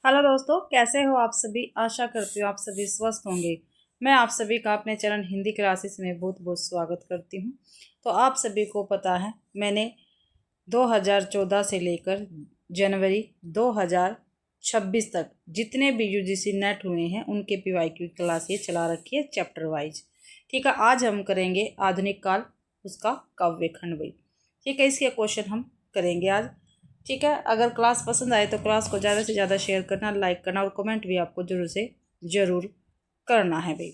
Hello दोस्तों, कैसे हो आप सभी। आशा करती हूँ आप सभी स्वस्थ होंगे। मैं आप सभी का अपने चरण हिंदी क्लासेस में बहुत बहुत स्वागत करती हूँ। तो आप सभी को पता है, मैंने 2014 से लेकर जनवरी 2026 तक जितने भी यूजीसी नेट हुए हैं उनके पीवाईक्यू क्लास ये चला रखी है चैप्टर वाइज। ठीक है, आज हम करेंगे आधुनिक काल, उसका काव्य खंड भाई। ठीक है, इसके क्वेश्चन हम करेंगे आज। ठीक है, अगर क्लास पसंद आए तो क्लास को ज़्यादा से ज़्यादा शेयर करना, लाइक करना और कमेंट भी आपको जरूर से ज़रूर करना है भाई।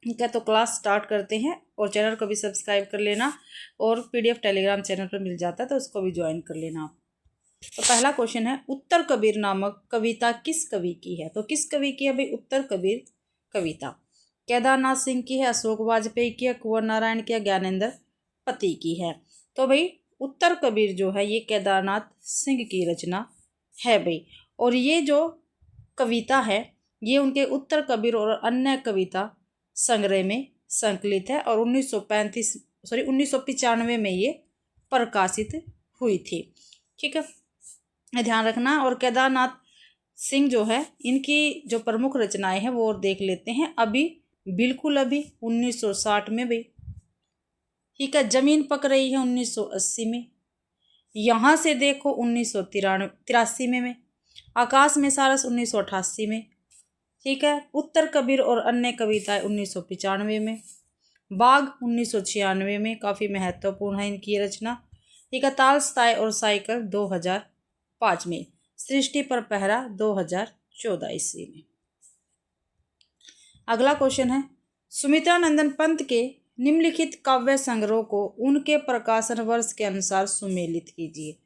ठीक है, तो क्लास स्टार्ट करते हैं और चैनल को भी सब्सक्राइब कर लेना और पीडीएफ टेलीग्राम चैनल पर मिल जाता है तो उसको भी ज्वाइन कर लेना आप। तो पहला क्वेश्चन है, उत्तर कबीर नामक कविता किस कवि की है। तो किस कवि की है भाई उत्तर कबीर कविता? केदारनाथ सिंह की है, अशोक वाजपेयी की है, कुंवर नारायण की है, ज्ञानेंद्र पति की है। तो भाई उत्तर कबीर जो है ये केदारनाथ सिंह की रचना है भाई। और ये जो कविता है ये उनके उत्तर कबीर और अन्य कविता संग्रह में संकलित है और 1995 में ये प्रकाशित हुई थी। ठीक है, ध्यान रखना। और केदारनाथ सिंह जो है इनकी जो प्रमुख रचनाएं हैं वो और देख लेते हैं। बिल्कुल अभी 1960 में भी। ठीक है, जमीन पक रही है 1980 में। यहाँ से देखो 1983 में। आकाश में सारस 1988 में। ठीक है, उत्तर कबीर और अन्य कविताएं 1995 में। बाघ 1996 में, काफ़ी महत्वपूर्ण है इनकी रचना। ठीक है, तालस्ताय और साइकिल 2005 में। सृष्टि पर पहरा 2014 ईस्वी में। अगला क्वेश्चन है, सुमित्रा नंदन पंत के निम्नलिखित काव्य संग्रह को उनके प्रकाशन वर्ष के अनुसार सुमेलित कीजिए।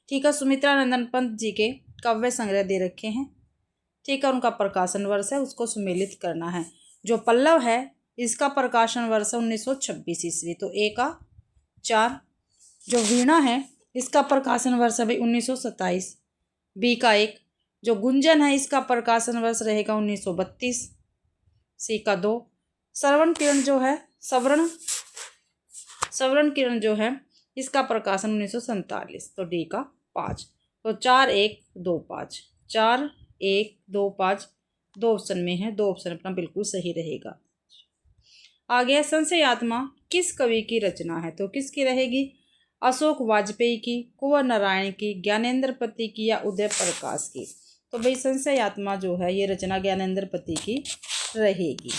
ठीक है, सुमित्रा नंदन पंत जी के काव्य संग्रह दे रखे हैं। ठीक है, उनका प्रकाशन वर्ष है उसको सुमेलित करना है। जो पल्लव है इसका प्रकाशन वर्ष है 1926 ईस्वी, तो ए का 4। जो वीणा है इसका प्रकाशन वर्ष है भाई 1927, बी का 1। जो गुंजन है इसका प्रकाशन वर्ष रहेगा 1932, सी का 2। श्रवण किरण जो है सवर्ण किरण जो है इसका प्रकाशन 1947, तो डी का 5। तो 4 1 2 5, 4 1 2 5 दो ऑप्शन में है, दो ऑप्शन अपना बिल्कुल सही रहेगा। आगे संशयात्मा किस कवि की रचना है। तो किसकी रहेगी? अशोक वाजपेयी की, कुंवर नारायण की, ज्ञानेंद्र पति की या उदय प्रकाश की। तो भाई संशयात्मा जो है ये रचना ज्ञानेंद्र पति की रहेगी।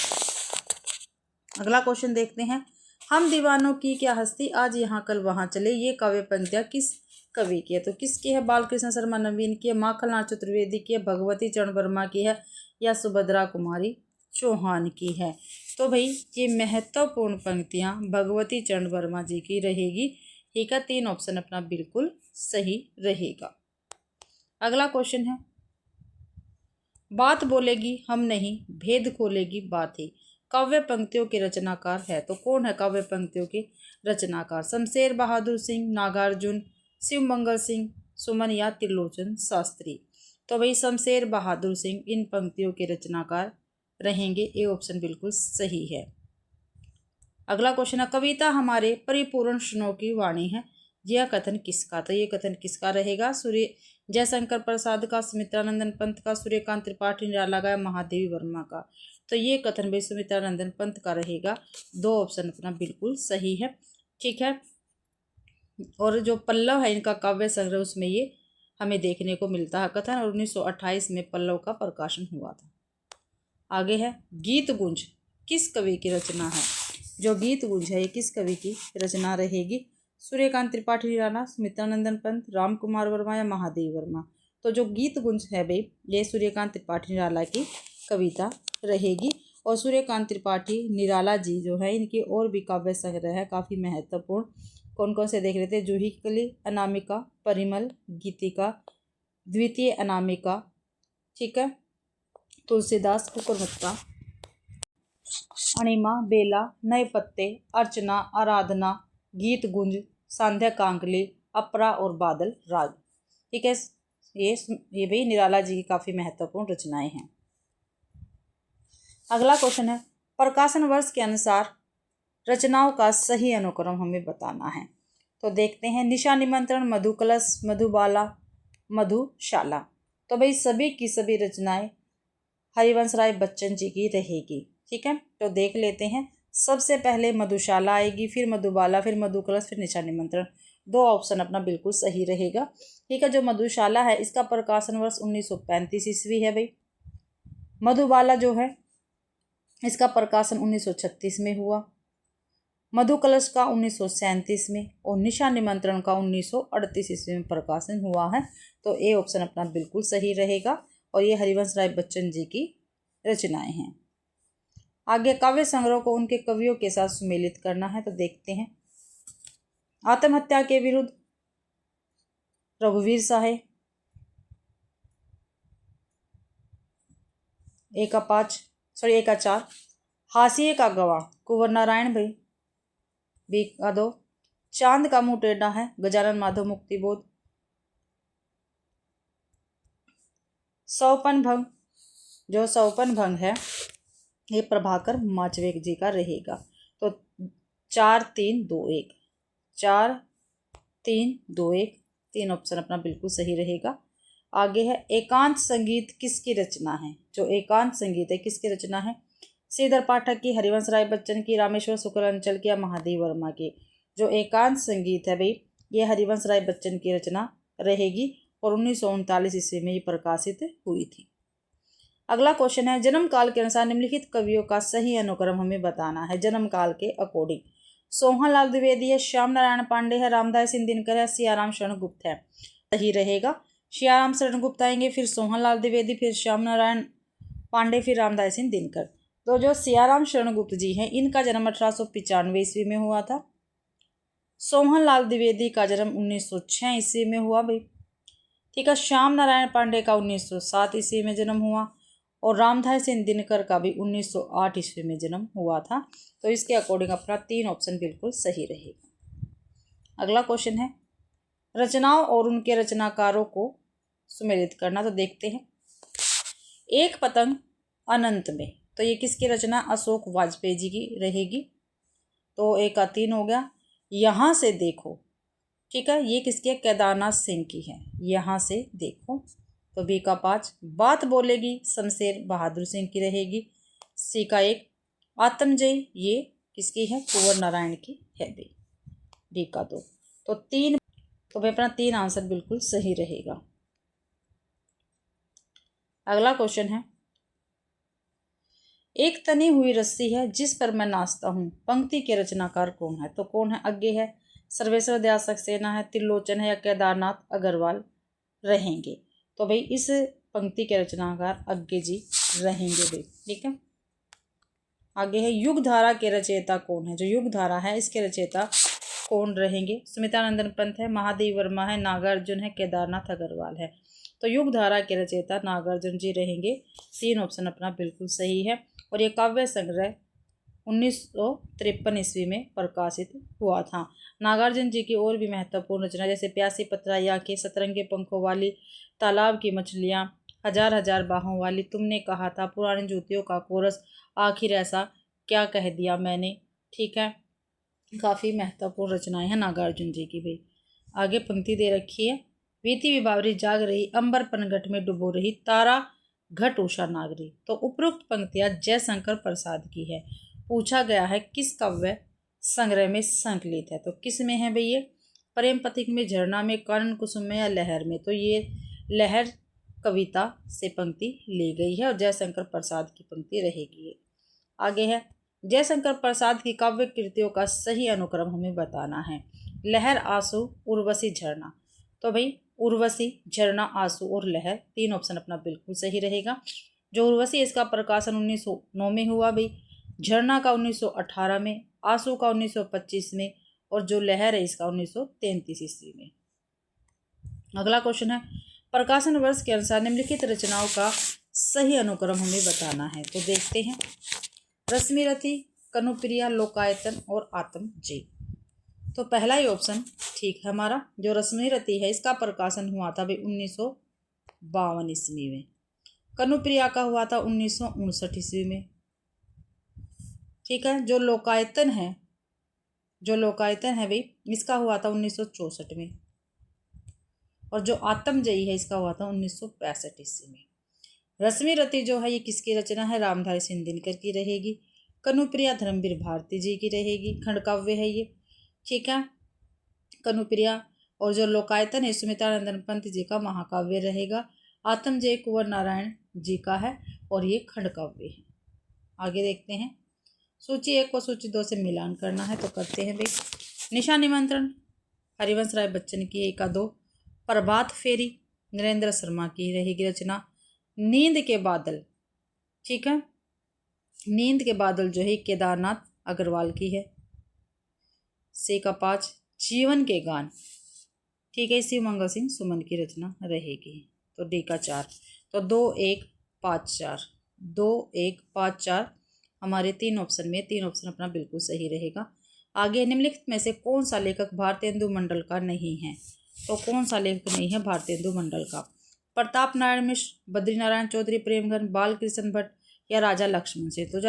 अगला क्वेश्चन देखते हैं, हम दीवानों की क्या हस्ती आज यहाँ कल वहाँ चले, ये काव्य पंक्तियाँ किस कवि की है। तो किसकी है? बालकृष्ण शर्मा नवीन की है, माखनलाल चतुर्वेदी की है, भगवती चरण वर्मा की है या सुभद्रा कुमारी चौहान की है। तो भाई ये महत्वपूर्ण पंक्तियाँ भगवती चरण वर्मा जी की रहेगी। ठीक है, 3 ऑप्शन अपना बिल्कुल सही रहेगा। अगला क्वेश्चन है, बात बोलेगी हम नहीं, भेद खोलेगी बात ही, काव्य पंक्तियों के रचनाकार है। तो कौन है काव्य पंक्तियों के रचनाकार? शमशेर बहादुर सिंह, नागार्जुन, शिवमंगल सिंह, सुमन या त्रिलोचन शास्त्री। तो भाई शमशेर बहादुर सिंह इन पंक्तियों के रचनाकार रहेंगे, ये ऑप्शन बिल्कुल सही है। अगला क्वेश्चन है, कविता हमारे परिपूर्ण क्षणों की वाणी है, यह कथन किसका? तो ये कथन किसका रहेगा? जयशंकर प्रसाद का, सुमित्रानंदन पंत का, सूर्यकांत त्रिपाठी, निराला का, महादेवी वर्मा का। तो ये कथन भाई सुमित्रानंदन पंत का रहेगा, 2 ऑप्शन अपना बिल्कुल सही है। ठीक है, और जो पल्लव है इनका काव्य संग्रह उसमें ये हमें देखने को मिलता है कथन, और 1928 में पल्लव का प्रकाशन हुआ था। आगे है, गीत गुंज किस कवि की रचना है। जो गीत गुंज है ये किस कवि की रचना रहेगी? सूर्यकांत त्रिपाठी निराला, सुमित्रानंदन पंत, राम कुमार वर्मा या महादेव वर्मा। तो जो गीत गुंज है भाई ये सूर्यकांत त्रिपाठी निराला की कविता रहेगी। और सूर्यकांत त्रिपाठी निराला जी जो है इनकी और भी काव्य संग्रह है काफ़ी महत्वपूर्ण। कौन कौन से देख लेते हैं? जूही कली, अनामिका, परिमल, गीतिका, द्वितीय अनामिका, ठीक है, तुलसीदास, कुकुरमुत्ता, अणिमा, बेला, नए पत्ते, अर्चना, आराधना, गीत गुंज, सांध्या कांकली, अपरा और बादल राग। ठीक है, ये भी निराला जी की काफ़ी महत्वपूर्ण रचनाएं हैं। अगला क्वेश्चन है, प्रकाशन वर्ष के अनुसार रचनाओं का सही अनुक्रम हमें बताना है। तो देखते हैं, निशा निमंत्रण, मधुकलश, मधुबाला, मधुशाला। तो भाई सभी की सभी रचनाएं हरिवंश राय बच्चन जी की रहेगी। ठीक है, तो देख लेते हैं। सबसे पहले मधुशाला आएगी, फिर मधुबाला, फिर मधुकलश, फिर निशा निमंत्रण। दो ऑप्शन अपना बिल्कुल सही रहेगा। ठीक है, जो मधुशाला है इसका प्रकाशन वर्ष 1935 ईस्वी है भाई। मधुबाला जो है इसका प्रकाशन 1936 में हुआ। मधुकलश का 1937 में और निशा निमंत्रण का 1938 ईस्वी में प्रकाशन हुआ है। तो ए ऑप्शन अपना बिल्कुल सही रहेगा और ये हरिवंश राय बच्चन जी की रचनाएं हैं। आगे काव्य संग्रह को उनके कवियों के साथ सुमेलित करना है, तो देखते हैं। आत्महत्या के विरुद्ध रघुवीर साहे, एक का 4। हाशिए का गवाह कुंवर नारायण भाई, बी का 2। चांद का मुंह टेढ़ा है गजानन माधव मुक्तिबोध। सौपन भंग, जो सौपन भंग है ये प्रभाकर माचवेक जी का रहेगा। तो 4 3 2 1, 4 3 2 1, 3 ऑप्शन अपना बिल्कुल सही रहेगा। आगे है एकांत संगीत किसकी रचना है। जो एकांत संगीत है किसकी रचना है। श्रीधर पाठक की, हरिवंश राय बच्चन की, रामेश्वर शुक्लांचल की या महादेव वर्मा की। जो एकांत संगीत है भाई ये हरिवंश राय बच्चन की रचना रहेगी और 1939 ईस्वी में ये प्रकाशित हुई थी। अगला क्वेश्चन है, जन्म काल के अनुसार निम्नलिखित कवियों का सही अनुक्रम हमें बताना है। जन्म काल के अकॉर्डिंग सोहनलाल द्विवेदी है, श्याम नारायण पांडे है, रामदास सिंह दिनकर है, सियाराम शरण गुप्त है। सही रहेगा, सियाराम शरण गुप्त आएंगे, फिर सोहनलाल द्विवेदी, फिर श्याम नारायण पांडे, फिर रामदास सिंह दिनकर। तो जो सियाराम शरण गुप्त जी हैं इनका जन्म 1895 ईस्वी में हुआ था। सोहनलाल द्विवेदी का जन्म 1906 ईस्वी में हुआ भाई। ठीक है, श्याम नारायण पांडे का 1907 ईस्वी में जन्म हुआ और रामदास सिंह दिनकर का भी 1908 ईस्वी में जन्म हुआ था। तो इसके अकॉर्डिंग अपना 3 ऑप्शन बिल्कुल सही रहेगा। अगला क्वेश्चन है, रचनाओं और उनके रचनाकारों को सुमेलित करना। तो देखते हैं। एक पतंग अनंत में, तो ये किसकी रचना, अशोक वाजपेयी जी की रहेगी। तो 1 का 3 हो गया। यहाँ से देखो, ठीक है, ये किसकी है, केदारनाथ सिंह की है। यहाँ से देखो, तो बी का 5। बात बोलेगी शमशेर बहादुर सिंह की रहेगी। सी का 1। आत्मजयी ये किसकी है, कुंवर नारायण की है भी। डी का 2। तो 3, तो भाई अपना 3 आंसर बिल्कुल सही रहेगा। अगला क्वेश्चन है, एक तनी हुई रस्सी है जिस पर मैं नाचता हूँ, पंक्ति के रचनाकार कौन है। तो कौन है, अज्ञे है, सर्वेश्वर दयाल सक्सेना है, त्रिलोचन है या केदारनाथ अग्रवाल रहेंगे। तो भाई इस पंक्ति के रचनाकार अज्ञे जी रहेंगे भाई। ठीक है, आगे है, युग धारा के रचयिता कौन है। जो युग धारा है इसके रचयिता कौन रहेंगे, सुमित्रानंदन पंत है, महादेव वर्मा है, नागार्जुन है, केदारनाथ अग्रवाल है। तो युग धारा के रचयिता नागार्जुन जी रहेंगे। 3 ऑप्शन अपना बिल्कुल सही है और ये काव्य संग्रह 1953 ईस्वी में प्रकाशित हुआ था। नागार्जुन जी की और भी महत्वपूर्ण रचना जैसे प्यासी पतराया के, सतरंगे पंखों वाली, तालाब की मछलियाँ, हजार हजार बाहों वाली, तुमने कहा था, पुरानी जूतियों का कोरस, आखिर ऐसा क्या कह दिया मैंने। ठीक है, काफ़ी महत्वपूर्ण रचनाएं हैं नागार्जुन जी की भी। आगे पंक्ति दे रखी है, वीति विभावरी जाग रही, अंबर पनघट में डुबो रही, तारा घट उषा नागरी। तो उपरोक्त पंक्तियां जयशंकर प्रसाद की है। पूछा गया है किस काव्य संग्रह में संकलित है। तो किस में है भैया, प्रेम पथिक में, झरना में, कानन कुसुम में या लहर में। तो ये लहर कविता से पंक्ति ली गई है और जयशंकर प्रसाद की पंक्ति रहेगी। आगे है, जयशंकर प्रसाद की काव्य कृतियों का सही अनुक्रम हमें बताना है। लहर, आंसू, उर्वशी, झरना। तो भाई उर्वशी, झरना, आंसू और लहर, 3 ऑप्शन अपना बिल्कुल सही रहेगा। जो उर्वशी इसका प्रकाशन 1909 में हुआ भाई, झरना का 1918 में, आंसू का 1925 में और जो लहर है इसका 1933 ईस्वी में। अगला क्वेश्चन है, प्रकाशन वर्ष के अनुसार निम्नलिखित रचनाओं का सही अनुक्रम हमें बताना है। तो देखते हैं। रश्मिरथी, कनुप्रिया, लोकायतन और आत्मजयी। तो पहला ही ऑप्शन ठीक है हमारा। जो रश्मिरथी है इसका प्रकाशन हुआ था भाई 1952 ईस्वी में। कनुप्रिया का हुआ था 1959 ईस्वी में। ठीक है, जो लोकायतन है भाई इसका हुआ था 1964 में। और जो आत्मजयी है इसका हुआ था 1965 ईस्वी में। रश्मि रति जो है ये किसकी रचना है, रामधारी सिंह दिनकर की रहेगी। कनुप्रिया धर्मवीर भारती जी की रहेगी, खंडकाव्य है ये, ठीक है, कनुप्रिया। और जो लोकायतन है सुमित्रानंदन पंत जी का महाकाव्य रहेगा। आत्मजय कुंवर नारायण जी का है और ये खंडकाव्य है। आगे देखते हैं, सूची 1 को सूची 2 से मिलान करना है तो करते हैं भाई। निशा निमंत्रण हरिवंश राय बच्चन की 1 का 2। प्रभात फेरी नरेंद्र शर्मा की रहेगी रचना। नींद के बादल, ठीक है, नींद के बादल जो है केदारनाथ अग्रवाल की है। से का 5 जीवन के गान, ठीक है, शिव मंगल सिंह सुमन की रचना रहेगी। तो डी का 4। तो 2 1 5 4 2 1 5 4 हमारे 3 ऑप्शन में 3 ऑप्शन अपना बिल्कुल सही रहेगा। आगे निम्नलिखित में से कौन सा लेखक भारतेंदु मंडल का नहीं है, तो कौन सा लेखक नहीं है भारतेंदु मंडल का, प्रताप नारायण मिश्र, बद्रीनारायण चौधरी, प्रेमगन, बालकृष्ण भट्ट या राजा लक्ष्मण सिंह। तो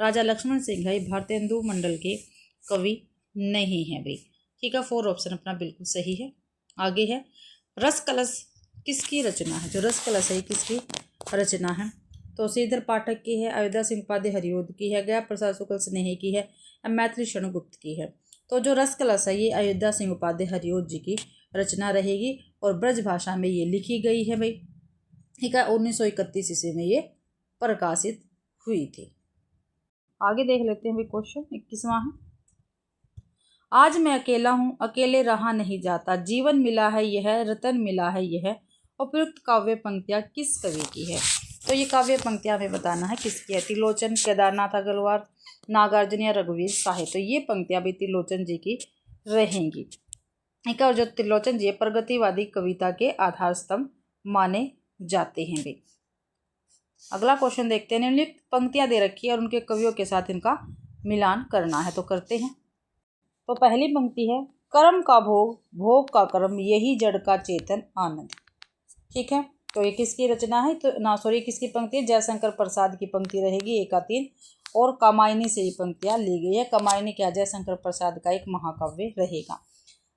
राजा लक्ष्मण सिंह है भारतेंदु मंडल के कवि नहीं है भाई, ठीक है, 4 ऑप्शन अपना बिल्कुल सही है। आगे है रस कलश किसकी रचना है, जो रस कलश है किसकी रचना है, तो श्रीधर पाठक की है, अयोध्या सिंह उपाध्याय हरिओद की है, गया प्रसाद शुक्ल स्नेही की है, मैथिली शरण गुप्त की है। तो जो रस कलश है ये अयोध्या सिंह उपाध्याय हरिओद जी की रचना रहेगी और ब्रज भाषा में ये लिखी गई है भाई, ठीक है, 1931 ईस्वी में ये प्रकाशित हुई थी। आगे देख लेते हैं भाई, क्वेश्चन 21वां है, आज मैं अकेला हूँ, अकेले रहा नहीं जाता, जीवन मिला है यह, रतन मिला है यह, उपयुक्त काव्य पंक्तियाँ किस कवि की है। तो ये काव्य पंक्तियाँ हमें बताना है किसकी है, त्रिलोचन, केदारनाथ अग्रवाल, नागार्जुन या रघुवीर शाह। तो ये पंक्तियाँ भी त्रिलोचन जी की रहेंगी, ठीक है, और जो त्रिलोचन जी प्रगतिवादी कविता के आधार स्तंभ माने जाते हैं भी। अगला क्वेश्चन देखते हैं, निम्नलिखित पंक्तियाँ दे रखी है और उनके कवियों के साथ इनका मिलान करना है तो करते हैं। तो पहली पंक्ति है, कर्म का भोग, भोग का कर्म, यही जड़ का चेतन आनंद, ठीक है। तो ये किसकी रचना है, तो ना सॉरी किसकी पंक्ति है, जयशंकर प्रसाद की पंक्ति रहेगी 1 का 3। और कामायनी से ये पंक्तियाँ ली गई है, कामायनी क्या जयशंकर प्रसाद का एक महाकाव्य रहेगा।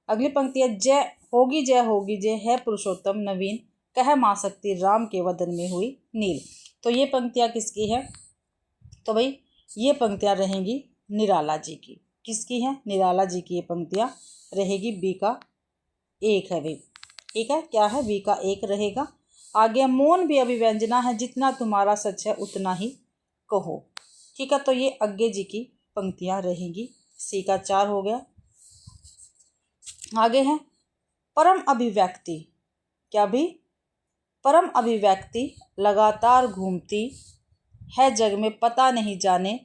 अगली पंक्ति है, जय होगी जय है पुरुषोत्तम नवीन, कह माँ शक्ति राम के वदन में हुई नील। तो ये पंक्तियाँ किसकी है, तो भाई ये पंक्तियाँ रहेंगी निराला जी की, किसकी है, निराला जी की ये पंक्तियाँ रहेगी। बी का 1 है भाई, ठीक है, क्या है, बी का 1 रहेगा। आगे मौन भी अभिव्यंजना है, जितना तुम्हारा सच है उतना ही कहो, ठीक है, तो ये अज्ञे जी की पंक्तियाँ रहेंगी। सी का 4 हो गया। आगे है परम अभिव्यक्ति, क्या भी, परम अभिव्यक्ति लगातार घूमती है जग में, पता नहीं जाने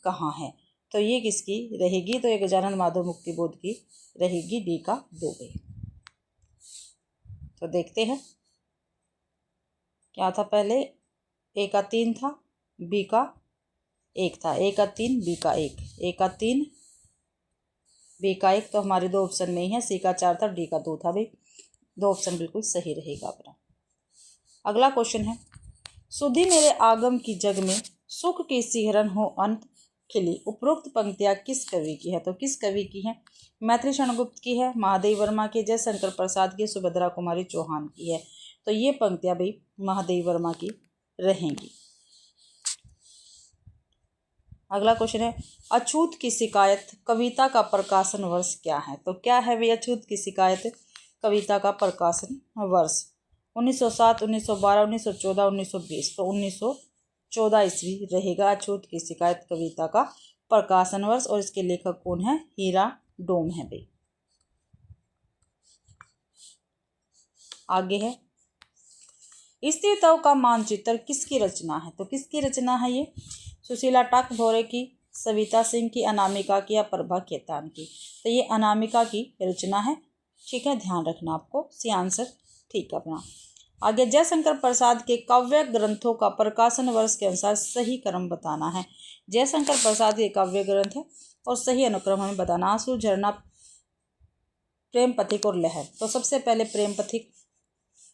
कहाँ है। तो ये किसकी रहेगी, तो ये गजानन माधव मुक्ति बोध की रहेगी। डी का 2 गई। तो देखते हैं क्या था, पहले ए का 3 था, बी का 1 था, ए का 3 बी का 1, ए का 3 बी का 1, तो हमारे 2 ऑप्शन में ही है। सी का 4 था, डी का 2 था भाई, 2 ऑप्शन बिल्कुल सही रहेगा अपना। अगला क्वेश्चन है, सुधी मेरे आगम की जग में, सुख की सिहरन हो अंत खिली, उपरोक्त पंक्तियाँ किस कवि की है, तो किस कवि की है, मैथिली शरण गुप्त की है, महादेव वर्मा की, जयशंकर प्रसाद की, सुभद्रा कुमारी चौहान की है। तो ये पंक्तियाँ भाई महादेव वर्मा की रहेंगी। अगला क्वेश्चन है, अछूत की शिकायत कविता का प्रकाशन वर्ष क्या है, तो क्या है भाई अछूत की शिकायत कविता का प्रकाशन वर्ष, 1907, 1912, 1914, 1920। तो 1914 ईस्वी रहेगा अछूत की शिकायत कविता का प्रकाशन वर्ष, और इसके लेखक कौन है, हीरा डोम है भाई। आगे है, स्त्रीत्व का मानचित्र किसकी रचना है, तो किसकी रचना है ये, सुशीला टाकभोरे की, सविता सिंह की, अनामिका की या प्रभा केतान की। तो ये अनामिका की रचना है, ठीक है, ध्यान रखना आपको, सी आंसर ठीक अपना। आगे जयशंकर प्रसाद के काव्य ग्रंथों का प्रकाशन वर्ष के अनुसार सही क्रम बताना है। जयशंकर प्रसाद के काव्य ग्रंथ है और सही अनुक्रम हमें बताना, आंसू, झरना, प्रेम पथिक और लहर। तो सबसे पहले प्रेम पथिक,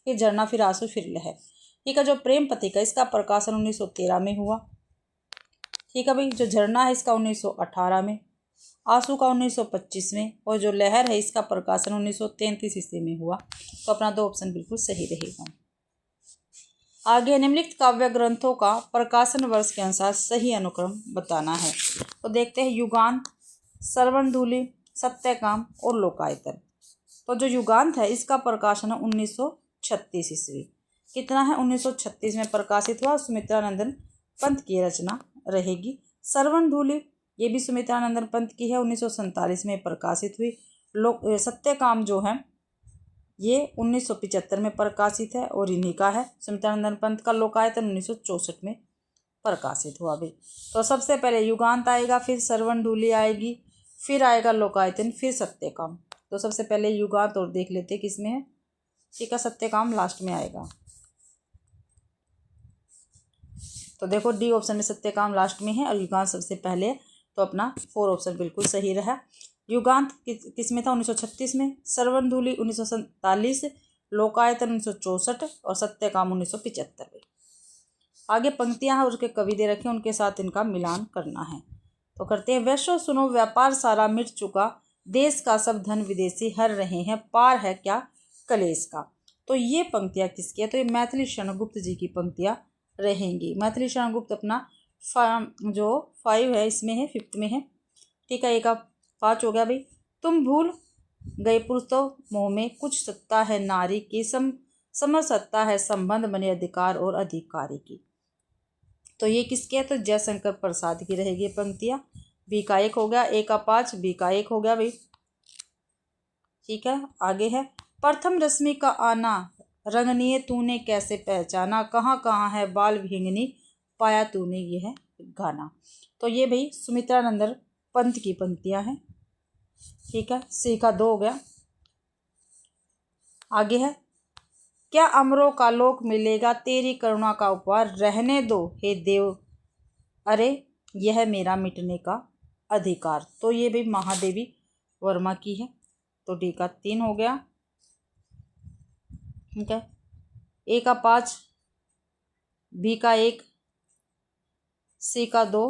फिर झरना, फिर आंसू, फिर लहर, ठीक है। जो प्रेम पथिक है इसका प्रकाशन 1913 में हुआ, ठीक है भाई। जो झरना है इसका 1918 में, आंसू का 1925 में, और जो लहर है इसका प्रकाशन 1933 ईस्वी में हुआ। तो अपना 2 ऑप्शन बिल्कुल सही रहेगा। आगे निम्नलिखित काव्य ग्रंथों का प्रकाशन वर्ष के अनुसार सही अनुक्रम बताना है। तो देखते हैं युगांत, श्रवणधूलि, सत्यकाम और लोकायतन। तो जो युगांत है इसका प्रकाशन है 1936 ईस्वी। कितना है? 1936 में प्रकाशित हुआ। सुमित्रानंदन पंत की रचना रहेगी। श्रवणधूलि ये भी सुमित्रानंदन पंत की है, 1947 में प्रकाशित हुई। सत्यकाम जो है ये 1975 में प्रकाशित है और इन्हीं का है सुमित्रानंदन पंत का। लोकायतन 1964 में प्रकाशित हुआ भी। तो सबसे पहले युगांत आएगा, फिर श्रवणधूलि आएगी, फिर आएगा लोकायतन, फिर सत्यकाम। तो सबसे पहले युगांत और देख लेते हैं किसमें है। ठीक है, सत्यकाम लास्ट में आएगा। तो देखो डी ऑप्शन में सत्यकाम लास्ट में है और युगांत सबसे पहले है। तो अपना 4 ऑप्शन बिल्कुल सही रहा। युगांत किस में था? 1936 में, श्रवणधूलि 1947, लोकायतन 1964 और सत्यकाम 1975 में। आगे पंक्तियां हैं और उसके कवि दे रखे हैं, उनके साथ इनका मिलान करना है। तो करते हैं। वैश्यो सुनो व्यापार सारा मिट चुका, देश का सब धन विदेशी हर रहे हैं, पार है क्या कलेश का। तो ये पंक्तियां किसकी है? तो ये मैथिली शरणगुप्त जी की पंक्तियां रहेंगी। मैथिली शरणगुप्त अपना जो 5 है इसमें है, 5th में है। ठीक है, 5 हो गया भाई। तुम भूल गए पुरुष तो मोह में, कुछ सत्ता है नारी की, समर सत्ता है संबंध बने अधिकार और अधिकारी की। तो ये किसके है? तो जयशंकर प्रसाद की रहेगी पंक्तियां। बी का 1 हो गया, ए का 5, बी का 1 हो गया भाई। ठीक है, आगे है। प्रथम रश्मि का आना रंगनीय तूने कैसे पहचाना, कहाँ कहाँ है बाल विहंगनी पाया तूने ये है गाना। तो ये भाई सुमित्रानंदन पंत की पंक्तियां हैं। ठीक है, सी का 2 हो गया। आगे है। क्या अमरों का लोक मिलेगा तेरी करुणा का उपहार, रहने दो हे देव अरे यह मेरा मिटने का अधिकार। तो ये भी महादेवी वर्मा की है। तो डी का 3 हो गया। ठीक है, ए का 5, बी का 1, सी का 2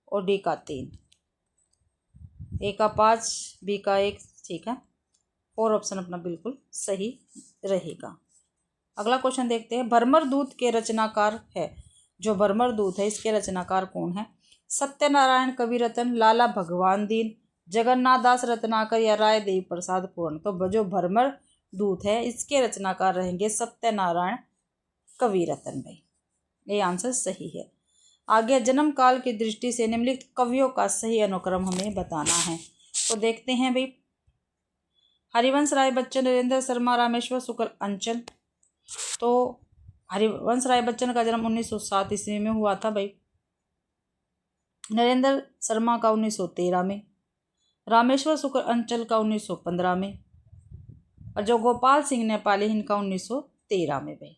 और डी का 3। ए का 5, बी का 1। ठीक है, 4 ऑप्शन अपना बिल्कुल सही रहेगा। अगला क्वेश्चन देखते हैं। भ्रमर दूत के रचनाकार है। जो भ्रमर दूत है इसके रचनाकार कौन है? सत्यनारायण कविरत्न, लाला भगवान दीन, जगन्नाथ दास रत्नाकर या राय देवी प्रसाद पूर्ण। तो जो भ्रमर दूत है इसके रचनाकार रहेंगे सत्यनारायण कविरत्न भाई। ये आंसर सही है। आगे जन्म काल की दृष्टि से निम्नलिखित कवियों का सही अनुक्रम हमें बताना है। तो देखते हैं भाई। हरिवंश राय बच्चन, नरेंद्र शर्मा, रामेश्वर शुक्ल, अंचल। तो हरिवंश राय बच्चन का जन्म 1907 ईस्वी में हुआ था भाई। नरेंद्र शर्मा का 1913 में, रामेश्वर शुक्ल अंचल का 1915 में, और जो गोपाल सिंह नेपाली इनका 1913 में भाई।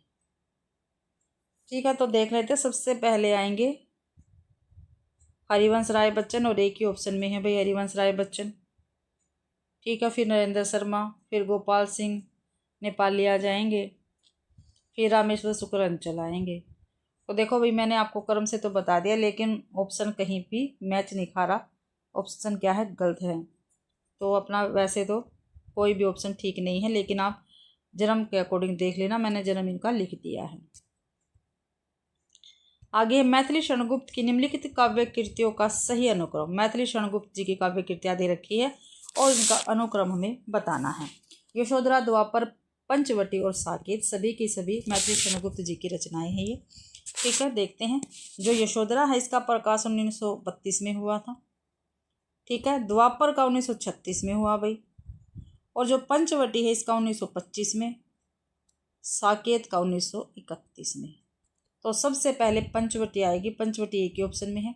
ठीक है, तो देख लेते हैं। सबसे पहले आएंगे हरिवंश राय बच्चन और एक ही ऑप्शन में है भाई हरिवंश राय बच्चन। ठीक है, फिर नरेंद्र शर्मा, फिर गोपाल सिंह नेपाली आ जाएंगे, फिर रामेश्वर शुक्ल अंचल आएंगे। तो देखो भाई मैंने आपको क्रम से तो बता दिया लेकिन ऑप्शन कहीं भी मैच नहीं खा रहा। ऑप्शन क्या है? गलत है। तो अपना वैसे तो कोई भी ऑप्शन ठीक नहीं है, लेकिन आप जन्म के अकॉर्डिंग देख लेना, मैंने जन्म इनका लिख दिया है। आगे मैथिली शरणगुप्त की निम्नलिखित काव्य कृतियों का सही अनुक्रम। मैथिली शरणगुप्त जी की काव्य कृतियां दे रखी है और इनका अनुक्रम हमें बताना है। यशोधरा, द्वापर, पंचवटी और साकेत सभी की सभी मैथिली शरणगुप्त जी की रचनाएं हैं ये। ठीक है, देखते हैं। जो यशोधरा है इसका प्रकाशन 1932 में हुआ था। ठीक है, द्वापर का 1936 में हुआ भाई, और जो पंचवटी है इसका 1925 में, साकेत का 1931 में। तो सबसे पहले पंचवटी आएगी। पंचवटी एक ही ऑप्शन में है,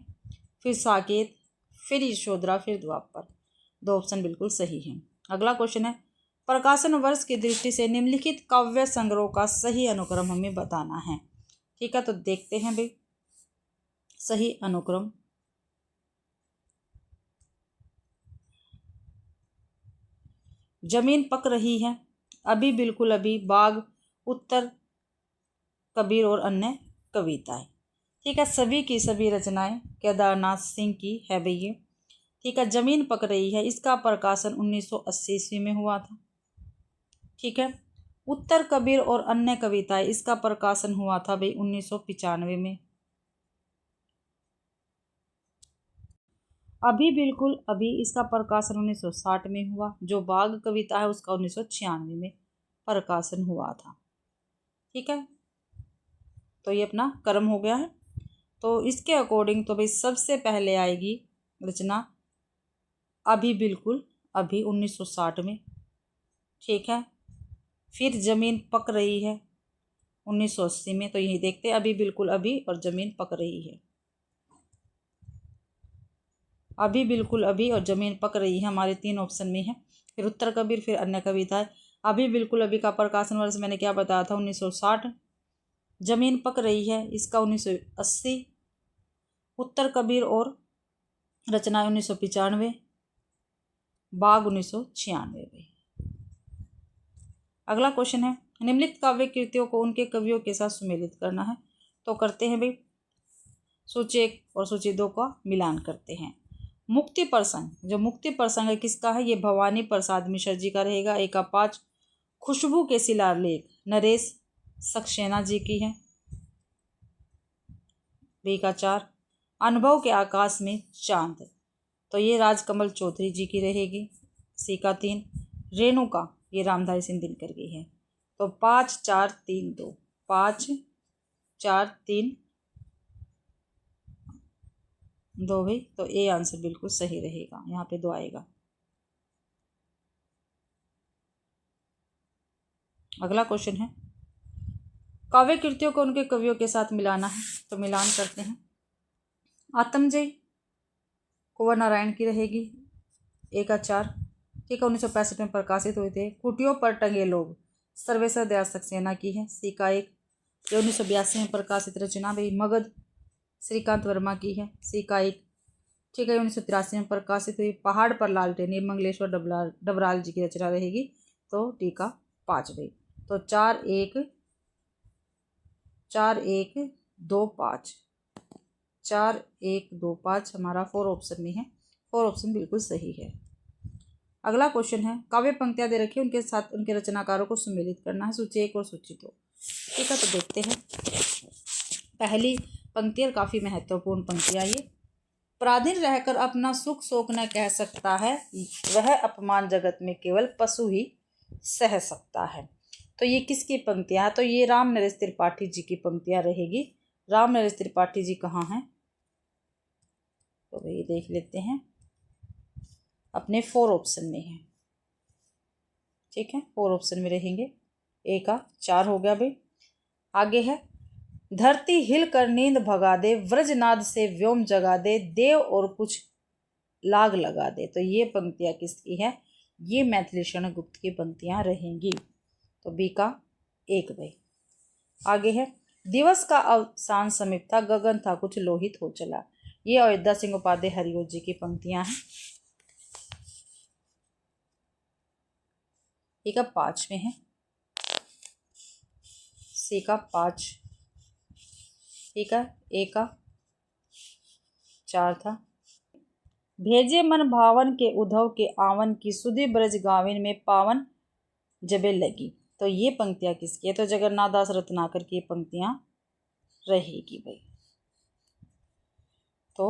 फिर साकेत, फिर यशोधरा, फिर द्वापर। 2 ऑप्शन बिल्कुल सही है। अगला क्वेश्चन है। प्रकाशन वर्ष की दृष्टि से निम्नलिखित काव्य संग्रह का सही अनुक्रम हमें बताना है। ठीक है, तो देखते हैं भाई सही अनुक्रम। जमीन पक रही है, अभी बिल्कुल अभी, बाग, उत्तर, कबीर और अन्य कविताएं। ठीक है, सभी की सभी रचनाएं केदारनाथ सिंह की है भाई ये। ठीक है। जमीन पक रही है, इसका प्रकाशन 1980 ईस्वी में हुआ था। ठीक है। उत्तर कबीर और अन्य कविताएं, इसका प्रकाशन हुआ था भाई 1995 में। अभी बिल्कुल अभी, इसका प्रकाशन 1960 में हुआ। जो बाघ कविता है उसका 1996 में प्रकाशन हुआ था। ठीक है। तो ये अपना कर्म हो गया है। तो इसके अकॉर्डिंग तो भाई सबसे पहले आएगी रचना अभी बिल्कुल अभी 1960 में। ठीक है। फिर जमीन पक रही है 1980 में। तो यही देखते हैं, अभी बिल्कुल अभी और जमीन पक रही है। अभी बिल्कुल अभी और जमीन पक रही है हमारे 3 ऑप्शन में है। फिर उत्तर कबीर, फिर अन्य कविताएं। अभी बिल्कुल अभी का प्रकाशन वर्ष मैंने क्या बताया था, 1960। जमीन पक रही है इसका 1980। उत्तर कबीर और रचना 1995। बाघ 1996। अगला क्वेश्चन है, निम्नलिखित काव्य कृतियों को उनके कवियों के साथ सुमेलित करना है। तो करते हैं भाई, सूची 1 और सूची 2 का मिलान करते हैं। मुक्ति प्रसंग, जो मुक्ति प्रसंग है किसका है, ये भवानी प्रसाद मिश्र जी का रहेगा। ए का 5। खुशबू के शिलालेख नरेश सक्सेना जी की है। बी का 4। अनुभव के आकाश में चांद, तो ये राजकमल चौधरी जी की रहेगी। सी का 3। रेणुका, ये रामधारी सिंह दिनकर की है। तो 5 4 3 2, 5 4 3 2 भाई। तो ए आंसर बिल्कुल सही रहेगा, यहाँ पे 2 आएगा। अगला क्वेश्चन है, काव्य कृतियों को उनके कवियों के साथ मिलाना है। तो मिलान करते हैं। आत्मजय कुंवर नारायण की रहेगी। ए का 4। ठीक है, 1965 में प्रकाशित हुए थे। कुटियों पर टंगे लोग सर्वेश्वर दयाल सक्सेना की है। सी का 1। ये 1982 में प्रकाशित रचना भाई मगध श्रीकांत वर्मा की है। सी का 1। ठीक है, 1983 में प्रकाशित हुई। पहाड़ पर लालटेन, ये मंगलेश्वर डबराल जी की रचना रहेगी। तो डी का 5 भाई। तो 4 1 4 1 2 5, 4 1 2 5 हमारा 4 ऑप्शन में है। 4 ऑप्शन बिल्कुल सही है। अगला क्वेश्चन है, काव्य पंक्तियां दे रखी है, उनके साथ उनके रचनाकारों को सम्मिलित करना है। सूची 1 और सूची 2। ठीक है, तो देखते हैं। पहली पंक्ति और काफी महत्वपूर्ण पंक्तियां ये। पराधीन रहकर अपना सुख शोक न कह सकता है, वह अपमान जगत में केवल पशु ही सह सकता है। तो ये किसकी पंक्तियां, तो ये राम नरेश त्रिपाठी जी की पंक्तियां रहेगी। राम नरेश त्रिपाठी जी कहाँ हैं, तो भाई देख लेते हैं। अपने 4 ऑप्शन में है। ठीक है, 4 ऑप्शन में रहेंगे। ए का 4 हो गया भाई। आगे है, धरती हिल कर नींद भगा दे, व्रजनाद से व्योम जगा दे, देव और कुछ लाग लगा दे। तो ये पंक्तियां किसकी है, ये मैथिली शरण गुप्त की पंक्तियां रहेंगी। तो बी का 1 भाई। आगे है, दिवस का अवसान समीप था, गगन था कुछ लोहित हो चला। ये अयोध्या सिंह उपाध्याय हरिओ जी की पंक्तियां हैं। ए का 5 में है। सी का 5। ठीक है, ए का 4 था। भेजे मन भावन के उद्धव के आवन की, सुधि ब्रज गाविन में पावन जबे लगी। तो ये पंक्तियां किसकी है, तो जगन्नाथ दास रत्नाकर की पंक्तियां रहेगी भाई। तो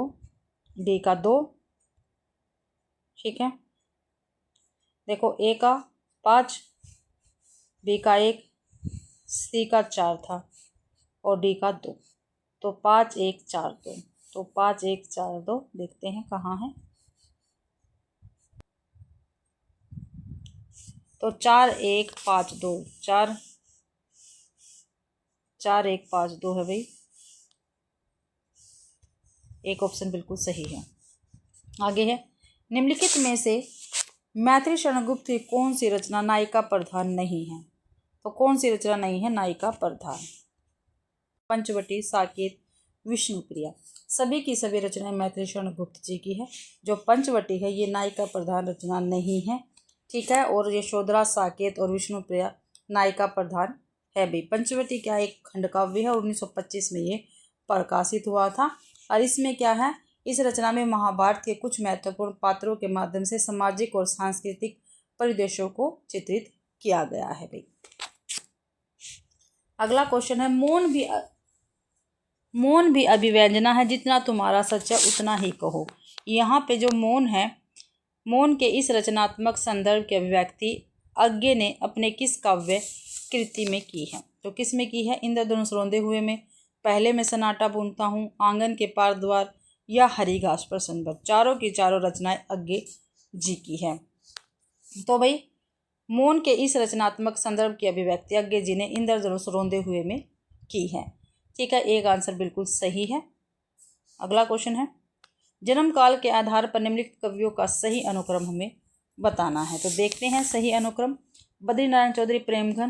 डी का 2। ठीक है, देखो ए का 5, बी का 1, सी का 4 था और डी का 2। तो 5 1 4 2, तो 5 1 4 2 देखते हैं कहाँ है। तो 4 1 5 2, 4 4 1 5 2 है भाई। एक ऑप्शन बिल्कुल सही है। आगे है, निम्नलिखित में से मैथिली शरण गुप्त की कौन सी रचना नायिका प्रधान नहीं है। तो कौन सी रचना नहीं है नायिका प्रधान, पंचवटी, साकेत, विष्णुप्रिया, सभी की सभी रचनाएं मैथिली शरण गुप्त जी की है। जो पंचवटी है ये नायिका प्रधान रचना नहीं है। ठीक है, और यशोधरा, साकेत और विष्णुप्रिया नायिका प्रधान है भी। पंचवटी क्या एक खंड काव्य है, 1925 में ये प्रकाशित हुआ था। और इसमें क्या है, इस रचना में महाभारत के कुछ महत्वपूर्ण पात्रों के माध्यम से सामाजिक और सांस्कृतिक परिदृश्यों को चित्रित किया गया है भाई। अगला क्वेश्चन है, मौन भी अभिव्यंजना है, जितना तुम्हारा सच है उतना ही कहो। यहाँ पे जो मौन है, मौन के इस रचनात्मक संदर्भ की अभिव्यक्ति अज्ञे ने अपने किस काव्य कृति में की है? तो किस में की है? इंद्रधनुष रोंदे हुए में, पहले मैं सन्नाटा बुनता हूँ, आंगन के पार द्वार या हरी घास पर संदर्भ। चारों की चारों रचनाएं अज्ञे जी की है। तो भाई मौन के इस रचनात्मक संदर्भ की अभिव्यक्ति अज्ञे जी ने इंद्रधनुष रोंदे हुए में की है। ठीक है, एक आंसर बिल्कुल सही है। अगला क्वेश्चन है, जन्म काल के आधार पर निम्नलिखित कवियों का सही अनुक्रम हमें बताना है। तो देखते हैं सही अनुक्रम। बद्रीनारायण चौधरी प्रेमघन,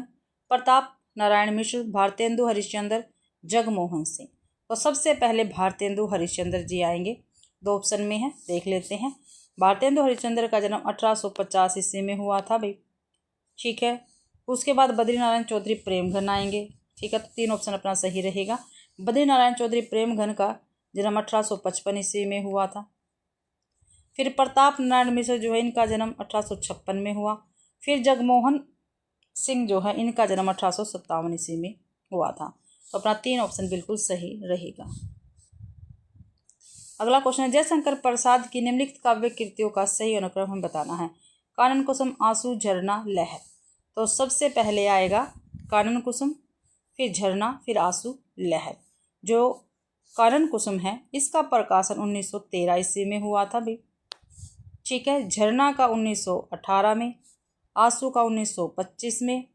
प्रताप नारायण मिश्र, भारतेंदु हरिश्चंद्र, जगमोहन सिंह। तो सबसे पहले भारतेंदु हरिश्चंद्र जी आएंगे, 2 ऑप्शन में है, देख लेते हैं। भारतेंदु हरिश्चंद्र का जन्म 1850 ईस्वी में हुआ था भाई। ठीक है, उसके बाद बद्रीनारायण चौधरी प्रेमघन आएंगे। ठीक है, तो 3 ऑप्शन अपना सही रहेगा। बद्रीनारायण चौधरी प्रेमघन का जन्म 1855 ईस्वी में हुआ था। फिर प्रताप नारायण मिश्र जो है, इनका जन्म 1856 में हुआ। फिर जगमोहन सिंह जो है, इनका जन्म 1857 ईस्वी में हुआ था। तो अपना 3 ऑप्शन बिल्कुल सही रहेगा। अगला क्वेश्चन है, जयशंकर प्रसाद की निम्नलिखित काव्य कृतियों का सही अनुक्रम हमें बताना है। कानन कुसुम, आंसू, झरना, लहर। तो सबसे पहले आएगा कानन कुसुम, फिर झरना, फिर आंसू, लहर। जो कानन कुसुम है इसका प्रकाशन 1913 ईस्वी में हुआ था भाई। ठीक है, झरना का 1918 में, आंसू का 1925 में,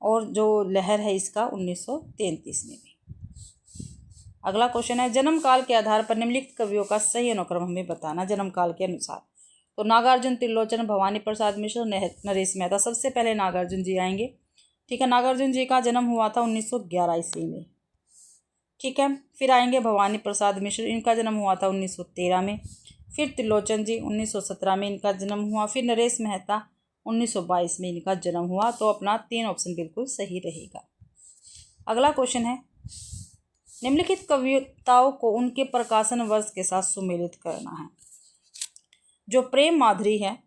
और जो लहर है इसका 1933 में भी। अगला क्वेश्चन है, जन्म काल के आधार पर निम्नलिखित कवियों का सही अनुक्रम हमें बताना जन्म काल के अनुसार। तो नागार्जुन, त्रिलोचन, भवानी प्रसाद मिश्र, नरेश मेहता। सबसे पहले नागार्जुन जी आएंगे। ठीक है, नागार्जुन जी का जन्म हुआ था 1911 ईस्वी में। ठीक है, फिर आएंगे भवानी प्रसाद मिश्र, इनका जन्म हुआ था 1913 में। फिर त्रिलोचन जी 1917 में इनका जन्म हुआ। फिर नरेश मेहता 1922 में इनका जन्म हुआ। तो अपना 3 ऑप्शन बिल्कुल सही रहेगा। अगला क्वेश्चन है, निम्नलिखित कविताओं को उनके प्रकाशन वर्ष के साथ सुमेलित करना है। जो प्रेम माधुरी है,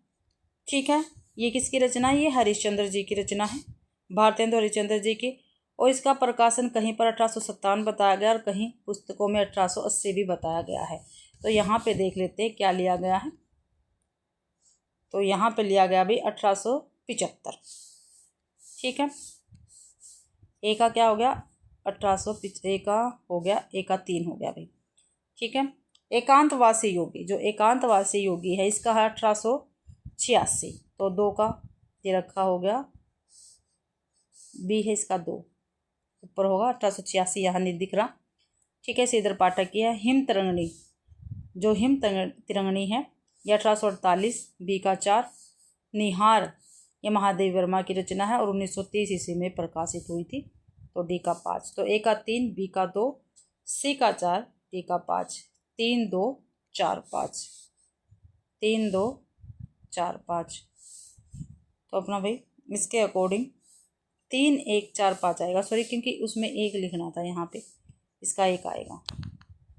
ठीक है, ये किसकी रचना है? ये हरिश्चंद्र जी की रचना है, भारतेंदु हरिश्चंद्र जी की। और इसका प्रकाशन कहीं पर 1857 बताया गया और कहीं पुस्तकों में 1880 भी बताया गया है। तो यहाँ पे देख लेते हैं क्या लिया गया है। तो यहाँ पे लिया गया भाई 1875। ठीक है, ए का क्या हो गया? 1875 का हो गया, ए का 3 हो गया भाई। ठीक है, एकांतवासी योगी, जो एकांतवासी योगी है इसका है 1886। तो 2 का ये रखा हो गया, बी है इसका 2 ऊपर होगा, 1886 यहाँ नहीं दिख रहा। ठीक है, श्रीधर पाठक की है। हिम तरंगणी, जो हिम तिरंगणी है यह 1848, बी का 4। निहार, यह महादेव वर्मा की रचना है और 1930 ईस्वी में प्रकाशित हुई थी। तो डी का 5। तो ए का 3, बी का 2, सी का 4, डी का 5। 3 2 4 5, 3 2 4 5। तो अपना भाई इसके अकॉर्डिंग 3 1 4 5 आएगा। सॉरी, क्योंकि उसमें 1 लिखना था, यहाँ पे इसका 1 आएगा,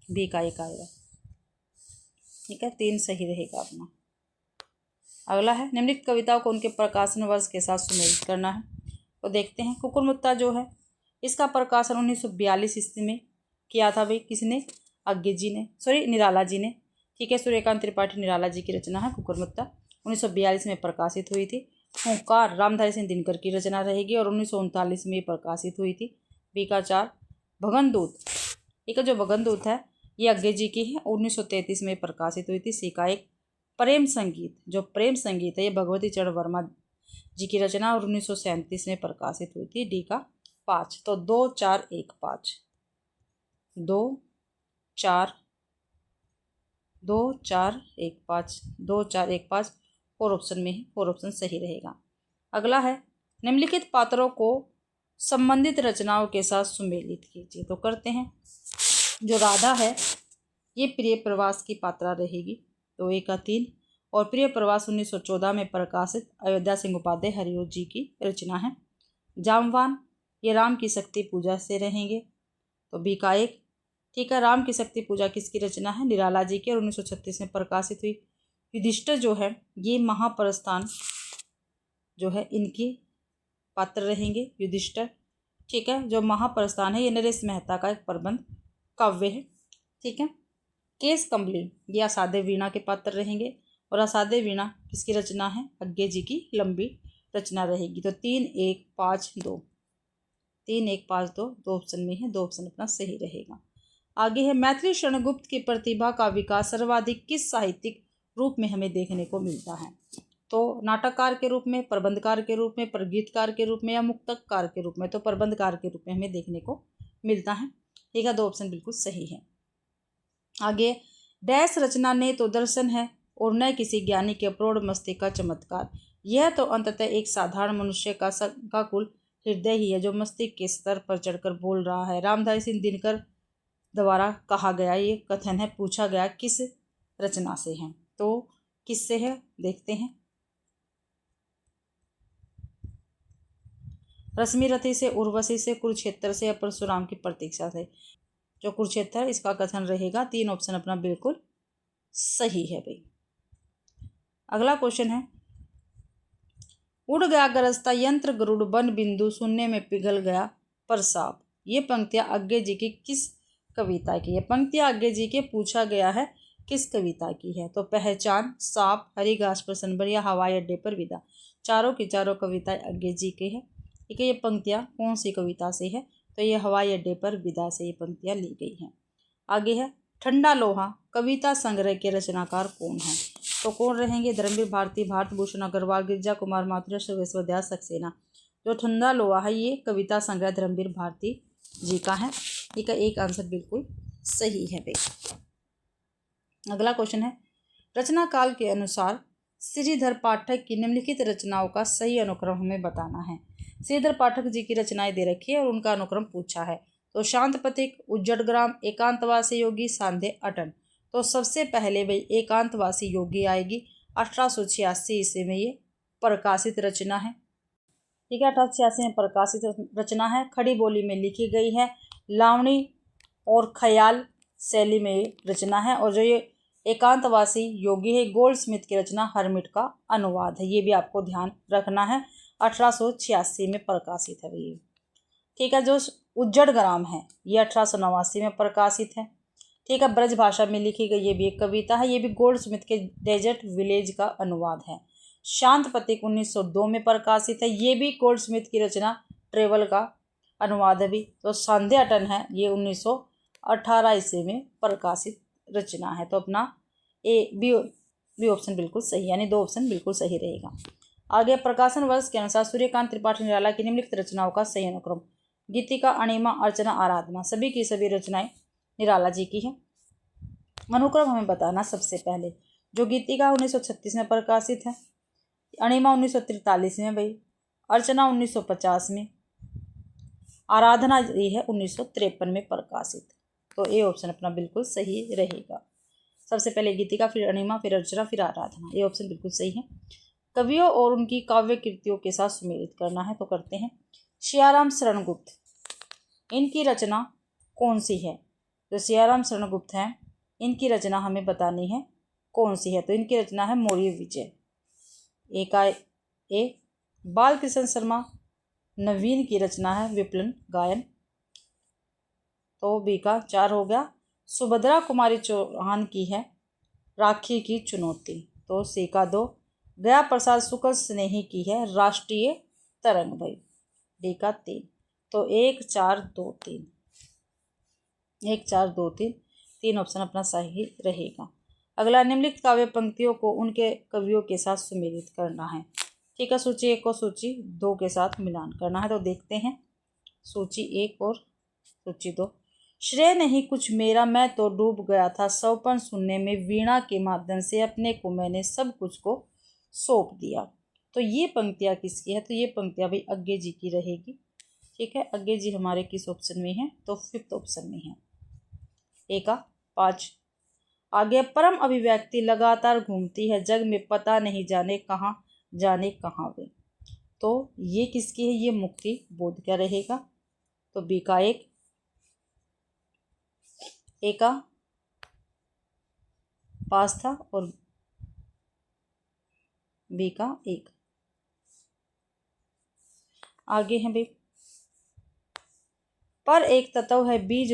बी का 1 आएगा। ठीक है, 3 सही रहेगा अपना। अगला है, निम्नलिखित कविताओं को उनके प्रकाशन वर्ष के साथ सुमेलित करना है। तो देखते हैं, कुकुरमुत्ता जो है इसका प्रकाशन 1942 ईस्वी में किया था भाई। किसने? अज्ञे जी ने, सॉरी निराला जी ने। ठीक है, सूर्यकांत त्रिपाठी निराला जी की रचना है कुकुरमुत्ता, 1942 में प्रकाशित हुई थी। हुंकार रामधारी सिंह दिनकर की रचना रहेगी और 1939 में प्रकाशित हुई थी, बी का 4। भगनदूत, एक जो भगनदूत है ये अज्ञे जी की है, 1933 में प्रकाशित हुई थी, सी का 1। प्रेम संगीत, जो प्रेम संगीत है ये भगवती चरण वर्मा जी की रचना और 1937 में प्रकाशित हुई थी, डी का 5। तो 2 4 1 5, 2 4 2 4 1 5, 2 4 1 5, 4 ऑप्शन में है, 4 ऑप्शन सही रहेगा। अगला है, निम्नलिखित पात्रों को संबंधित रचनाओं के साथ सुमेलित कीजिए। तो करते हैं, जो राधा है ये प्रिय प्रवास की पात्रा रहेगी, तो ए का 3। और प्रिय प्रवास 1914 में प्रकाशित अयोध्या सिंह उपाध्याय हरिओ जी की रचना है। जामवान, ये राम की शक्ति पूजा से रहेंगे, तो बी का 1। ठीक है। राम की शक्ति पूजा किसकी रचना है? निराला जी की, और 1936 में प्रकाशित हुई। युधिष्ठिर जो है ये महाप्रस्थान जो है इनकी पात्र रहेंगे, युधिष्ठिर। ठीक है। जो महाप्रस्थान है ये नरेश मेहता का एक प्रबंध काव्य है। ठीक है। केस कंबली ये असाध्य वीणा के पात्र रहेंगे, और असाध्य वीणा किसकी रचना है? अज्ञे जी की लंबी रचना रहेगी। तो 3-1-5-2, 3-1-5-2 दो ऑप्शन में है, दो ऑप्शन अपना सही रहेगा। आगे है मैथिली शरण गुप्त की प्रतिभा का विकास सर्वाधिक किस साहित्यिक रूप में हमें देखने को मिलता है? तो नाटककार के रूप में, प्रबंधकार के रूप में, प्रगीतकार के रूप में, या मुक्तककार के रूप में? तो प्रबंधकार के रूप में हमें देखने को मिलता है। ठीक है। दो ऑप्शन बिल्कुल सही है। आगे डैश रचना ने तो दर्शन है और न किसी ज्ञानी के प्रौढ़ मस्तिष्क का चमत्कार। यह तो अंततः एक साधारण मनुष्य का कुल हृदय ही है जो मस्तिष्क के स्तर पर चढ़कर बोल रहा है। रामधारी सिंह दिनकर द्वारा कहा गया ये कथन है, पूछा गया किस रचना से है? तो किससे है देखते हैं। रश्मि रथी से, उर्वशी से, कुरुक्षेत्र से, या परशुराम की प्रतीक्षा से? जो कुरुक्षेत्र इसका कथन रहेगा। 3 ऑप्शन अपना बिल्कुल सही है भाई। अगला क्वेश्चन है उड़ गया गरजता यंत्र गरुड़ बन बिंदु शून्य में पिघल गया परसाप। ये पंक्तियां अज्ञे जी की किस कविता की है? पंक्तियां अज्ञे जी के पूछा गया है किस कविता की है? तो पहचान, सांप, हरी घास पर सनबर, या हवाई अड्डे पर विदा। चारों की चारों कविताएं अज्ञे जी की है। ठीक है। ये पंक्तियां कौन सी कविता से है? तो ये हवाई अड्डे पर विदा से ये पंक्तियां ली गई हैं। आगे है ठंडा लोहा कविता संग्रह के रचनाकार कौन है? तो कौन रहेंगे? धर्मवीर भारती, भारत भूषण अग्रवाल, गिरिजा कुमार माथुर, सर्वेश्वर सक्सेना। जो ठंडा लोहा है ये कविता संग्रह धर्मवीर भारती जी का है। ठीक है। एक आंसर बिल्कुल सही है भाई। अगला क्वेश्चन है रचना काल के अनुसार श्रीधर पाठक की निम्नलिखित रचनाओं का सही अनुक्रम हमें बताना है। श्रीधर पाठक जी की रचनाएं दे रखी है और उनका अनुक्रम पूछा है। तो शांत पथिक, उज्जड़ ग्राम, एकांतवासी योगी, सांधे अटन। तो सबसे पहले भाई एकांतवासी योगी आएगी। 1886 ईस्वी में ये प्रकाशित रचना है। ठीक है। 1886 में प्रकाशित रचना है। खड़ी बोली में लिखी गई है। लावणी और ख्याल शैली में रचना है। और जो ये एकांतवासी योगी है गोल्ड स्मिथ की रचना हरमिट का अनुवाद है। ये भी आपको ध्यान रखना है। 1886 में प्रकाशित है ये। ठीक है। जो उज्जड़ ग्राम है ये 1889 में प्रकाशित है। ठीक है। ब्रज भाषा में लिखी गई ये भी एक कविता है। ये भी गोल्ड स्मिथ के डेजर्ट विलेज का अनुवाद है। शांत पथिक 1902 में प्रकाशित है। ये भी गोल्ड स्मिथ की रचना ट्रेवल का अनुवाद है भी। तो सांधे अटन है ये 1918 ईस्वी में प्रकाशित रचना है। तो अपना बी ऑप्शन बिल्कुल सही, यानी 2 ऑप्शन बिल्कुल सही रहेगा। आगे प्रकाशन वर्ष के अनुसार सूर्यकांत त्रिपाठी निराला की निम्नलिखित रचनाओं का सही अनुक्रम। गीतिका, अणिमा, अर्चना, आराधना सभी की सभी रचनाएं निराला जी की है। अनुक्रम हमें बताना सबसे पहले। जो गीतिका 1936 में प्रकाशित है, अणिमा 1943 में भाई, अर्चना 1950 में, आराधना ये है 1953 में प्रकाशित। तो ए ऑप्शन अपना बिल्कुल सही रहेगा। सबसे पहले गीतिका, फिर अणिमा, फिर अर्चना, फिर आराधना। ये ऑप्शन बिल्कुल सही है। कवियों और उनकी काव्य कृतियों के साथ सुमेलित करना है तो करते हैं। सियाराम शरण गुप्त इनकी रचना कौन सी है? जो सियाराम शरण गुप्त हैं इनकी रचना हमें बतानी है कौन सी है। तो इनकी रचना है मौर्य विजय। ए बाल कृष्ण शर्मा नवीन की रचना है विप्लन गायन। तो बी का 4 हो गया। सुभद्रा कुमारी चौहान की है राखी की चुनौती। तो सी का 2। गया प्रसाद शुक्ल स्नेही की है राष्ट्रीय तरंग भाई। डी का 3। तो 1 4 2 3, 1 4 2 3, 3 ऑप्शन अपना सही रहेगा। अगला निम्नलिखित काव्य पंक्तियों को उनके कवियों के साथ सुमेलित करना है। ठीक है। सूची 1 को सूची 2 के साथ मिलान करना है। तो देखते हैं सूची 1 और सूची 2। श्रेय नहीं कुछ मेरा मैं तो डूब गया था सौपन सुनने में वीणा के माध्यम से अपने को मैंने सब कुछ को सौंप दिया। तो ये पंक्तियाँ किसकी है? तो ये पंक्तियाँ भाई अज्ञे जी की रहेगी। ठीक है। अज्ञे जी हमारे किस ऑप्शन में है? तो 5th ऑप्शन में है। ए का 5। आगे परम अभिव्यक्ति लगातार घूमती है जग में पता नहीं जाने कहाँ वे। तो ये किसकी है? ये मुक्ति बोध का रहेगा। तो बी का 1। ए का 5 था और बी का 1। आगे है भाई, पर एक तत्व है बीज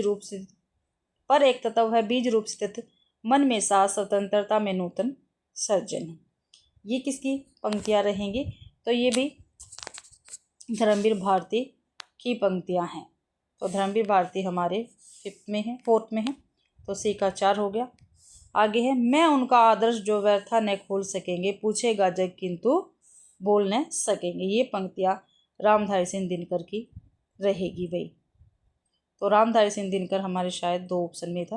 रूप स्थित मन में साथ स्वतंत्रता में नूतन सर्जन। ये किसकी पंक्तियां रहेंगी? तो ये भी धर्मवीर भारती की पंक्तियां हैं। तो धर्मवीर भारती हमारे 4th में है, तो सी का 4 हो गया। आगे है, मैं उनका आदर्श जो व्यर्था न खोल सकेंगे, पूछेगा जग किंतु बोल न सकेंगे। ये पंक्तियां रामधारी सिंह दिनकर की रहेगी भाई। तो रामधारी सिंह दिनकर हमारे शायद 2 ऑप्शन में था।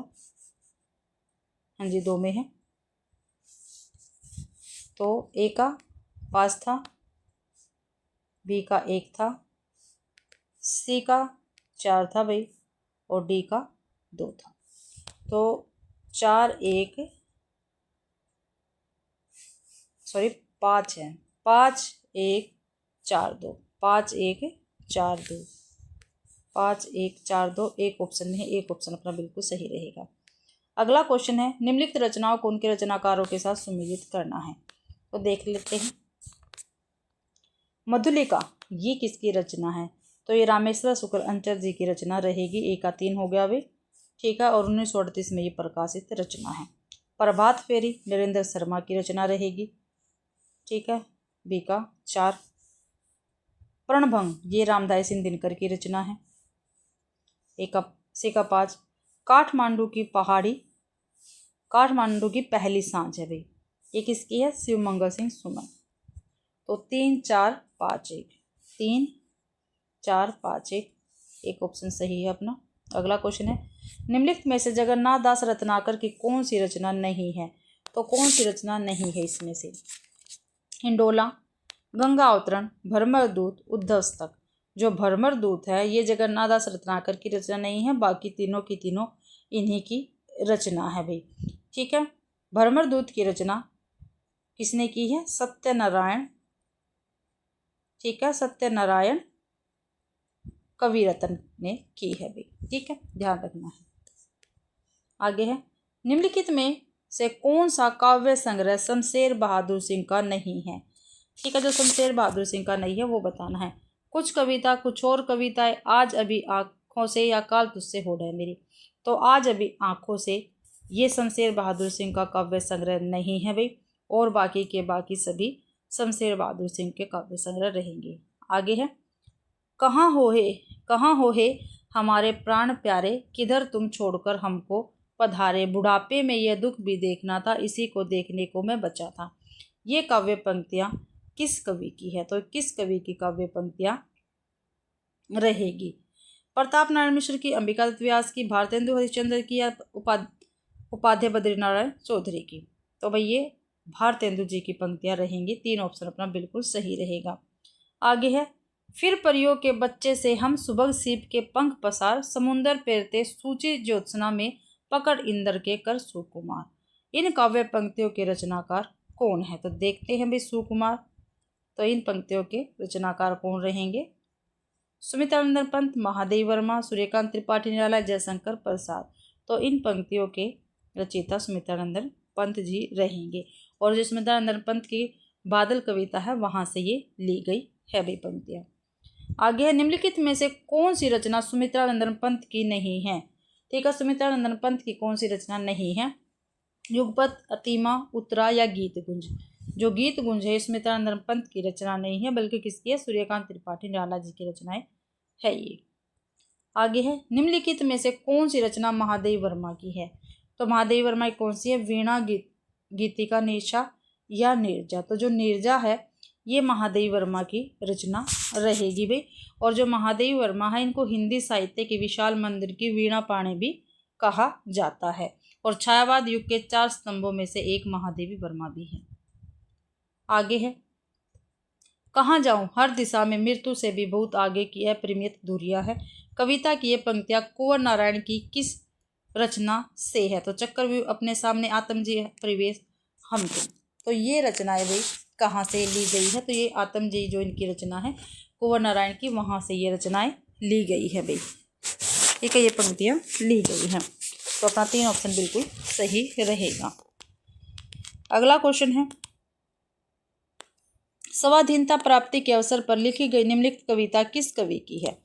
हाँ जी, 2 में है। तो ए का 5 था, बी का 1 था, सी का 4 था भाई और डी का 2 था। तो 5 1 4 2 5 1 4 2 5 1 4 2 एक ऑप्शन में है, एक ऑप्शन अपना बिल्कुल सही रहेगा। अगला क्वेश्चन है, निम्नलिखित रचनाओं को उनके रचनाकारों के साथ सुमेलित करना है। तो देख लेते हैं। मधुलिका, ये किसकी रचना है? तो ये रामेश्वर शुक्ल अंचल जी की रचना रहेगी। ए का 3 हो गया भाई, ठीक है, और 1938 में ये प्रकाशित रचना है। प्रभात फेरी नरेंद्र शर्मा की रचना रहेगी, ठीक है, बी का 4। प्रणभंग, ये रामधारी सिंह दिनकर की रचना है, सी का 5। काठमांडू की पहली सांझ है भाई, ये किसकी है? शिवमंगल सिंह सुमन। तो 3 4 5 1 3 4 5 1 एक ऑप्शन सही है अपना। अगला क्वेश्चन है, निम्नलिखित में से जगन्नाथ दास रत्नाकर की कौन सी रचना नहीं है? तो कौन सी रचना नहीं है इसमें से? हिंडोला, गंगा अवतरण, भ्रमर दूत, उद्धवस्तक। जो भ्रमर दूत है ये जगन्नाथ दास रत्नाकर की रचना नहीं है, बाकी तीनों की तीनों इन्हीं की रचना है भाई, ठीक है। भ्रमर दूत की रचना किसने की है? सत्यनारायण, ठीक है, सत्यनारायण कविरत्न ने की है भाई, ठीक है, ध्यान रखना है। आगे है, निम्नलिखित में से कौन सा काव्य संग्रह शमशेर बहादुर सिंह का नहीं है? ठीक है, जो शमशेर बहादुर सिंह का नहीं है वो बताना है। कुछ कविता, कुछ और कविताएं, आज अभी आंखों से, या काल तुझसे होड़ है मेरी। तो आज अभी आंखों से ये शमशेर बहादुर सिंह का काव्य संग्रह नहीं है भाई, और बाकी के बाकी सभी शमशेर बहादुर सिंह के काव्य संग्रह रहेंगे। आगे है, कहाँ हो हे हमारे प्राण प्यारे, किधर तुम छोड़कर हमको पधारे, बुढ़ापे में यह दुख भी देखना था, इसी को देखने को मैं बचा था। ये काव्य पंक्तियां किस कवि की है? तो किस कवि की काव्य पंक्तियां रहेगी? प्रताप नारायण मिश्र की, अंबिका दत्त व्यास की, भारतेंदु हरिश्चंद्र की, या उपाध्याय बद्रीनारायण चौधरी की? तो भाई ये भारतेंदु जी की पंक्तियां रहेंगी। 3 ऑप्शन अपना बिल्कुल सही रहेगा। आगे है, फिर परियों के बच्चे से हम सुबह सीप के पंख पसार, समुंदर पेरते सूची ज्योत्सना में, पकड़ इंद्र के कर सुकुमार। इन काव्य पंक्तियों के रचनाकार कौन है? तो देखते हैं भाई सुकुमार। तो इन पंक्तियों के रचनाकार कौन रहेंगे? सुमित्रानंदन पंत, महादेव वर्मा, सूर्यकांत त्रिपाठी निराला, जयशंकर प्रसाद। तो इन पंक्तियों के रचयिता सुमित्रानंदन पंत जी रहेंगे, और जो सुमित्रानंदन पंत की बादल कविता है वहां से ये ली गई है भाई पंक्तियां। आगे है, निम्नलिखित में से कौन सी रचना सुमित्रानंदन पंत की नहीं है? ठीक है, सुमित्रानंदन पंत की कौन सी रचना नहीं है? युगपत, अतिमा, उत्तरा, या गीत गुंज। जो गीत गुंज है सुमित्रानंदन पंत की रचना नहीं है, बल्कि किसकी है? सूर्यकांत त्रिपाठी निराला जी की रचनाएं है ये। आगे है, निम्नलिखित में से कौन सी रचना महादेव वर्मा की है? तो महादेव वर्मा की कौन सी है? वीणा, गीतिका, निशा, या नीरजा। तो जो नीरजा है ये महादेव वर्मा की रचना रहेगी भाई। और जो महादेव वर्मा है इनको हिंदी साहित्य के विशाल मंदिर की वीणा पाणी भी कहा जाता है, और छायावाद युग के 4 स्तंभों में से एक महादेवी वर्मा भी है। आगे है, कहाँ जाऊं हर दिशा में, मृत्यु से भी बहुत आगे की अपरिमित दूरियां है। कविता की ये पंक्तियां कुंवर नारायण की किस रचना से है? तो चक्रव्यूह, अपने सामने, आत्मजी, परिवेश, हम तुम। तो ये रचनाएं भाई कहाँ से ली गई है? तो ये आत्मजी जो इनकी रचना है कुंवर नारायण की, वहां से ये रचनाएं ली गई है भाई, ठीक है, ये पंक्तियां ली गई हैं। तो अपना 3 ऑप्शन बिल्कुल सही रहेगा। अगला क्वेश्चन है, स्वाधीनता प्राप्ति के अवसर पर लिखी गई निम्नलिखित कविता किस कवि की है?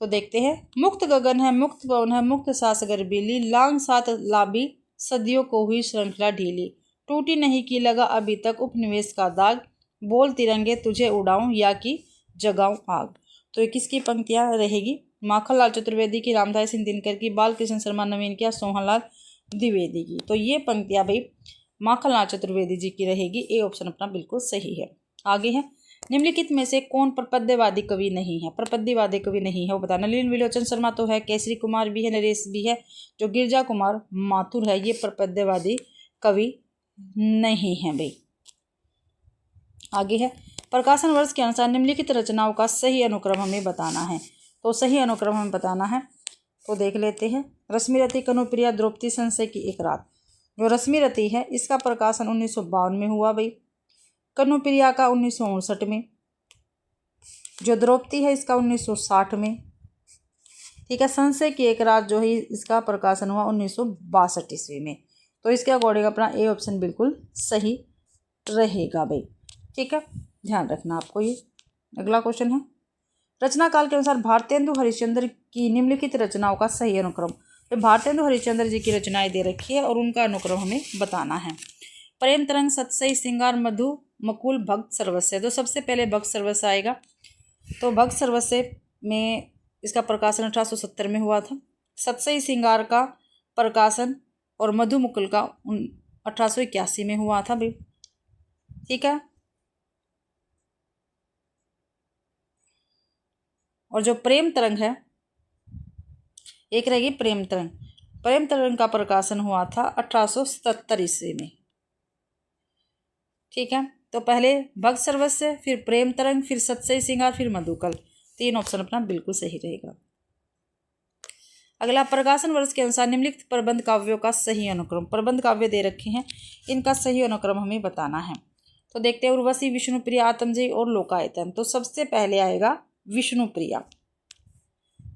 तो देखते हैं। मुक्त गगन है, मुक्त पवन है, मुक्त सांस अगर बीली, लांग साथ लाभी सदियों को हुई श्रृंखला ढीली, टूटी नहीं की लगा अभी तक उपनिवेश का दाग, बोल तिरंगे तुझे उड़ाऊं या कि जगाऊं आग। तो ये किसकी पंक्तियां रहेगी? माखनलाल चतुर्वेदी की, रामधारी सिंह दिनकर की, बालकृष्ण शर्मा नवीन की, सोहनलाल द्विवेदी की। तो ये पंक्तियां भाई माखनलाल चतुर्वेदी जी की रहेगी। ए ऑप्शन अपना बिल्कुल सही है। आगे है, निम्नलिखित में से कौन प्रपद्यवादी कवि नहीं है? प्रपद्यवादी कवि नहीं है वो बताना। नलिन विलोचन शर्मा तो है, केसरी कुमार भी है, नरेश भी है, जो गिरजा कुमार माथुर है ये प्रपद्यवादी कवि नहीं है भाई। आगे है, प्रकाशन वर्ष के अनुसार निम्नलिखित रचनाओं का सही अनुक्रम हमें बताना है। तो सही अनुक्रम हमें बताना है तो देख लेते हैं। रश्मिरथी, कनुप्रिया, द्रौपदी, संशय की एक रात। जो रश्मिरथी है इसका प्रकाशन 1952 में हुआ भाई। कनुप्रिया का 1959 में। जो द्रौपदी है इसका 1960 में। ठीक है। संशय की एक रात जो है इसका प्रकाशन हुआ 1962 ईस्वी में। तो इसके अकॉर्डिंग अपना ए ऑप्शन बिल्कुल सही रहेगा भाई। ठीक है, ध्यान रखना आपको ये। अगला क्वेश्चन है, रचना काल के अनुसार भारतेंदु हरिश्चंद्र की निम्नलिखित रचनाओं का सही अनुक्रम। तो भारतेंदु हरिश्चंद्र जी की रचनाएं दे रखी है और उनका अनुक्रम हमें बताना है। प्रेम तरंग, सतसई, श्रृंगार, मधु, मकुल, भक्त सर्वस्व। तो सबसे पहले भक्त सर्वस्व आएगा। तो भक्त सर्वस्व में इसका प्रकाशन 1870 में हुआ था। सतसई श्रृंगार का प्रकाशन और मधु मुकुल का 1881 में हुआ था भाई। ठीक है। और जो प्रेम तरंग है, एक रहेगी प्रेम तरंग। प्रेम तरंग का प्रकाशन हुआ था 1877 ईस्वी में। ठीक है। तो पहले भक्त सर्वस्व, फिर प्रेम तरंग, फिर सतसई श्रृंगार, फिर मधुकल। 3 ऑप्शन अपना बिल्कुल सही रहेगा। अगला, प्रकाशन वर्ष के अनुसार निम्नलिखित प्रबंध काव्यों का सही अनुक्रम। प्रबंध काव्य दे रखे हैं, इनका सही अनुक्रम हमें बताना है। तो देखते हैं, उर्वशी, विष्णुप्रिया, आत्मजयी और लोकायतन। तो सबसे पहले आएगा विष्णुप्रिया।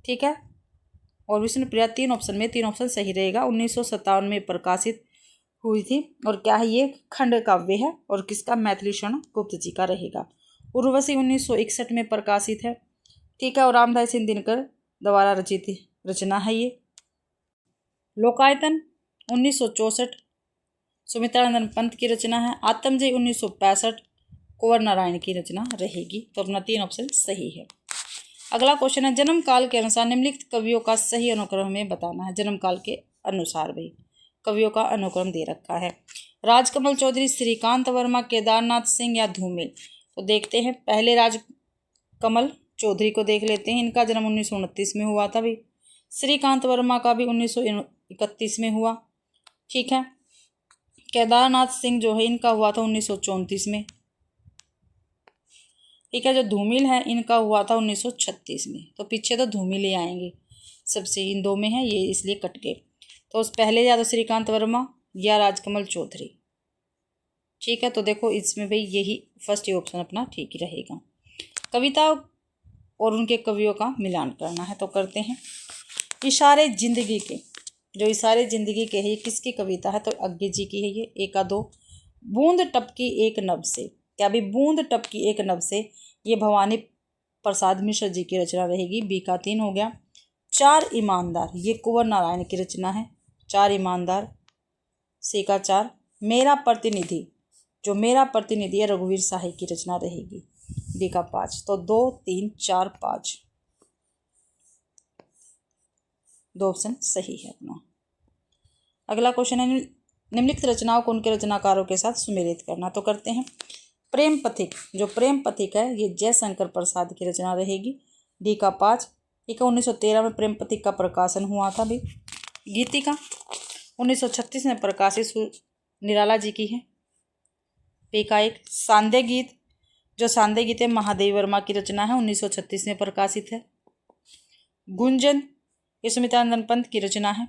ठीक है। और विष्णुप्रिया 3 ऑप्शन में 3 ऑप्शन सही रहेगा। 1957 में प्रकाशित हुई थी और क्या है ये खंड काव्य है और किसका? मैथिली शरण गुप्त जी का रहेगा। उर्वशी 1961 में प्रकाशित है। ठीक है। और रामधारी सिंह दिनकर द्वारा रचित रचना है ये। लोकायतन 1964 सुमित्रानंद पंत की रचना है। आत्मजयी 1965 कुंवर नारायण की रचना रहेगी। तो अपना 3 ऑप्शन सही है। अगला क्वेश्चन है, जन्म काल के अनुसार निम्नलिखित कवियों का सही अनुक्रम हमें बताना है। जन्म काल के अनुसार भाई कवियों का अनुक्रम दे रखा है। राजकमल चौधरी, श्रीकांत वर्मा, केदारनाथ सिंह या धूमिल। तो देखते हैं, पहले राजकमल चौधरी को देख लेते हैं। इनका जन्म 1929 में हुआ था भाई। श्रीकांत वर्मा का भी 1931 में हुआ। ठीक है। केदारनाथ सिंह जो है इनका हुआ था 1934 में। ठीक है। जो धूमिल है इनका हुआ था 1936 में। तो पीछे तो धूमिल ही आएंगे, सबसे इन दो में है ये, इसलिए कट गए। तो उस पहले या तो श्रीकांत वर्मा या राजकमल चौधरी। ठीक है। तो देखो इसमें भाई यही फर्स्ट ऑप्शन अपना ठीक ही रहेगा। कविता और उनके कवियों का मिलान करना है तो करते हैं। इशारे जिंदगी के, जो इशारे जिंदगी के है ये किसकी कविता है? तो अज्ञे जी की है ये। एक का 2। बूंद टपकी एक नभ से, क्या भी बूंद टपकी एक नभ से, ये भवानी प्रसाद मिश्र जी की रचना रहेगी। बी का 3 हो गया। 4 ईमानदार, ये कुंवर नारायण की रचना है। 4 ईमानदार। सी का 4। मेरा प्रतिनिधि, जो मेरा प्रतिनिधि है रघुवीर शाही की रचना रहेगी। डी का 5। तो 2, 3, 4, 5 2 ऑप्शन सही है अपना। अगला क्वेश्चन है, निम्नलिखित रचनाओं को उनके रचनाकारों के साथ सुमेलित करना। तो करते हैं। प्रेम पथिक, जो प्रेम पथिक है ये जयशंकर प्रसाद की रचना रहेगी। डी का 5। ठीक है। 1913 में प्रेम पथिक का प्रकाशन हुआ था भी। गीतिका 1936 में प्रकाशित निराला जी की है। पी का 1। सांदे गीत, जो सांदे गीत है महादेवी वर्मा की रचना है, 1936 में प्रकाशित है। गुंजन, ये सुमित्रानंद पंत की रचना है,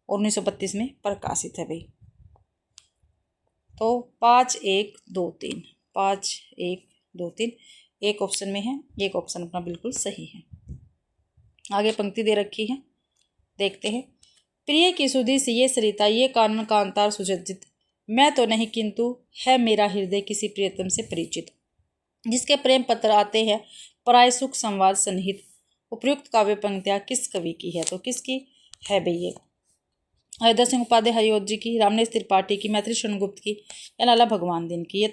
1932 में प्रकाशित है भाई। तो 5, 1, 2, 3 5, 1, 2, 3 एक ऑप्शन में है, एक ऑप्शन अपना बिल्कुल सही है। आगे पंक्ति दे रखी है, देखते हैं। प्रिय की सुधि सी ये सरिता, ये कानन कांतार सुसज्जित, मैं तो नहीं किंतु है मेरा हृदय किसी प्रियतम से परिचित। जिसके प्रेम पत्र आते हैं पराय सुख संवाद सन्निहित। उपयुक्त काव्य पंक्तियां किस कवि की है? तो किसकी है भैया? हरिदर सिंह उपाध्याय हरिओत जी की, रामनेश त्रिपाठी की, मैथिली शरण गुप्त की या लाला भगवान दिन की?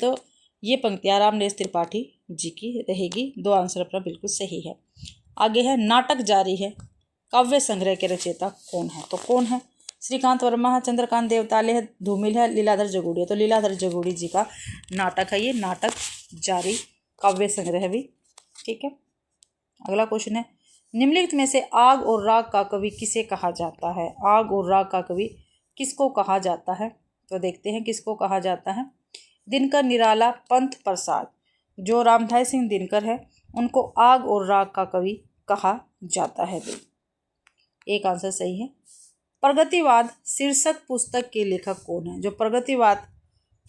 ये पंक्तियां रामनेश त्रिपाठी जी की रहेगी। दो आंसर अपना बिल्कुल सही है। आगे है नाटक जारी है, काव्य संग्रह के रचयिता कौन है? तो कौन है? श्रीकांत वर्मा है, चंद्रकांत देवताले है, धूमिल है, लीलाधर जगूड़ी है। तो लीलाधर जगूड़ी जी का नाटक है ये नाटक जारी काव्य संग्रह भी। ठीक है। अगला क्वेश्चन है, निम्नलिखित में से आग और राग का कवि किसे कहा जाता है? आग और राग का कवि किसको कहा जाता है? तो देखते हैं किसको कहा जाता है। दिनकर निराला, पंत प्रसाद, जो रामधारी सिंह दिनकर है उनको आग और राग का कवि कहा जाता है। एक आंसर सही है। प्रगतिवाद शीर्षक पुस्तक के लेखक कौन है? जो प्रगतिवाद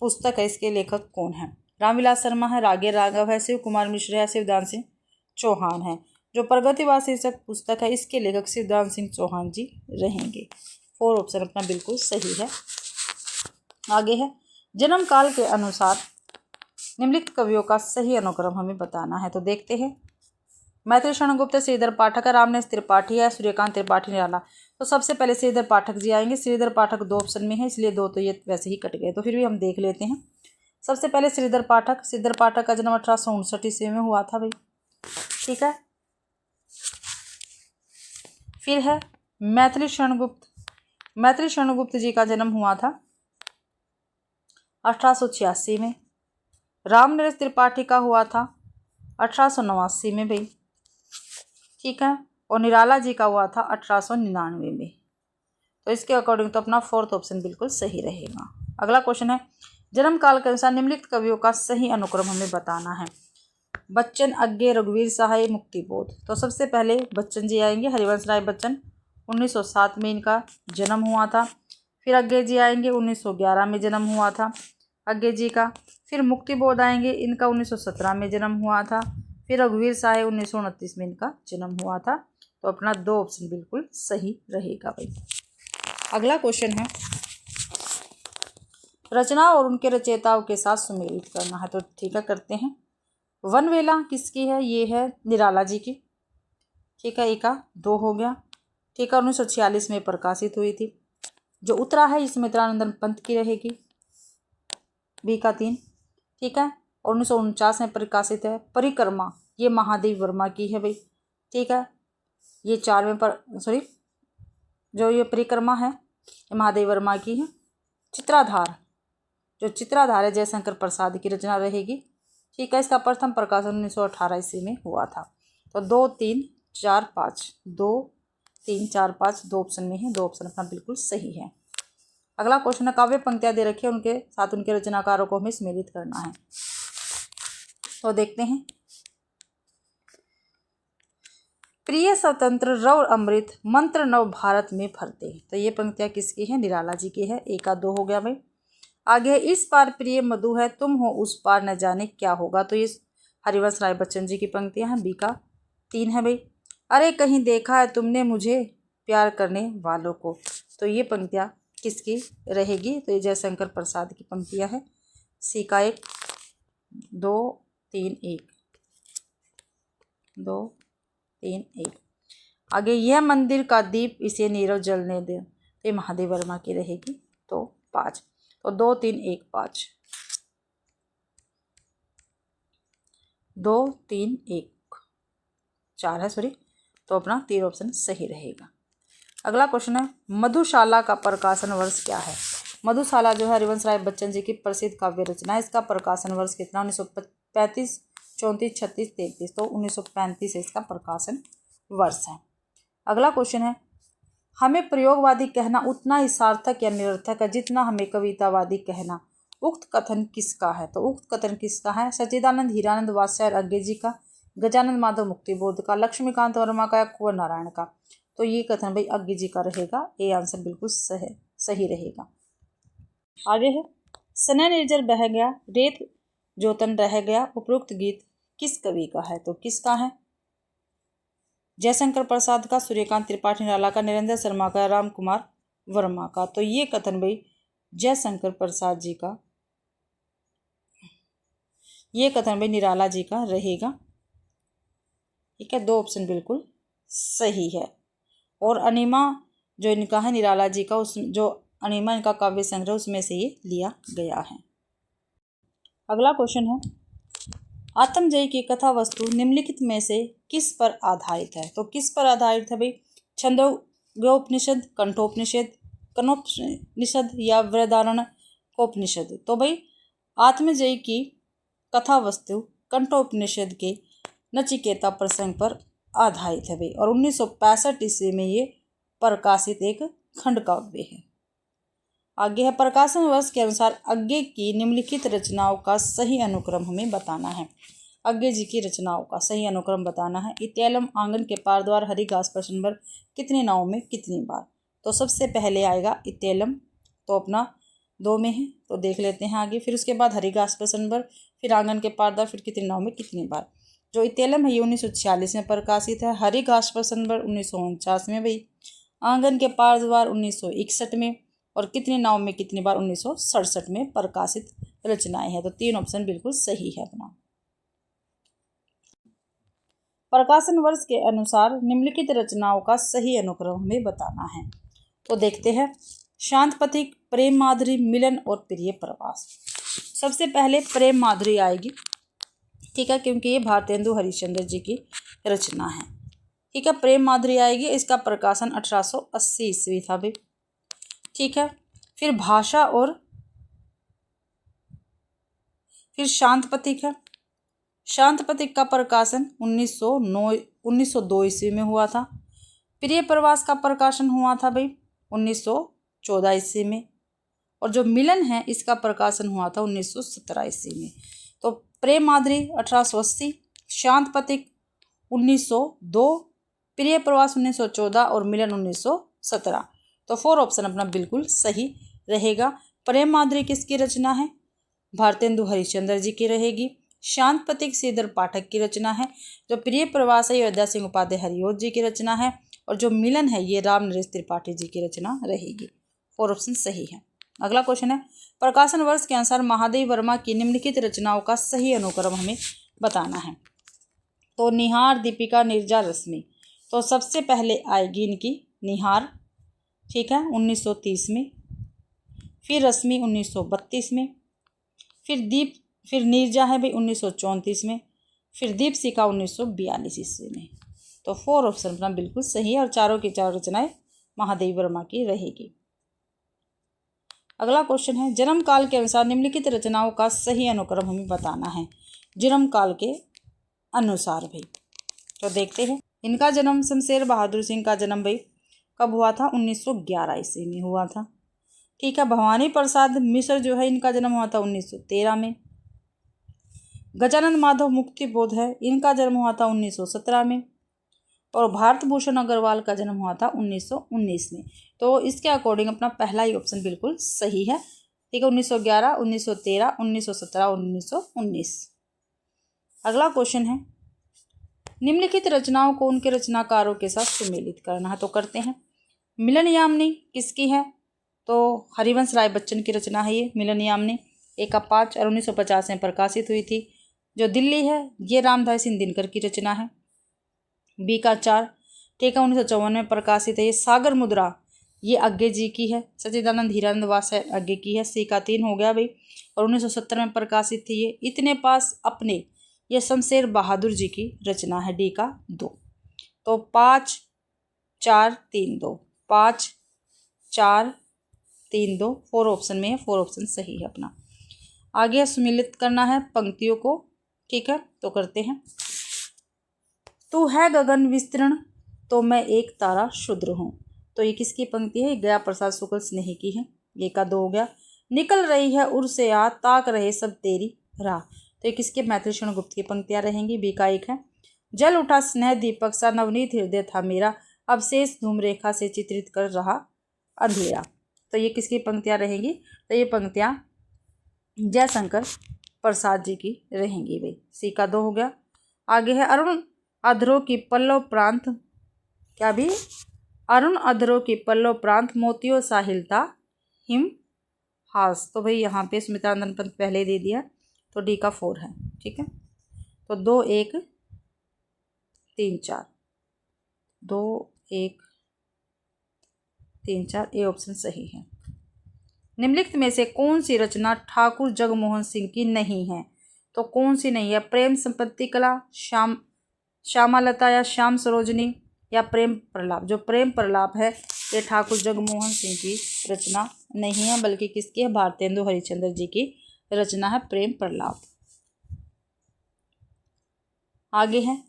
पुस्तक है इसके लेखक कौन है? रामविलास शर्मा है, रागे राघव है, शिव कुमार मिश्र है, शिवदान सिंह चौहान है। जो प्रगतिवाद शीर्षक पुस्तक है इसके लेखक शिवदान सिंह चौहान जी रहेंगे। 4 ऑप्शन अपना बिल्कुल सही है। आगे है, जन्म काल के अनुसार निम्नलिखित कवियों का सही अनुक्रम हमें बताना है। तो देखते हैं। मैथिली शरण गुप्त, श्रीधर पाठक है, रामनेश त्रिपाठी है, सूर्यकांत त्रिपाठी निराला। तो सबसे पहले श्रीधर पाठक जी आएंगे। श्रीधर पाठक 2 ऑप्शन में है इसलिए 2 तो ये वैसे ही कट गए, तो फिर भी हम देख लेते हैं। सबसे पहले श्रीधर पाठक। श्रीधर पाठक का जन्म 1859 ईस्वी में हुआ था भाई। ठीक है। फिर है मैथिली शरण गुप्त। मैथिली शरण गुप्त जी का जन्म हुआ था 1886 में। रामनरेश त्रिपाठी का हुआ था 1889 में भाई। ठीक है। और निराला जी का हुआ था 1899 में। तो इसके अकॉर्डिंग तो अपना 4th ऑप्शन बिल्कुल सही रहेगा। अगला क्वेश्चन है, जन्म काल के अनुसार निम्नलिखित कवियों का सही अनुक्रम हमें बताना है। बच्चन, अज्ञे, रघुवीर सहाय, मुक्तिबोध। तो सबसे पहले बच्चन जी आएंगे। हरिवंश राय बच्चन 1907 में इनका जन्म हुआ था। फिर अज्ञे जी आएंगे, 1911 में जन्म हुआ था अज्ञे जी का। फिर मुक्तिबोध आएंगे, इनका 1917 में जन्म हुआ था। फिर रघुवीर सहाय 1929 में इनका जन्म हुआ था। तो अपना 2 ऑप्शन बिल्कुल सही रहेगा भाई। अगला क्वेश्चन है, रचना और उनके रचयिताओं के साथ सुमेलित करना है। तो ठीक है, करते हैं। वनवेला किसकी है? ये है निराला जी की। ठीक है, एक 2 हो गया। ठीक है, 1946 में प्रकाशित हुई थी। जो उत्तरा है इसमें मित्रानंदन पंत की रहेगी, बी का 3। ठीक है, और 1949 में प्रकाशित है। परिक्रमा ये महादेव वर्मा की है भाई। ठीक है, ये 4 में जो ये परिक्रमा है ये महादेव वर्मा की है। चित्राधार, जो चित्राधार है जयशंकर प्रसाद की रचना रहेगी। ठीक है, इसका प्रथम प्रकाशन 1918 ईस्वी में हुआ था। तो 2, 3, 4, 5, 2, 3, 4, 5 2 ऑप्शन में है। 2 ऑप्शन अपना बिल्कुल सही है। अगला क्वेश्चन है, काव्य पंक्तियां दे रखी है, उनके साथ उनके रचनाकारों को हमें सम्मिलित करना है। तो देखते हैं। प्रिय स्वतंत्र रव अमृत मंत्र नव भारत में भरते। तो ये पंक्तियां किसकी है? निराला जी की है। 1 का 2 हो गया भाई। आगे, इस पार प्रिय मधु है, तुम हो उस पार न जाने क्या होगा। तो ये हरिवंश राय बच्चन जी की पंक्तियां हैं। बी का 3 है भाई। अरे कहीं देखा है तुमने मुझे प्यार करने वालों को। तो ये पंक्तियां किसकी रहेगी? तो ये जयशंकर प्रसाद की पंक्तियां हैं। सी का 1, 2, 3, 1, 2, 3, 1। आगे, यह मंदिर का दीप इसे नीरव जलने दे। तो ये महादेव वर्मा की रहेगी। तो 5। तो 2, 3, 1, 5, 2, 3, 1, 4 है सॉरी। तो अपना 3 ऑप्शन सही रहेगा। अगला क्वेश्चन है, मधुशाला का प्रकाशन वर्ष क्या है? मधुशाला जो है हरिवंश राय बच्चन जी की प्रसिद्ध काव्य रचना है। इसका प्रकाशन वर्ष कितना? 1935, 34, 36, 33। तो 1935 इसका प्रकाशन वर्ष है। अगला क्वेश्चन है, हमें प्रयोगवादी कहना उतना ही सार्थक या निरर्थक है जितना हमें कवितावादी कहना। उक्त कथन किसका है? तो उक्त कथन किसका है? सच्चिदानंद हीरानंद वात्स्यायन अज्ञे जी का, गजानंद माधव मुक्तिबोध का, लक्ष्मीकांत वर्मा का या कुंवर नारायण का। तो ये कथन भाई अज्ञे जी का रहेगा। ए आंसर बिल्कुल सही रहेगा। आगे है, सनय निर्जर बह गया, रेत जोतन रह गया, उपरोक्त गीत किस कवि का है? तो किसका है? जयशंकर प्रसाद का, सूर्यकांत त्रिपाठी निराला का, नरेंद्र शर्मा का, राम कुमार वर्मा का। तो ये कथन भाई जयशंकर प्रसाद जी का, ये कथन भाई निराला जी का रहेगा। ठीक है, 2 ऑप्शन बिल्कुल सही है। और अनिमा जो इनका है निराला जी का, उस जो अनिमा इनका काव्य संग्रह उसमें से ये लिया गया है। अगला क्वेश्चन है, आत्मजयी की कथा वस्तु निम्नलिखित में से किस पर आधारित है? तो किस पर आधारित है भाई? छंदोग्योपनिषद, कंठोपनिषद, कनोपनिषद या वृहदारण्यकोपनिषद? तो भाई आत्मजयी की कथा वस्तु कंठोपनिषद के नचिकेता प्रसंग पर आधारित है भाई। और 1965 ईस्वी में ये प्रकाशित एक खंड काव्य है। आगे है, प्रकाशन वर्ष के अनुसार अज्ञे की निम्नलिखित रचनाओं का सही अनुक्रम हमें बताना है। अज्ञे जी की रचनाओं का सही अनुक्रम बताना है। इत्येलम, आंगन के पार द्वार, हरिघास पर संबर कितने नावों में कितनी बार? तो सबसे पहले आएगा इत्येलम, तो अपना 2 में है, तो देख लेते हैं आगे। फिर उसके बाद हरिघास पर संबर, फिर आंगन के पार द्वार, फिर कितने नाव में कितनी बार। जो इत्येलम है ये 1946 में प्रकाशित है। हरिघास पर संबर 1949 में भाई। आंगन के पार द्वार 1961 में। और कितने नाव में कितनी बार 1967 में प्रकाशित रचनाएं हैं। तो 3 ऑप्शन बिल्कुल सही है अपना। प्रकाशन वर्ष के अनुसार निम्नलिखित रचनाओं का सही अनुक्रम हमें बताना है। तो देखते हैं, शांत पथिक, प्रेम माधुरी, मिलन और प्रिय प्रवास। सबसे पहले प्रेम माधुरी आएगी। ठीक है, क्योंकि ये भारतेंदु हरिश्चंद्र जी की रचना है। ठीक है, प्रेम माधुरी आएगी। इसका प्रकाशन 1880 ईस्वी था भाई। ठीक है, फिर भाषा और फिर शांत पथिक है। शांत पथिक का प्रकाशन 1902 ईस्वी में हुआ था। प्रिय प्रवास का प्रकाशन हुआ था भाई 1914 ईस्वी में। और जो मिलन है इसका प्रकाशन हुआ था 1917 ईस्वी में। तो प्रेम माधुरी 1880, शांत पथिक 1902, प्रिय प्रवास 1914 और मिलन 1917। तो 4 ऑप्शन अपना बिल्कुल सही रहेगा। प्रेम माधुरी किसकी रचना है? भारतेंदु हरिश्चंद्र जी की रहेगी। शांत पथिक श्रीधर पाठक की रचना है। जो प्रिय प्रवास है अयोध्या सिंह उपाध्याय हरिओत जी की रचना है। और जो मिलन है ये राम नरेश त्रिपाठी जी की रचना रहेगी। 4 ऑप्शन सही है। अगला क्वेश्चन है, प्रकाशन वर्ष के अनुसार महादेव वर्मा की निम्नलिखित रचनाओं का सही अनुक्रम हमें बताना है। तो निहार, दीपिका, नीरजा, रश्मि। तो सबसे पहले आएगी इनकी निहार। ठीक है, 1930 में। फिर रश्मि 1932 में। फिर नीरजा है भाई 1934 में। फिर दीपशिखा 1942 ईस्वी में। तो 4 ऑप्शन अपना बिल्कुल सही है। और चारों की चारों रचनाएं महादेव वर्मा की रहेगी। अगला क्वेश्चन है, जन्म काल के अनुसार निम्नलिखित रचनाओं का सही अनुक्रम हमें बताना है। जन्म काल के अनुसार भाई। तो देखते हैं, इनका जन्म शमशेर बहादुर सिंह का जन्म भाई कब हुआ था? 1911 ईस्वी में हुआ था। ठीक है, भवानी प्रसाद मिश्र जो है इनका जन्म हुआ था 1913 में। गजानंद माधव मुक्ति बोध है, इनका जन्म हुआ था 1917 में। और भारत भूषण अग्रवाल का जन्म हुआ था 1919 में। तो इसके अकॉर्डिंग अपना पहला ही ऑप्शन बिल्कुल सही है। ठीक है, 1911, 1913, 1917 और 1919। अगला क्वेश्चन है, निम्नलिखित रचनाओं को उनके रचनाकारों के साथ सुमेलित करना है। तो करते हैं। मिलन यामिनी किसकी है? तो हरिवंश राय बच्चन की रचना है ये मिलन यामिनी। A का 5 और 1950 में प्रकाशित हुई थी। जो दिल्ली है ये रामधारी सिंह दिनकर की रचना है। B का 4 ठीक है 1954 में प्रकाशित है। ये सागर मुद्रा ये अज्ञे जी की है। सच्चिदानंद हीरानंद वास अज्ञे की है। C का 3 हो गया भाई। और 1970 में प्रकाशित थी ये इतने पास अपने, ये शमशेर बहादुर जी की रचना है। D का 2। तो 5 4 3 2, 5 4 3 2, 4 ऑप्शन में है। 4 ऑप्शन सही है अपना। आगे सुमिलित करना है पंक्तियों को। ठीक है, तो करते हैं। तू है गगन विस्तीर्ण तो मैं एक तारा शुद्र हूँ। तो ये किसकी पंक्ति है? गया प्रसाद शुक्ल स्नेही की है। ये का 2 हो गया। निकल रही है उर से आ ताक रहे सब तेरी राह। तो ये किसके? मैथिली शरण गुप्त की पंक्तियां रहेंगी। B का 1 है। जल उठा स्नेह दीपक सा नवनीत हृदय था मेरा अब शेष धूम रेखा से चित्रित कर रहा अंधेरा। तो ये किसकी पंक्तियां रहेंगी? तो ये पंक्तियां जयशंकर प्रसाद जी की रहेंगी भाई। C का 2 हो गया। आगे है अरुण अधरों की पल्लव प्रांत क्या भी अरुण अधरों की पल्लव प्रांत मोतियों साहिलता हिम हास। तो भाई यहाँ पे सुमित्रानंदन पंत पहले दे दिया, तो डी का 4 है। ठीक है, तो 2 1 3 4, 2 1 3 4, ए ऑप्शन सही है। निम्नलिखित में से कौन सी रचना ठाकुर जगमोहन सिंह की नहीं है? तो कौन सी नहीं है? प्रेम संपत्ति कला, श्यामालता या श्याम सरोजनी या प्रेम प्रलाप। जो प्रेम प्रलाप है ये ठाकुर जगमोहन सिंह की रचना नहीं है, बल्कि किसकी है? भारतेंदु हरिश्चंद्र जी की रचना है प्रेम प्रलाप। आगे है,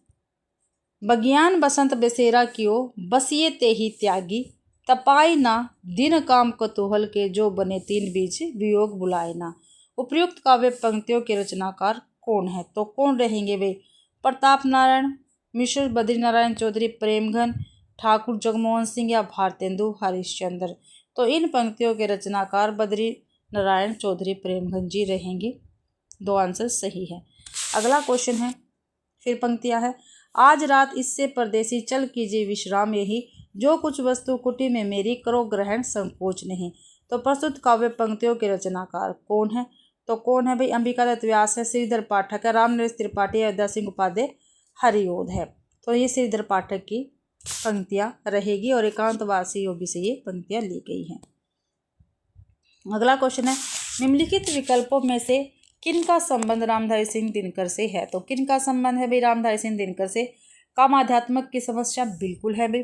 बगियान बसंत बसेरा कियो बसिए ते ही त्यागी, तपाई ना दिन काम कतूहल के जो बने तीन बीच वियोग बुलाए ना। उपयुक्त काव्य पंक्तियों के रचनाकार कौन है? तो कौन रहेंगे वे? प्रताप नारायण मिश्र, बद्री नारायण चौधरी, प्रेमघन, ठाकुर जगमोहन सिंह या भारतेंदु हरिश्चंद्र। तो इन पंक्तियों के रचनाकार बद्री नारायण चौधरी, प्रेमघन जी रहेंगे। 2 आंसर सही है। अगला क्वेश्चन है, फिर पंक्तियां है, आज रात इससे परदेसी चल कीजिए विश्राम यही, जो कुछ वस्तु कुटी में मेरी करो ग्रहण संकोच नहीं। तो प्रस्तुत काव्य पंक्तियों के रचनाकार कौन है? तो कौन है भाई? अंबिका दत्त व्यास है, श्रीधर पाठक है, रामनरेश त्रिपाठी, अयोध्या सिंह उपाध्याय, हरिओध है। तो ये श्रीधर पाठक की पंक्तियां रहेगी और एकांतवासी योगी से ये पंक्तियां ली गई हैं। अगला क्वेश्चन है, निम्नलिखित विकल्पों में से किनका संबंध रामधारी सिंह दिनकर से है? तो किनका संबंध है भाई रामधारी सिंह दिनकर से? कामाध्यात्मक की समस्या बिल्कुल है भाई।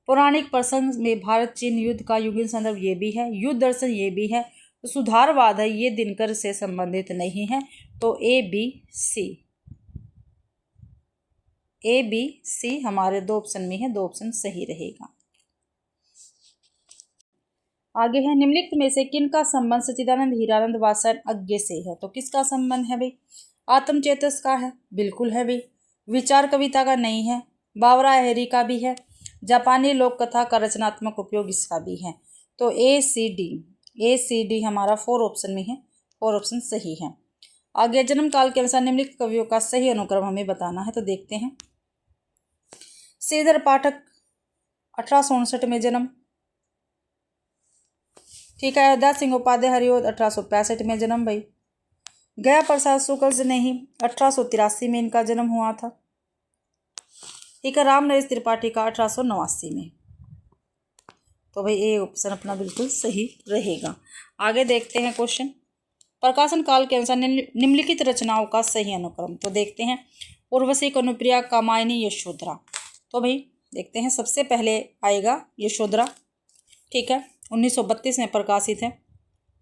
पौराणिक प्रसंग में भारत चीन युद्ध का युगीन संदर्भ ये भी है, युद्ध दर्शन ये भी है, तो सुधारवाद है ये दिनकर से संबंधित नहीं है। तो ए बी सी हमारे 2 ऑप्शन में है, 2 ऑप्शन सही रहेगा। आगे है, निम्नलिखित में से किनका संबंध सच्चिदानंद हीरानंद वात्स्यायन अज्ञे से है? तो किसका संबंध है भाई? आत्मचेतस का है, बिल्कुल है भाई। विचार कविता का नहीं है, बावरा हेरी का भी है, जापानी लोक कथा का रचनात्मक उपयोग इसका भी है। तो ए सी डी हमारा 4 ऑप्शन में है, 4 ऑप्शन सही है। आगे जन्म काल के अनुसार निम्नलिखित कवियों का सही अनुक्रम हमें बताना है, तो देखते हैं। श्रीधर पाठक 1859 में जन्म, ठीक है। अयोध्या सिंह उपाध्याय हरिओध 1865 में जन्म भाई। गया प्रसाद शुक्ल से नहीं, 1883 में इनका जन्म हुआ था, ठीक है। रामनरेश त्रिपाठी का 1889 में। तो भाई ये ऑप्शन अपना बिल्कुल सही रहेगा। आगे देखते हैं क्वेश्चन, प्रकाशन काल के अनुसार निम्नलिखित रचनाओं का सही अनुक्रम। तो देखते हैं, उर्वशी, कनुप्रिया, कामायनी, यशोधरा। तो भाई देखते हैं, सबसे पहले आएगा यशोधरा, ठीक है, 1932 में प्रकाशित है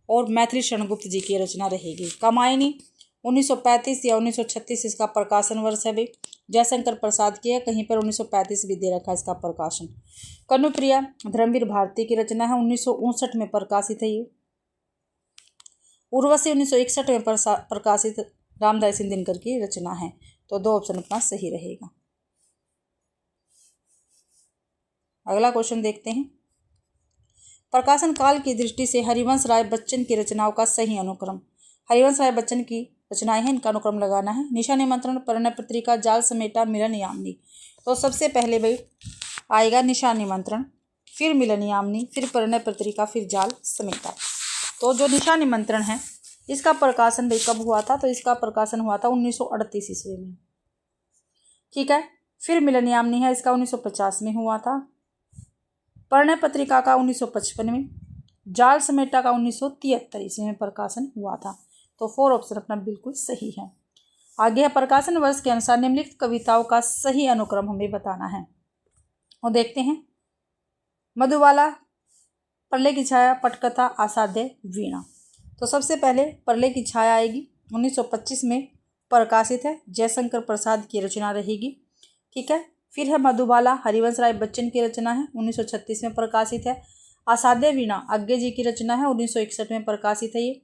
और मैथिली शरणगुप्त जी की रचना रहेगी। कामायनी 1935 या 1936 इसका प्रकाशन वर्ष है भाई, जयशंकर प्रसाद की है, कहीं पर 1935 भी दे रखा है इसका प्रकाशन। कनुप्रिया धर्मवीर भारती की रचना है, 1959 में प्रकाशित है ये। उर्वशी 1961 में प्रकाशित रामधारी सिंह दिनकर की रचना है। तो 2 ऑप्शन अपना सही रहेगा। अगला क्वेश्चन देखते हैं, प्रकाशन काल की दृष्टि से हरिवंश राय बच्चन की रचनाओं का सही अनुक्रम। हरिवंश राय बच्चन की रचनाएं हैं, इनका अनुक्रम लगाना है। निशा निमंत्रण, परिणय पत्रिका, जाल समेटा, मिलन यामिनी। तो सबसे पहले भाई आएगा निशा निमंत्रण, फिर मिलन यामिनी, फिर परिणय पत्रिका, फिर जाल समेटा। तो जो निशा निमंत्रण है इसका प्रकाशन भाई कब हुआ था? तो इसका प्रकाशन हुआ था 1938 ईस्वी में, ठीक है। फिर मिलन यामिनी है, इसका 1950 में हुआ था। परिणय पत्रिका का 1955 में, जाल समेटा का 1973 ईस्वी में प्रकाशन हुआ था। तो 4 ऑप्शन अपना बिल्कुल सही है। आगे है, प्रकाशन वर्ष के अनुसार निम्नलिखित कविताओं का सही अनुक्रम हमें बताना है। और देखते हैं, मधुबाला, प्रलय की छाया, पटकथा, आसाध्य, वीणा। तो सबसे पहले प्रलय की छाया आएगी, 1925 में प्रकाशित है, जयशंकर प्रसाद की रचना रहेगी, ठीक है। फिर है मधुबाला, हरिवंश राय बच्चन की रचना है, 1936 में प्रकाशित है। आसाध्य वीणा अज्ञे जी की रचना है, 1961 में प्रकाशित है ये,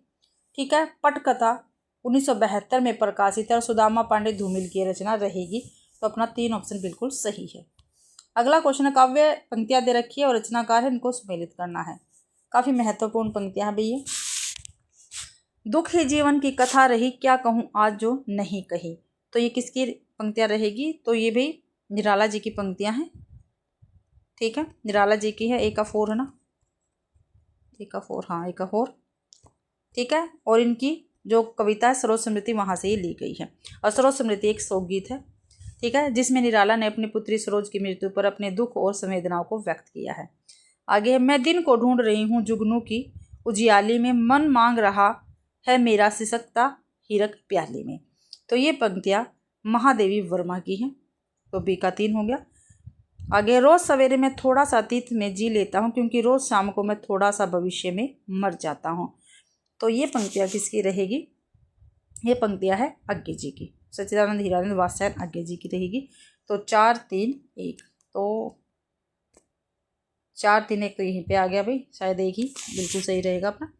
ठीक है। पटकथा 1972 में प्रकाशित है और सुदामा पांडे धूमिल की रचना रहेगी। तो अपना 3 ऑप्शन बिल्कुल सही है। अगला क्वेश्चन है, काव्य पंक्तियां दे रखी है और रचनाकार है, इनको सम्मिलित करना है। काफी महत्वपूर्ण पंक्तियां हैं भैया। दुख ही जीवन की कथा रही, क्या कहूँ आज जो नहीं कही। तो ये किसकी पंक्तियां रहेगी? तो ये भी निराला जी की पंक्तियां हैं, ठीक है, निराला जी की है, A4 है ना, A4, हाँ A4, ठीक है। और इनकी जो कविता है सरोज स्मृति वहाँ से ही ली गई है। और सरोज स्मृति एक शोकगीत है, ठीक है, जिसमें निराला ने अपनी पुत्री सरोज की मृत्यु पर अपने दुख और संवेदनाओं को व्यक्त किया है। आगे है, मैं दिन को ढूंढ रही हूँ जुगनू की उजियाली में, मन मांग रहा है मेरा सिसकता हीरक प्याली में। तो ये पंक्तियाँ महादेवी वर्मा की हैं, तो B का 3 हो गया। आगे, रोज सवेरे मैं थोड़ा सा अतीत में जी लेता हूँ, क्योंकि रोज शाम को मैं थोड़ा सा भविष्य में मर जाता हूँ। तो ये पंक्तियाँ किसकी रहेगी? ये पंक्तियाँ है अज्ञे जी की, सच्चिदानंद हीरानंद वात्स्यायन अज्ञे जी की रहेगी। तो 4 3 1, तो 4 3 1 तो यहीं पे आ गया भाई, शायद एक ही बिल्कुल सही रहेगा अपना।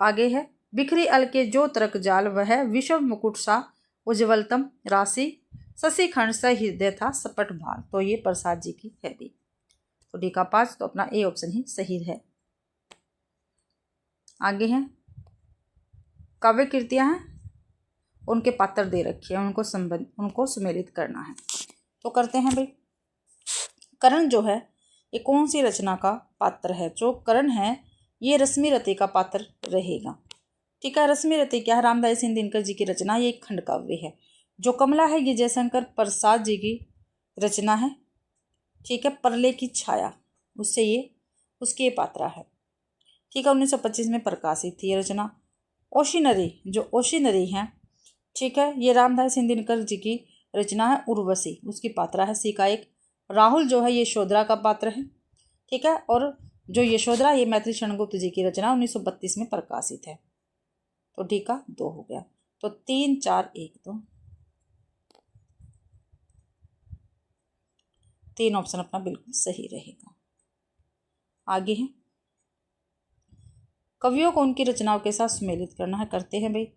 आगे है बिखरी अलके जो तरक जाल, वह विश्व मुकुट सा उज्ज्वलतम राशि, शशिखंड सा हृदय था सपट भाल। तो ये प्रसाद जी की है भी, तो D का 5, तो अपना A ऑप्शन ही सही है। आगे हैं काव्य कृतियाँ हैं, उनके पात्र दे रखे हैं, उनको सुमेलित करना है। तो करते हैं भाई। करण जो है ये कौन सी रचना का पात्र है? जो करण है ये रश्मि रति का पात्र रहेगा, ठीक है। रश्मि रति क्या है? रामधारी सिंह दिनकर जी की रचना, ये एक खंड काव्य है। जो कमला है ये जयशंकर प्रसाद जी की रचना है, ठीक है। परले की छाया उससे ये उसकी ये पात्रा है, ठीक है। 1925 में प्रकाशित थी ये रचना। ओशिनरी, जो ओशिनरी है, ठीक है, ये रामधारी सिंह दिनकर जी की रचना है। उर्वशी उसकी पात्रा है। C का 1। राहुल जो है ये यशोधरा का पात्र है, ठीक है। और जो यशोधरा ये मैथिली शरण गुप्त जी की रचना 1932 में प्रकाशित है, तो D का 2 हो गया। तो 3 4 1 2, 3 ऑप्शन अपना बिल्कुल सही रहेगा। आगे है कवियों को उनकी रचनाओं के साथ सुमेलित करना है, करते हैं भाई।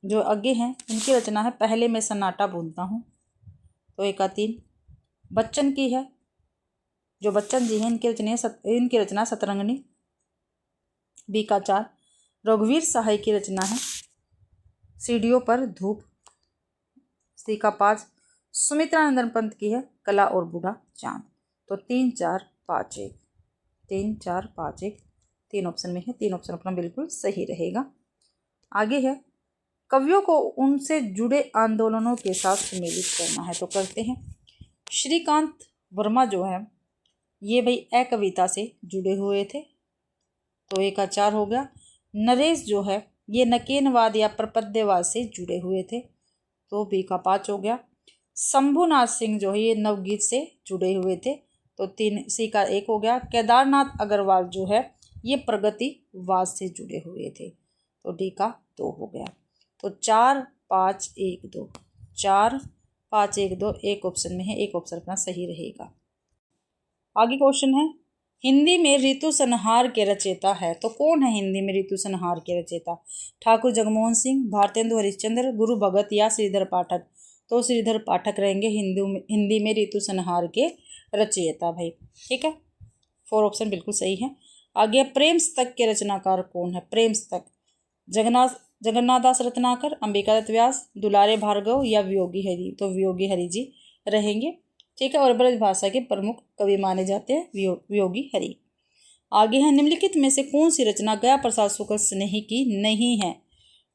जो आगे हैं इनकी रचना है पहले मैं सन्नाटा बूंदता हूँ, तो A का 3। बच्चन की है, जो बच्चन जी हैं इनकी रचना सतरंगिणी, B का 4। रघुवीर सहाय की रचना है सीढ़ियों पर धूप, C का 5। सुमित्रानंदन पंत की है कला और बूढ़ा चांद, तो 3 4 5 1, 3 4 5 1, 3 ऑप्शन में है, 3 ऑप्शन अपना बिल्कुल सही रहेगा। आगे है कवियों को उनसे जुड़े आंदोलनों के साथ सम्मिलित करना है, तो करते हैं। श्रीकांत वर्मा जो है ये भाई अकविता से जुड़े हुए थे, तो A का 4 हो गया। नरेश जो है ये नकेनवाद या प्रपद्यवाद से जुड़े हुए थे, तो B का 5 हो गया। शंभुनाथ सिंह जो है ये नवगीत से जुड़े हुए थे, तो 3 C का 1 हो गया। केदारनाथ अग्रवाल जो है ये प्रगतिवाद से जुड़े हुए थे, तो D का 2 हो गया। तो 4 5 1 2, 4 5 1 2, एक ऑप्शन में है, एक ऑप्शन अपना सही रहेगा। आगे क्वेश्चन है हिंदी में ऋतु संहार के रचयिता है, तो कौन है हिंदी में ऋतु संहार के रचयिता? ठाकुर जगमोहन सिंह, भारतेंदु हरिश्चंद्र, गुरु भगत या श्रीधर पाठक? तो श्रीधर पाठक रहेंगे हिंदी में ऋतु संहार के रचयिता भाई, ठीक है। 4 ऑप्शन बिल्कुल सही है। आगे प्रेम स्तक के रचनाकार कौन है? प्रेम स्तक जगन्नाथ दास रत्नाकर, अंबिका दत्त व्यास, दुलारे भार्गव या वियोगी हरि? तो वियोगी हरि जी रहेंगे, ठीक है। और ब्रज भाषा के प्रमुख कवि माने जाते हैं वियोगी हरि। आगे है निम्नलिखित में से कौन सी रचना गया प्रसाद शुक्ल स्नेही की नहीं है?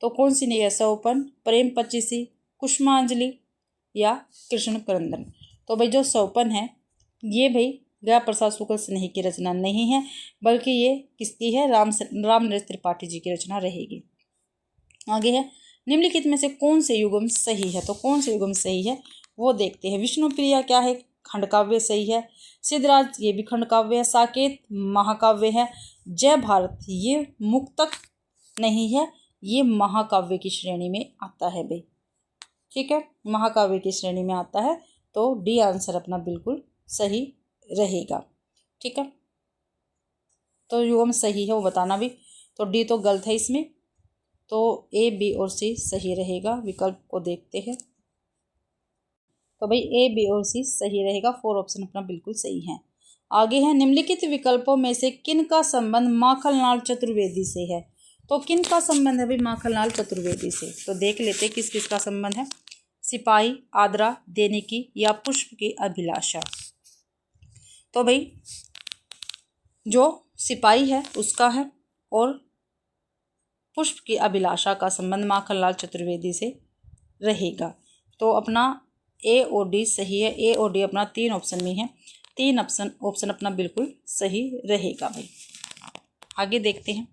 तो कौन सी नहीं है? सौपन, प्रेम पचीसी, कुसुमांजलि या कृष्ण क्रंदन? तो भाई जो सौपन है ये भाई गया प्रसाद शुक्ल स्नेही की रचना नहीं है, बल्कि ये किसकी है? राम नरेश त्रिपाठी जी की रचना रहेगी। आगे है निम्नलिखित में से कौन से युगम सही है? तो कौन से युगम सही है वो देखते हैं। विष्णुप्रिया क्या है? खंड काव्य सही है। सिद्धराज ये भी खंड काव्य है। साकेत महाकाव्य है। जय भारत ये मुक्तक नहीं है, ये महाकाव्य की श्रेणी में आता है भाई, ठीक है, महाकाव्य की श्रेणी में आता है, तो D आंसर अपना बिल्कुल सही रहेगा, ठीक है। तो युगम सही है वो बताना भी, तो D तो गलत है इसमें, तो A B और C सही रहेगा। विकल्प को देखते हैं, तो भाई A B और C सही रहेगा। 4 ऑप्शन अपना बिल्कुल सही है। आगे है निम्नलिखित विकल्पों में से किन का संबंध माखनलाल चतुर्वेदी से है? तो किन का संबंध है भाई माखनलाल चतुर्वेदी से? तो देख लेते किस किस का संबंध है। सिपाही, आदरा देने की या पुष्प की अभिलाषा। तो भाई जो सिपाही है उसका है और पुष्प की अभिलाषा का संबंध माखनलाल चतुर्वेदी से रहेगा। तो अपना ए और डी सही है। ए और डी अपना 3 ऑप्शन में है। 3 ऑप्शन अपना बिल्कुल सही रहेगा भाई। आगे देखते हैं,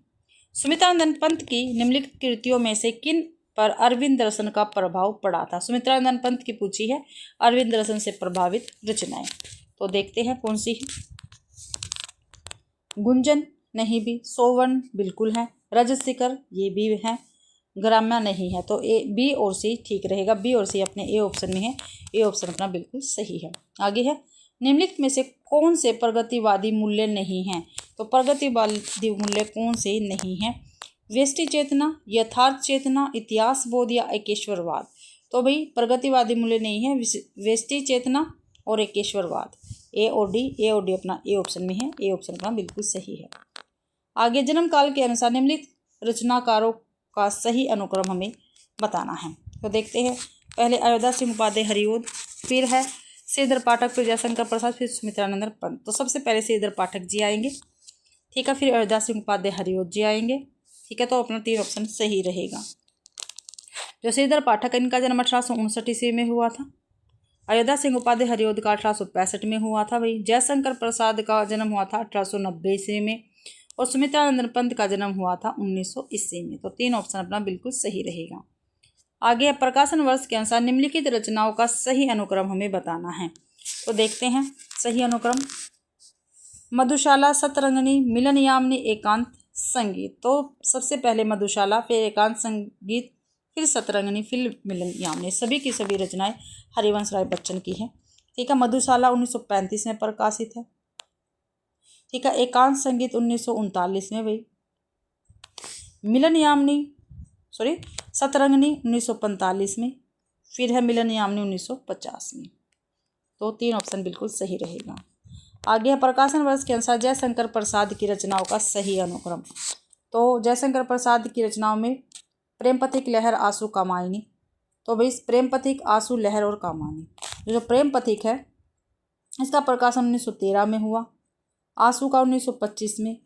सुमित्रानंद पंत की निम्नलिखित कृतियों में से किन पर अरविंद दर्शन का प्रभाव पड़ा था। सुमित्रानंद पंत की पूछी है अरविंद दर्शन से प्रभावित रचनाएं। तो देखते हैं कौन सी है। गुंजन नहीं भी, सोवन बिल्कुल है, रजशिखर ये भी है, ग्राम्या नहीं है। तो ए बी और सी ठीक रहेगा। बी और सी अपने ए ऑप्शन में है। ए ऑप्शन अपना बिल्कुल सही है। आगे है, निम्नलिखित में से कौन से प्रगतिवादी मूल्य नहीं हैं। तो प्रगतिवादी मूल्य कौन से नहीं हैं। व्यष्टि चेतना, यथार्थ चेतना, इतिहास बोध या एकेश्वरवाद। तो भाई प्रगतिवादी मूल्य नहीं है, व्यष्टि चेतना और एकेश्वरवाद। ए और डी अपना ए ऑप्शन में है। ए ऑप्शन अपना बिल्कुल सही है। आगे, जन्म काल के अनुसार निम्नलिखित रचनाकारों का सही अनुक्रम हमें बताना है। तो देखते हैं, पहले अयोध्या सिंह उपाध्याय हरिओद, फिर है श्रीधर पाठक, फिर जयशंकर प्रसाद, फिर सुमित्रानंद पंत। तो सबसे पहले श्रीधर पाठक जी आएंगे, ठीक है, फिर अयोध्या सिंह उपाध्याय हरिओद जी आएंगे, ठीक है। तो अपना 3 ऑप्शन सही रहेगा। जो श्रीधर पाठक, इनका जन्म 1859 ईस्वी में हुआ था। अयोध्या सिंह उपाध्याय हरिओद का 1865 में हुआ था भाई। जयशंकर प्रसाद का जन्म हुआ था 1890 ईस्वी में और सुमित्रानंद पंत का जन्म हुआ था 1900 ईस्वी में। तो 3 ऑप्शन अपना बिल्कुल सही रहेगा। आगे, प्रकाशन वर्ष के अनुसार निम्नलिखित रचनाओं का सही अनुक्रम हमें बताना है। तो देखते हैं सही अनुक्रम, मधुशाला, सतरंगिणी, मिलन यामिनी, एकांत संगीत। तो सबसे पहले मधुशाला, फिर एकांत संगीत, फिर सतरंगिणी, फिर मिलन यामिनी। सभी की सभी रचनाएं हरिवंश राय बच्चन की है, ठीक है। मधुशाला 1935 में प्रकाशित है, ठीक है। एकांत संगीत 1939 में भाई। मिलन यामिनी सतरंगिणी 1945 में, फिर है मिलन यामिनी 1950 में। तो 3 ऑप्शन बिल्कुल सही रहेगा। आगे है, प्रकाशन वर्ष के अनुसार जयशंकर प्रसाद की रचनाओं का सही अनुक्रम। तो जयशंकर प्रसाद की रचनाओं में प्रेम पथिक, लहर, आंसू, कामायनी। तो भाई प्रेम पथिक, आंसू, लहर और कामायनी। जो प्रेम पथिक है इसका प्रकाशन 1913 में हुआ, आंसू का 1925 में,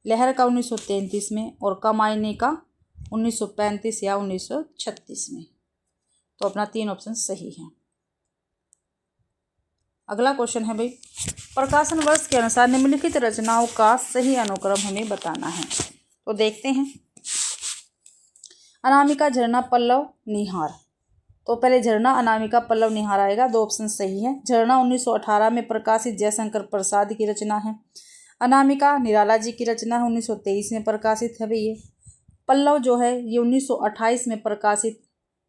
लहर का 1933 में और कामायनी का 1935 या 1936 में। तो अपना 3 ऑप्शन सही है। अगला क्वेश्चन है भाई, प्रकाशन वर्ष के अनुसार निम्नलिखित रचनाओं का सही अनुक्रम हमें बताना है। तो देखते हैं, अनामिका, झरना, पल्लव, निहार। तो पहले झरना, अनामिका, पल्लव, निहार आएगा। 2 ऑप्शन सही है। झरना 1918 में प्रकाशित जयशंकर प्रसाद की रचना है। अनामिका निराला जी की रचना है, 1923 में प्रकाशित है भैया। पल्लव जो है ये 1928 में प्रकाशित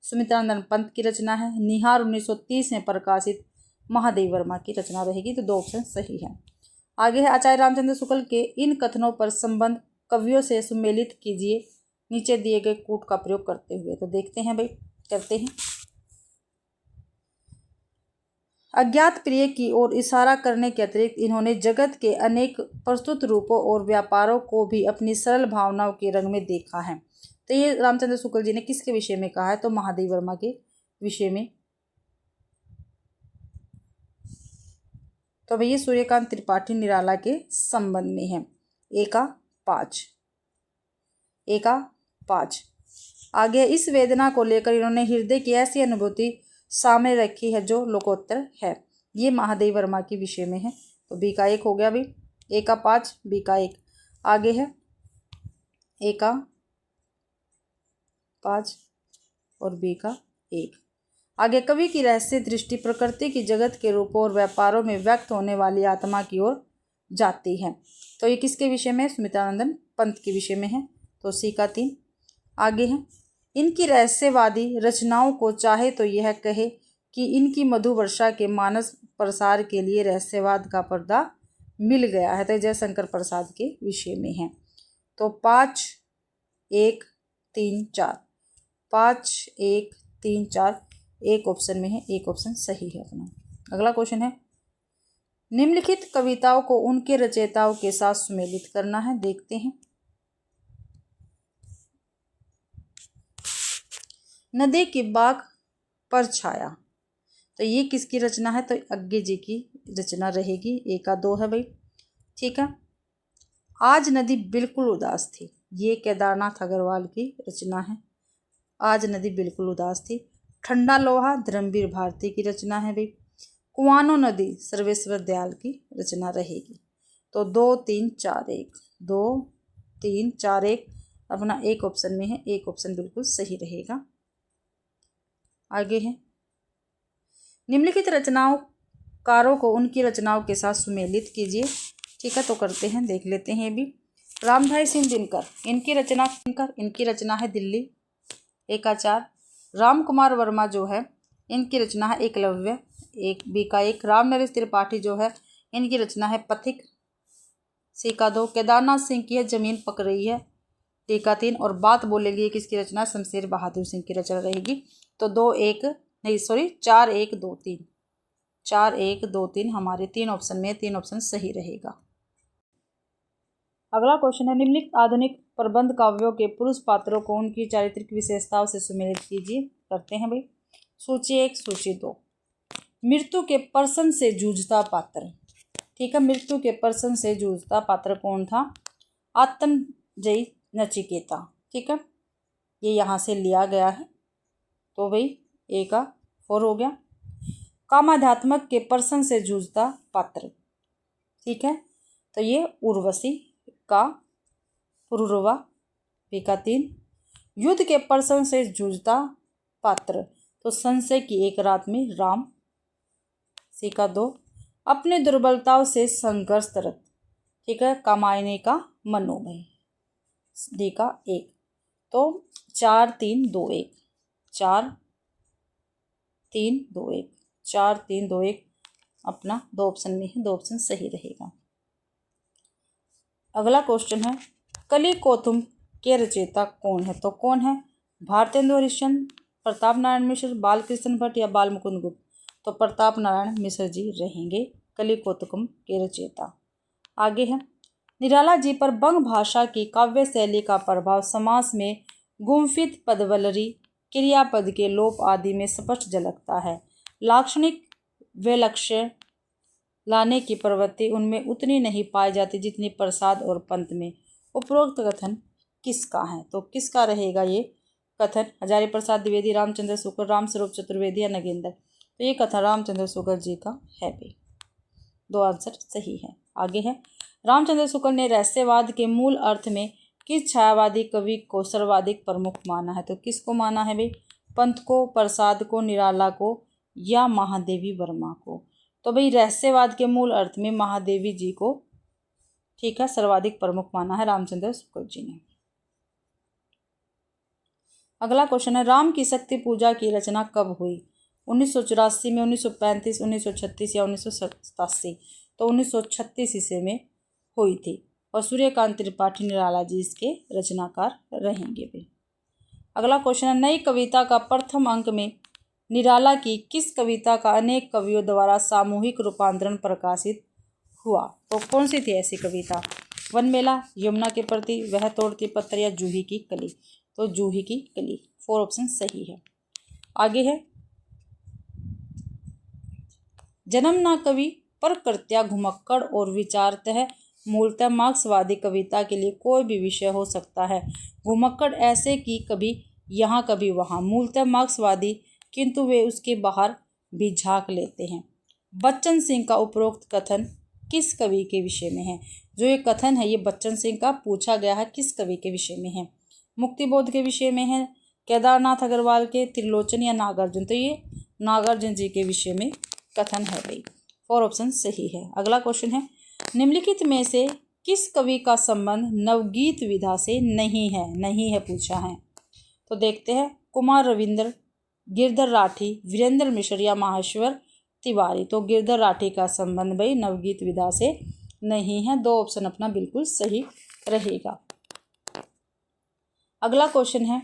सुमित्रानंद पंत की रचना है। निहार 1930 में प्रकाशित महादेव वर्मा की रचना रहेगी। तो 2 ऑप्शन सही है। आगे है, आचार्य रामचंद्र शुक्ल के इन कथनों पर संबंध कवियों से सुमेलित कीजिए नीचे दिए गए कूट का प्रयोग करते हुए। तो देखते हैं भाई, करते हैं। अज्ञात प्रिय की ओर इशारा करने के अतिरिक्त इन्होंने जगत के अनेक प्रस्तुत रूपों और व्यापारों को भी अपनी सरल भावनाओं के रंग में देखा है। तो ये रामचंद्र शुक्ल जी ने किसके विषय में कहा है। तो महादेव वर्मा के विषय में। तो भैया सूर्यकांत त्रिपाठी निराला के संबंध में है। ए का 5। आगे, इस वेदना को लेकर इन्होंने हृदय की ऐसी अनुभूति सामने रखी है जो लोकोत्तर है। ये महादेव वर्मा के विषय में है। तो बी का 1 हो गया भाई। ए का 5, बी का 1। आगे है, ए का 5 और बी का 1। आगे, कवि की रहस्य दृष्टि प्रकृति की जगत के रूपों और व्यापारों में व्यक्त होने वाली आत्मा की ओर जाती है। तो ये किसके विषय में। सुमित्रानंद पंत के विषय में है। तो सी का 3। आगे है, इनकी रहस्यवादी रचनाओं को चाहे तो यह कहे कि इनकी मधु वर्षा के मानस प्रसार के लिए रहस्यवाद का पर्दा मिल गया है। तो जयशंकर प्रसाद के विषय में है। तो 5, 1, 3, 4, 5, 1, 3, 4 एक ऑप्शन में है। एक ऑप्शन सही है अपना। अगला क्वेश्चन है, निम्नलिखित कविताओं को उनके रचयिताओं के साथ सुमेलित करना है। देखते हैं, नदी की बाग परछाया, तो ये किसकी रचना है? तो अज्ञे जी की रचना रहेगी। एक का दो है भाई, ठीक है। आज नदी बिल्कुल उदास थी, ये केदारनाथ अग्रवाल की रचना है। आज नदी बिल्कुल उदास थी। ठंडा लोहा धर्मवीर भारती की रचना है भाई। कुआनो नदी सर्वेश्वर दयाल की रचना रहेगी। तो 2 3 4 1, 2 3 4 1 अपना एक ऑप्शन में है, एक ऑप्शन बिल्कुल सही रहेगा। आगे है, निम्नलिखित रचनाओं कारों को उनकी रचनाओं के साथ सुमेलित कीजिए। ठीक है, तो करते हैं, देख लेते हैं। भी रामधारी सिंह दिनकर, इनकी रचना है दिल्ली। एक का 4। राम कुमार वर्मा जो है, इनकी रचना है एकलव्य। एक बी का 1। राम नरेश त्रिपाठी जो है, इनकी रचना है पथिक। सी का 2। केदारनाथ सिंह की है जमीन पक रही है। डी का 3। और बात बोलेगी किसकी रचना? शमशेर बहादुर सिंह की रचना रहेगी। तो 4 1 2 3, 4 1 2 3 हमारे 3 ऑप्शन में, 3 ऑप्शन सही रहेगा। अगला क्वेश्चन है, निम्नलिखित आधुनिक प्रबंध काव्यों के पुरुष पात्रों को उनकी चारित्रिक विशेषताओं से सुमेलित कीजिए। करते हैं भाई। सूची 1, सूची 2। मृत्यु के प्रश्न से जूझता पात्र, ठीक है, मृत्यु के प्रश्न से जूझता पात्र कौन था? आत्मजयी नचिकेता, ठीक है, ये यहाँ से लिया गया है। तो भाई ए का 4 हो गया। कामाध्यात्मक के प्रश्न से जूझता पात्र, ठीक है, तो ये उर्वशी का पुरुरवा। बी का 3। युद्ध के प्रश्न से जूझता पात्र, तो संशय की एक रात में राम। सी का 2। अपने दुर्बलताओं से संघर्षरत, ठीक है, कामायनी का मनोभय। डी का 1। तो 4 3 2 1, 4 3 2 1, 4 3 2 1 अपना 2 ऑप्शन में है, 2 ऑप्शन सही रहेगा। अगला क्वेश्चन है, कलि कौतुम के रचयिता कौन है? तो कौन है? भारतेंदु हरिश्चंद्र, प्रताप नारायण मिश्र, बालकृष्ण भट्ट या बाल मुकुंद गुप्त? तो प्रताप नारायण मिश्र जी रहेंगे कलि कौतुकम के रचयिता। आगे है, निराला जी पर बंग भाषा की काव्य शैली का प्रभाव समास में गुम्फित पदवलरी क्रियापद के लोप आदि में स्पष्ट झलकता है। लाक्षणिक वैलक्ष्य लाने की प्रवृत्ति उनमें उतनी नहीं पाई जाती जितनी प्रसाद और पंत में। उपरोक्त कथन किसका है? तो किसका रहेगा ये कथन? हजारी प्रसाद द्विवेदी, रामचंद्र शुक्ल, राम स्वरूप चतुर्वेदी या नगेंद्र? तो ये कथन रामचंद्र शुक्ल जी का है भाई, 2 आंसर सही है। आगे है, रामचंद्र शुक्ल ने रहस्यवाद के मूल अर्थ में किस छायावादी कवि को सर्वाधिक प्रमुख माना है? तो किसको माना है भाई? पंत को, प्रसाद को, निराला को या महादेवी वर्मा को? तो भाई रहस्यवाद के मूल अर्थ में महादेवी जी को, ठीक है, सर्वाधिक प्रमुख माना है रामचंद्र शुक्ल जी ने। अगला क्वेश्चन है, राम की शक्ति पूजा की रचना कब हुई? 1984 में, 1935, 1936 या 1987? तो 1936 ईस्वी में हुई थी और सूर्यकांत त्रिपाठी निराला जी इसके रचनाकार रहेंगे भी। अगला क्वेश्चन है, नई कविता का प्रथम अंक में निराला की किस कविता का अनेक कवियों द्वारा सामूहिक रूपांतरण प्रकाशित हुआ? तो कौन सी थी ऐसी कविता? वनमेला, यमुना के प्रति, वह तोड़ती पत्थर या जूही की कली? तो जूही की कली, 4 ऑप्शन सही है। आगे है, जन्म ना कवि पर कृत्या घुमक्कड़ और विचारतः मूलतः मार्क्सवादी कविता के लिए कोई भी विषय हो सकता है। घुमक्कड़ ऐसे कि कभी यहाँ कभी वहाँ, मूलतः मार्क्सवादी किंतु वे उसके बाहर भी झांक लेते हैं। बच्चन सिंह का उपरोक्त कथन किस कवि के विषय में है? जो ये कथन है ये बच्चन सिंह का पूछा गया है, किस कवि के विषय में है? मुक्तिबोध के विषय में है, केदारनाथ अग्रवाल के, त्रिलोचन या नागार्जुन? तो ये नागार्जुन जी के विषय में कथन है भाई, 4 ऑप्शन सही है। अगला क्वेश्चन है, निम्नलिखित में से किस कवि का संबंध नवगीत विधा से नहीं है पूछा है? तो देखते हैं, कुमार रविंद्र, गिरधर राठी, वीरेंद्र मिश्र या माहेश्वर तिवारी? तो गिरधर राठी का संबंध भाई नवगीत विधा से नहीं है, 2 ऑप्शन अपना बिल्कुल सही रहेगा। अगला क्वेश्चन है,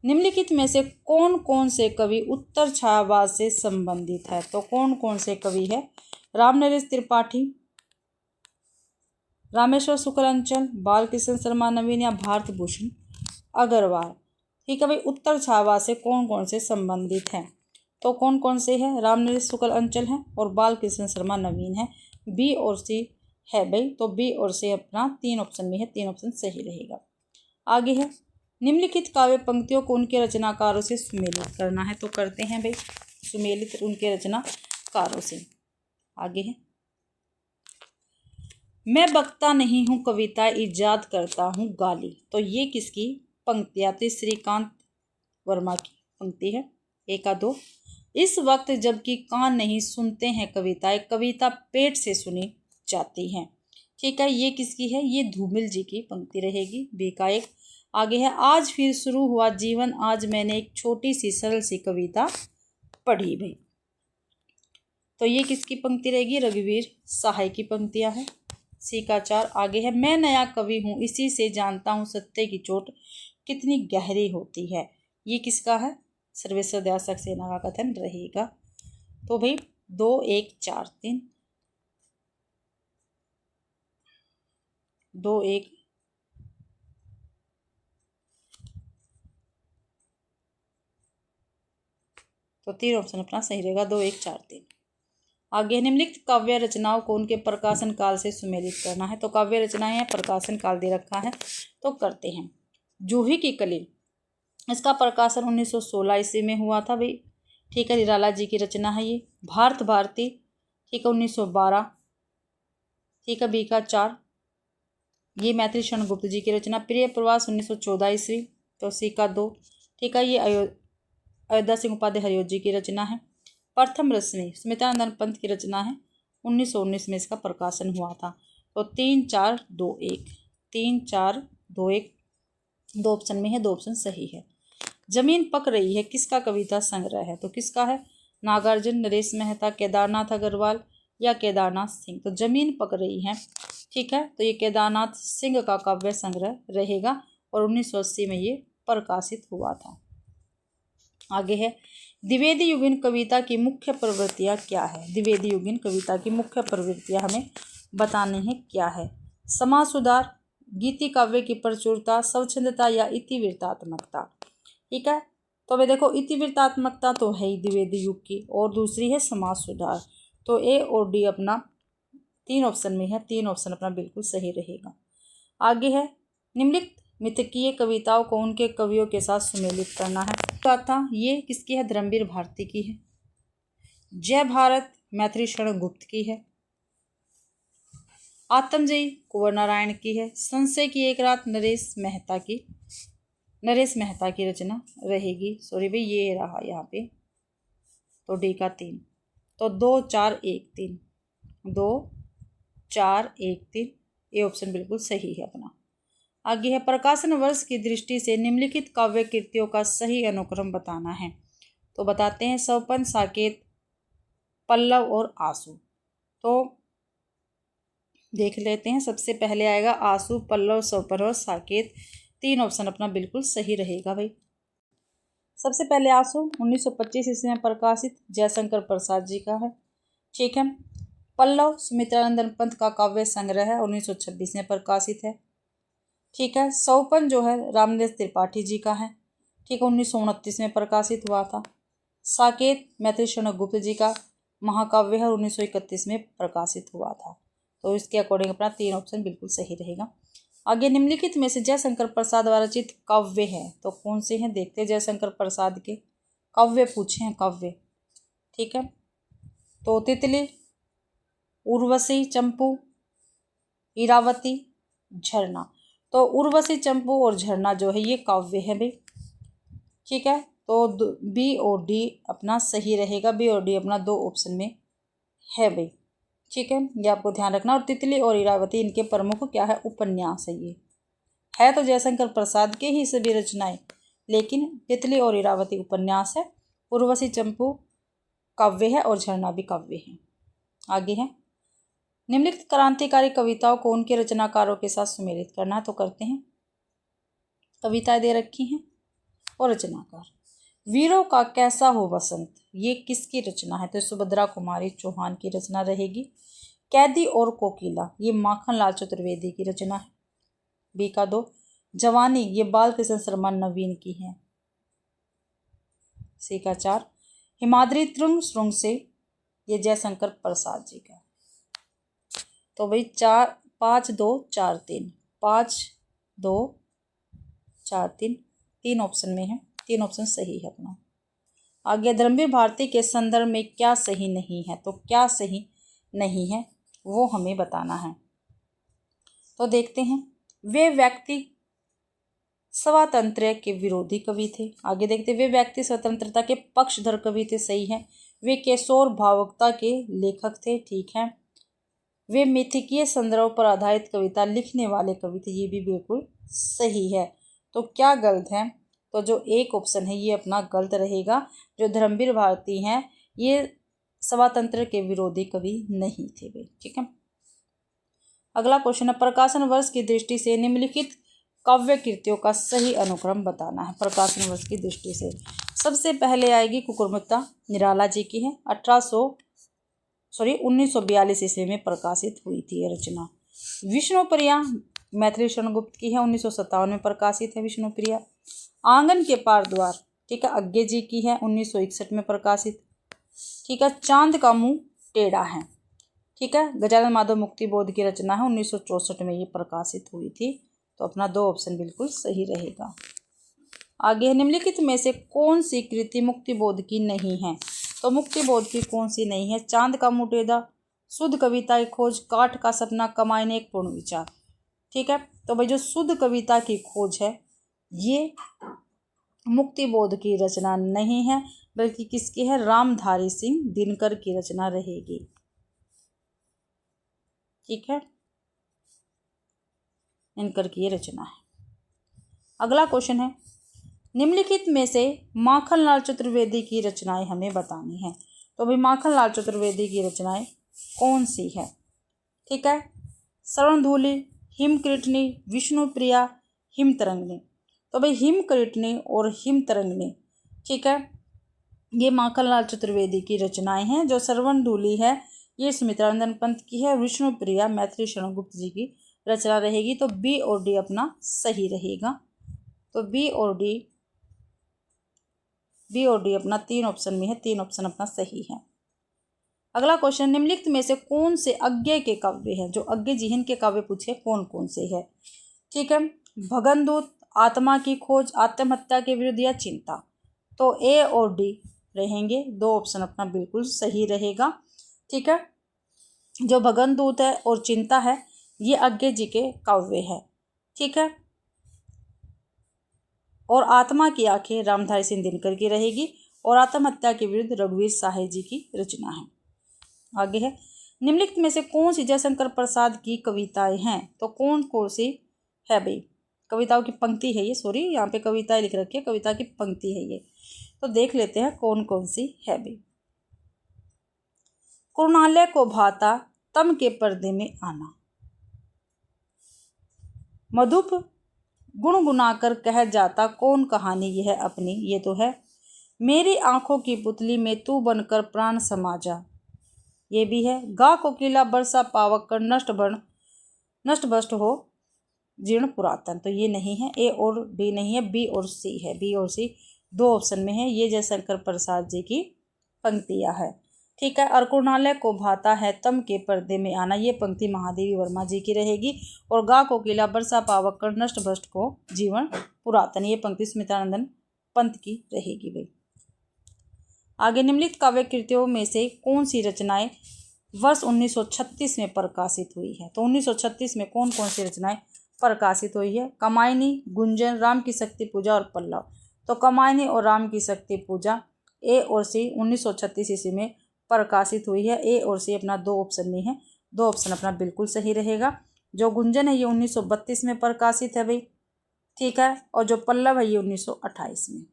निम्नलिखित में से कौन कौन से कवि उत्तर छायावाद से संबंधित है? तो कौन कौन से कवि है? राम नरेश त्रिपाठी, रामेश्वर शुक्लांचल, बालकृष्ण शर्मा नवीन या भारत भूषण अग्रवाल? ठीक है भाई, उत्तर छायावाद से कौन कौन से संबंधित हैं? तो कौन कौन से हैं? रामनरेश शुक्ल अंचल है और बाल कृष्ण शर्मा नवीन है। बी और सी है भाई, तो बी और सी अपना 3 ऑप्शन में है, 3 ऑप्शन सही रहेगा। आगे है निम्नलिखित काव्य पंक्तियों को उनके रचनाकारों से सुमेलित करना है, तो करते हैं भाई सुमेलित उनके रचनाकारों से। आगे है मैं बकता नहीं हूँ कविता इजाद करता हूँ गाली, तो ये किसकी पंक्ति आती है? श्रीकांत वर्मा की पंक्ति है। एक दो इस वक्त जबकि कान नहीं सुनते हैं कविताएं, कविता पेट से सुनी जाती है। ठीक है, ये किसकी है? ये धूमिल जी की पंक्ति रहेगी, बी का एक। आगे है आज फिर शुरू हुआ जीवन, आज मैंने एक छोटी सी सरल सी कविता पढ़ी भाई, तो ये किसकी पंक्ति रहेगी? रघुवीर सहाय की पंक्तियां हैं, सी का 4। आगे है मैं नया कवि हूँ इसी से जानता हूँ सत्य की चोट कितनी गहरी होती है, ये किसका है? सर्वेश्वर दयाल सक्सेना का कथन रहेगा। तो भाई 2 1 4 3 2 1 तो 3 ऑप्शन अपना सही रहेगा, 2 1 4 3। आगे निम्नलिखित काव्य रचनाओं को उनके प्रकाशन काल से सुमेलित करना है, तो काव्य रचनाएं हैं, प्रकाशन काल दे रखा है, तो करते हैं। जूही की कली, इसका प्रकाशन 1916 ईस्वी में हुआ था भाई। ठीक है, निराला जी की रचना है ये। भारत भारती, ठीक है, 1912। ठीक है, बी का 4। ये मैथिली शरण गुप्त जी की रचना। प्रिय प्रवास 1914 ईस्वी, तो सी का 2। ठीक है, ये अयोध्या सिंह उपाध्याय हरिओ जी की रचना है। प्रथम रश्मि स्मितानंद पंत की रचना है, 1919 में इसका प्रकाशन हुआ था। तो 3 4 2 1 3 4 2 1 2 ऑप्शन में है, 2 ऑप्शन सही है। जमीन पक रही है किसका कविता संग्रह है, तो किसका है? नागार्जुन, नरेश मेहता, केदारनाथ अग्रवाल या केदारनाथ सिंह। तो जमीन पक रही है, ठीक है, तो ये केदारनाथ सिंह का काव्य संग्रह रहेगा और 1980 में ये प्रकाशित हुआ था। आगे है द्विवेदी युगीन कविता की मुख्य प्रवृत्तियाँ क्या है? द्विवेदी युगीन कविता की मुख्य प्रवृत्तियाँ हमें बतानी है क्या है? समाज सुधार, गीति काव्य की प्रचुरता, स्वच्छंदता या इतिवृत्तात्मकता। ठीक है, तो अभी देखो इतिवृत्तात्मकता तो है ही द्विवेदी युग की, और दूसरी है समाज सुधार। तो ए और डी अपना 3 ऑप्शन में है, 3 ऑप्शन अपना बिल्कुल सही रहेगा। आगे है निम्नलिखित मिथकीय कविताओं को उनके कवियों के साथ सुमेलित करना है। गाथा ये किसकी है? धर्मवीर भारती की है। जय भारत मैथिली शरण गुप्त की है। आत्मजयी कुंवर नारायण की है। संशय की एक रात नरेश मेहता की रचना रहेगी। सॉरी भाई, ये रहा यहाँ पे, तो डी का 3। तो 2 4 1 3 2 4 1 3 ये ऑप्शन बिल्कुल सही है अपना। आगे है प्रकाशन वर्ष की दृष्टि से निम्नलिखित काव्य कृतियों का सही अनुक्रम बताना है, तो बताते हैं स्वपन, साकेत, पल्लव और आंसू। तो देख लेते हैं, सबसे पहले आएगा आंसू, पल्लव, स्वपन और साकेत। 3 ऑप्शन अपना बिल्कुल सही रहेगा भाई। सबसे पहले आंसू 1925 ईस्वी में प्रकाशित, जयशंकर प्रसाद जी का है। ठीक है, पल्लव सुमित्रानंदन पंत का काव्य संग्रह है, 1926 में प्रकाशित है। ठीक है, स्वपन जो है रामनरेश त्रिपाठी जी का है। ठीक है, 1929 में प्रकाशित हुआ था। साकेत मैथिली शरण गुप्त जी का महाकाव्य है, 1931 में प्रकाशित हुआ था। तो इसके अकॉर्डिंग अपना 3 ऑप्शन बिल्कुल सही रहेगा। आगे निम्नलिखित में से जयशंकर प्रसाद द्वारा रचित काव्य है, तो कौन से हैं देखते हैं। जयशंकर प्रसाद के काव्य पूछे हैं, काव्य। ठीक है, तो तितली, उर्वशी, चंपू, इरावती, झरना। तो उर्वशी, चंपू और झरना जो है ये काव्य है भाई। ठीक है, तो बी और डी अपना सही रहेगा, बी और डी अपना 2 ऑप्शन में है भाई। ठीक है, ये आपको ध्यान रखना। और तितली और इरावती इनके प्रमुख क्या है? उपन्यास है। ये है तो जयशंकर प्रसाद के ही सभी रचनाएं, लेकिन तितली और इरावती उपन्यास है, उर्वशी चंपू काव्य है और झरना भी काव्य है। आगे है निम्नलिखित क्रांतिकारी कविताओं को उनके रचनाकारों के साथ सुमेलित करना, तो करते हैं। कविताएं दे रखी हैं और रचनाकार। वीरों का कैसा हो बसंत, ये किसकी रचना है? तो सुभद्रा कुमारी चौहान की रचना रहेगी। कैदी और कोकिला ये माखनलाल चतुर्वेदी की रचना है, बी का 2। जवानी ये बाल कृष्ण शर्मा नवीन की है, सी का 4। हिमाद्री त्रिंग श्रृंग से, ये जयशंकर प्रसाद जी का। तो भाई 5-2-4-3, 5-2-4-3, 3 ऑप्शन में है, 3 ऑप्शन सही है अपना। आगे धर्मवीर भारती के संदर्भ में क्या सही नहीं है, तो क्या सही नहीं है वो हमें बताना है। तो देखते हैं, वे व्यक्ति स्वातंत्र्य के विरोधी कवि थे। आगे देखते, वे व्यक्ति स्वतंत्रता के पक्षधर कवि थे, सही है। वे किशोर भावुकता के लेखक थे, ठीक है। वे मिथिकीय संदर्भ पर आधारित कविता लिखने वाले कवि थे, ये भी बिल्कुल सही है। तो क्या गलत है, तो जो एक ऑप्शन है ये अपना गलत रहेगा। जो धर्मवीर भारती हैं ये स्वातंत्र्य के विरोधी कवि नहीं थे भाई, ठीक है। अगला क्वेश्चन है, प्रकाशन वर्ष की दृष्टि से निम्नलिखित काव्य कृतियों का सही अनुक्रम बताना है। प्रकाशन वर्ष की दृष्टि से सबसे पहले आएगी कुकुरमुत्ता, निराला जी की है, 1942 ईस्वी में प्रकाशित हुई थी ये रचना। विष्णुप्रिया मैथिली शरण गुप्त की है, 1957 में प्रकाशित है विष्णुप्रिया। आंगन के पार द्वार, ठीक है, अज्ञे जी की है, 1961 में प्रकाशित, ठीक है। चांद का मुंह टेढ़ा है, ठीक है, गजानन माधव मुक्ति बोध की रचना है, 1964 में ये प्रकाशित हुई थी। तो अपना 2 ऑप्शन बिल्कुल सही रहेगा। आगे है, निम्नलिखित में से कौन सी कृति मुक्ति बोध की नहीं है, तो मुक्ति बोध की कौन सी नहीं है। चांद का मुंह टेढ़ा, शुद्ध कविता की खोज, काठ का सपना, कमाईने एक पूर्ण विचार, ठीक है। तो भाई जो शुद्ध कविता की खोज है ये मुक्ति बोध की रचना नहीं है, बल्कि किसकी है, रामधारी सिंह दिनकर की रचना रहेगी, ठीक है, दिनकर की ये रचना है। अगला क्वेश्चन है, निम्नलिखित में से माखनलाल चतुर्वेदी की रचनाएं हमें बतानी है। तो भाई माखनलाल चतुर्वेदी की रचनाएं कौन सी है, ठीक है। शरणधूली, हिमकृतनी, विष्णुप्रिया, हिमतरंगिणी। तो भाई हिमकृतनी और हिमतरंगिणी, ठीक है, ये माखनलाल चतुर्वेदी की रचनाएं हैं। जो शरणधूली है ये सुमित्रानंदन पंत की है, विष्णुप्रिया मैथिली शरण गुप्त जी की रचना रहेगी। तो बी और डी अपना सही रहेगा। तो बी और डी अपना 3 ऑप्शन में है, 3 ऑप्शन अपना सही है। अगला क्वेश्चन, निम्नलिखित में से कौन से अज्ञे के काव्य हैं, जो अज्ञे जी इनके काव्य पूछे कौन कौन से है, ठीक है। भगनदूत, आत्मा की खोज, आत्महत्या के विरुद्ध या चिंता। तो ए और डी रहेंगे, 2 ऑप्शन अपना बिल्कुल सही रहेगा, ठीक है। जो भगनदूत है और चिंता है ये अज्ञे जी के काव्य है, ठीक है। और आत्मा की आंखें रामधारी सिंह दिनकर की रहेगी, और आत्महत्या के विरुद्ध रघुवीर साहे जी की रचना है। आगे है, निम्नलिखित में से कौन सी जयशंकर प्रसाद की कविताएं हैं। तो कौन कौन सी है भाई, कविताओं की पंक्ति है ये, सॉरी यहाँ पे कविताएं लिख रखी है, कविता की पंक्ति है ये। तो देख लेते हैं कौन कौन सी है भाई। कुरुणालय को भाता तम के पर्दे में आना, मधुप गुनगुनाकर कह जाता कौन कहानी यह अपनी, ये तो है। मेरी आंखों की पुतली में तू बनकर प्राण समा जा, ये भी है। गा कोकिला बरसा पावक कर नष्ट भ्रष्ट हो जीर्ण पुरातन, तो ये नहीं है, ए और डी नहीं है, बी और सी है। बी और सी 2 ऑप्शन में है, ये जयशंकर प्रसाद जी की पंक्तियां है, ठीक है। और कुरुणालय को भाता है तम के पर्दे में आना, ये पंक्ति महादेवी वर्मा जी की रहेगी। और गा कोकिला बरसा पावक कर नष्ट भ्रष्ट को जीवन पुरातन, ये पंक्ति स्मितानंदन पंत की रहेगी भाई। आगे, निम्नलिखित काव्य कृतियों में से कौन सी रचनाएं वर्ष 1936 में प्रकाशित हुई है। तो 1936 में कौन कौन सी रचनाएं प्रकाशित हुई है। कमायनी, गुंजन, राम की शक्ति पूजा और पल्लव। तो कमायनी और राम की शक्ति पूजा ए और सी 1936 ईस्वी में प्रकाशित हुई है। ए और सी अपना 2 ऑप्शन में है, 2 ऑप्शन अपना बिल्कुल सही रहेगा। जो गुंजन है ये 1932 में प्रकाशित है भाई, ठीक है। और जो पल्लव है ये 1928 में।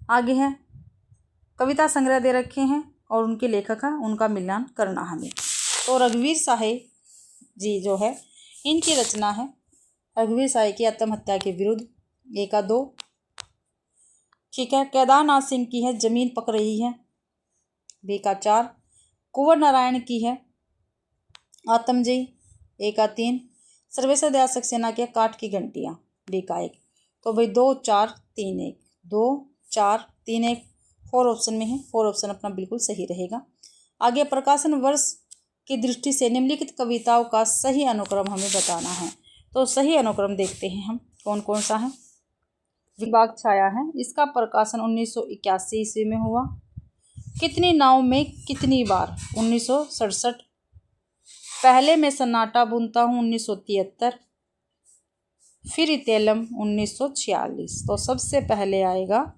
आगे है, कविता संग्रह दे रखे हैं और उनके लेखक हैं, उनका मिलान करना हमें। तो रघुवीर साहे जी जो है इनकी रचना है, रघुवीर साहे की आत्महत्या के विरुद्ध 1-2, ठीक है। केदारनाथ सिंह की है जमीन पक रही है, 2-4। कुंवर नारायण की है आत्मजयी, 1-3। सर्वेश्वर दयाल सक्सेना की काठ की घंटियाँ, 2-1। तो भाई 2-4-3-1, 2-4-3-1 4 ऑप्शन में है, 4 ऑप्शन अपना बिल्कुल सही रहेगा। आगे प्रकाशन वर्ष की दृष्टि से निम्नलिखित कविताओं का सही अनुक्रम हमें बताना है। तो सही अनुक्रम देखते हैं हम कौन कौन सा है। विभाग छाया है, इसका प्रकाशन 1981 ईस्वी में हुआ। कितनी नाव में कितनी बार, 1967। पहले मैं सन्नाटा बुनता हूँ, 1973। फिर इतेलम, 1946। तो सबसे पहले आएगा